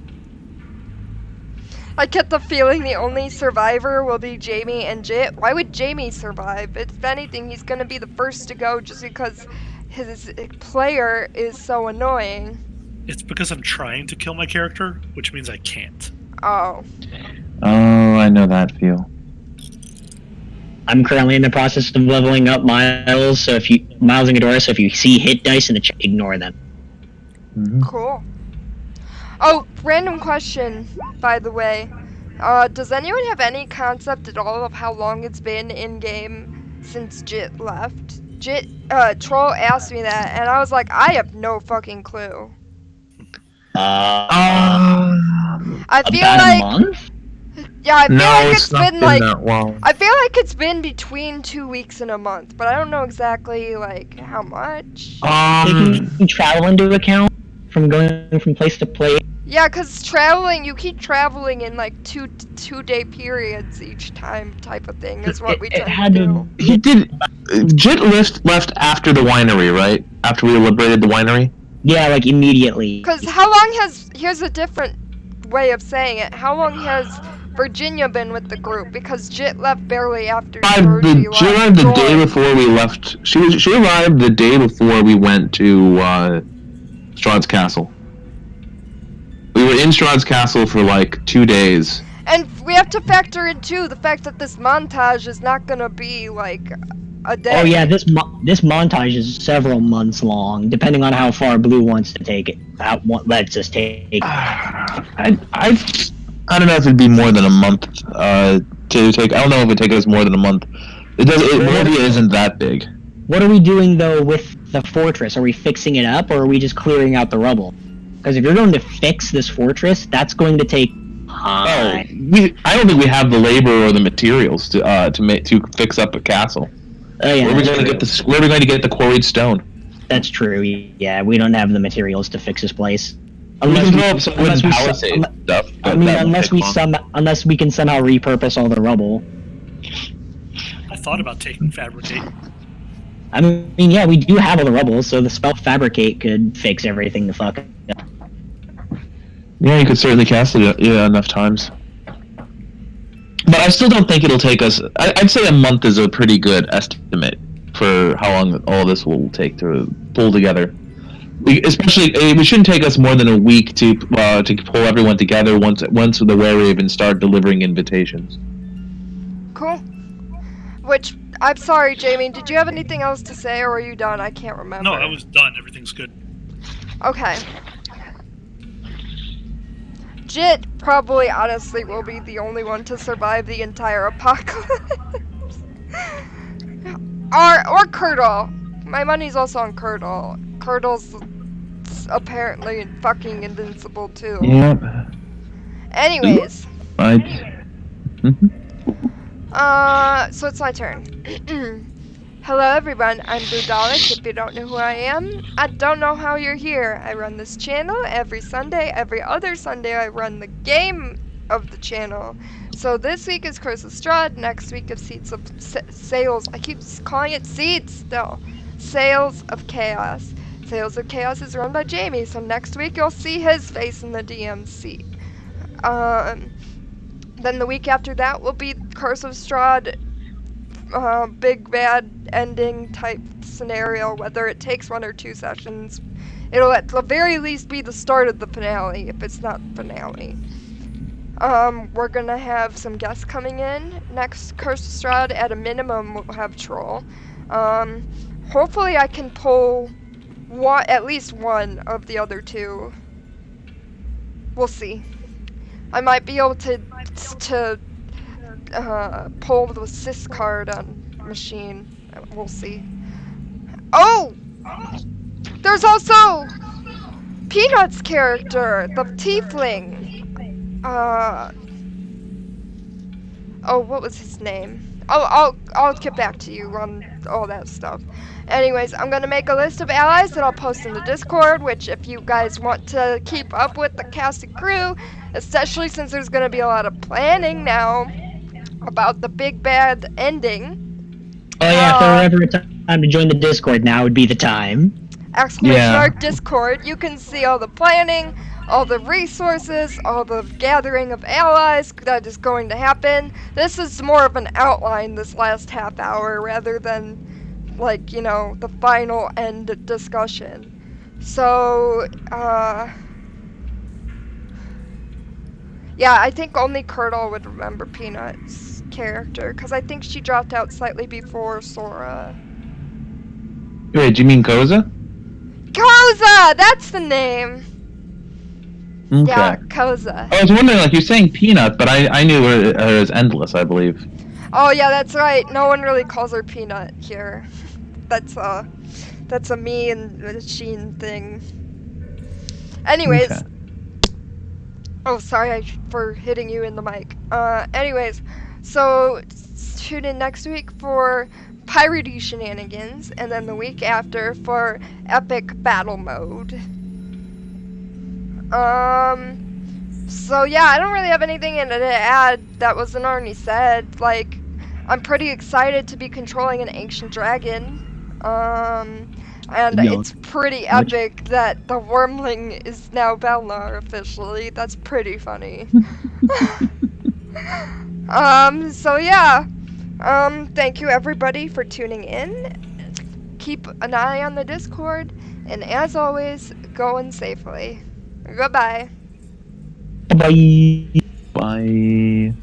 I get the feeling the only survivor will be Jamie and Jit. Why would Jamie survive? If anything, he's gonna be the first to go just because his player is so annoying. It's because I'm trying to kill my character, which means I can't. Oh. Oh, I know that feel. I'm currently in the process of leveling up Miles, so Miles and Ghidorah, so if you see hit dice in the chat, ignore them. Mm-hmm. Cool. Oh, random question, by the way. Does anyone have any concept at all of how long it's been in-game since Jit left? Troll asked me that, and I was like, I have no fucking clue. I feel about like... a month? Yeah, I feel No, like it's not been been like... that long. I feel like it's been between 2 weeks and a month, but I don't know exactly, like, how much. Taking travel into account from going from place to place. Yeah, because traveling, you keep traveling in, like, two-day periods each time type of thing is what we tend to do. He did. Jit left after the winery, right? After we liberated the winery. Yeah, like immediately. Because how long has... Here's a different way of saying it. How long has Virginia been with the group? Because Jit left barely after She Georgie left. arrived the day before we left. She arrived the day before we went to Strahd's Castle. We were in Strahd's Castle for like 2 days. And we have to factor in, too, the fact that this montage is not gonna be, like, a day. Oh yeah, this montage is several months long, depending on how far Blue wants to take it. Lets us take it. I don't know if it'd be more than a month to take. I don't know if it'd take us more than a month. Bolivia isn't that big. What are we doing though with the fortress? Are we fixing it up, or are we just clearing out the rubble? Because if you're going to fix this fortress, that's going to take time. I don't think we have the labor or the materials to fix up a castle. Oh, yeah, Where are we going to get the quarried stone? That's true. Yeah, we don't have the materials to fix this place. We can throw up some wooden palisade stuff. I mean, unless we can somehow repurpose all the rubble. I thought about taking Fabricate. I mean, yeah, we do have all the rubble, so the spell Fabricate could fix everything the fuck up. Yeah, you could certainly cast it enough times. But I still don't think it'll take us. I'd say a month is a pretty good estimate for how long all this will take to pull together. Especially, it shouldn't take us more than a week to pull everyone together once the Wereraven start delivering invitations. Cool. Which, I'm sorry, Jamie, did you have anything else to say, or are you done? I can't remember. No, I was done. Everything's good. Okay. Jit probably, honestly, will be the only one to survive the entire apocalypse. or Curdle. My money's also on Curdle. Curdle's apparently fucking invincible, too. Yep. Anyways. So it's my turn. Hello everyone, I'm Blue Dalek. If you don't know who I am, I don't know how you're here. I run this channel every Sunday. Every other Sunday I run the game of the channel. So this week is Curse of Strahd, next week is Sails. I keep calling it Seeds still. Sails of Chaos. Sails of Chaos is run by Jamie, so next week you'll see his face in the DMC. Then the week after that will be Curse of Strahd, big bad ending type scenario, whether it takes 1 or 2 sessions. It'll at the very least be the start of the finale, if it's not the finale. We're gonna have some guests coming in. Next Curse of Strahd, at a minimum, we'll have Troll. Hopefully I can pull at least one of the other 2. We'll see. I might be able to pull the Sys card on Machine. We'll see. Oh! There's also Peanut's character, the Tiefling. Oh, what was his name? I'll get back to you on all that stuff. Anyways, I'm gonna make a list of allies that I'll post in the Discord, which if you guys want to keep up with the cast and crew, especially since there's gonna be a lot of planning now about the big bad ending. Oh yeah, if there were ever a time to join the Discord, now would be the time. !Mark Discord, you can see all the planning, all the resources, all the gathering of allies that is going to happen. This is more of an outline this last half hour rather than, like, you know, the final end discussion. So, yeah, I think only Curdle would remember Peanut's character, because I think she dropped out slightly before Sora. Wait, do you mean Koza? Koza! That's the name! Okay. Yeah, Koza. I was wondering, like, you're saying Peanut, but I knew her as Endless, I believe. Oh yeah, that's right. No one really calls her Peanut here. That's a me and Machine thing. Anyways. Okay. Oh, sorry for hitting you in the mic. Anyways, so tune in next week for Piratey Shenanigans, and then the week after for Epic Battle Mode. So yeah, I don't really have anything to add that wasn't already said. Like, I'm pretty excited to be controlling an ancient dragon. And it's pretty epic that the Wormling is now Belnar officially. That's pretty funny. So yeah. Thank you everybody for tuning in. Keep an eye on the Discord, and as always, go in safely. Goodbye. Bye. Bye.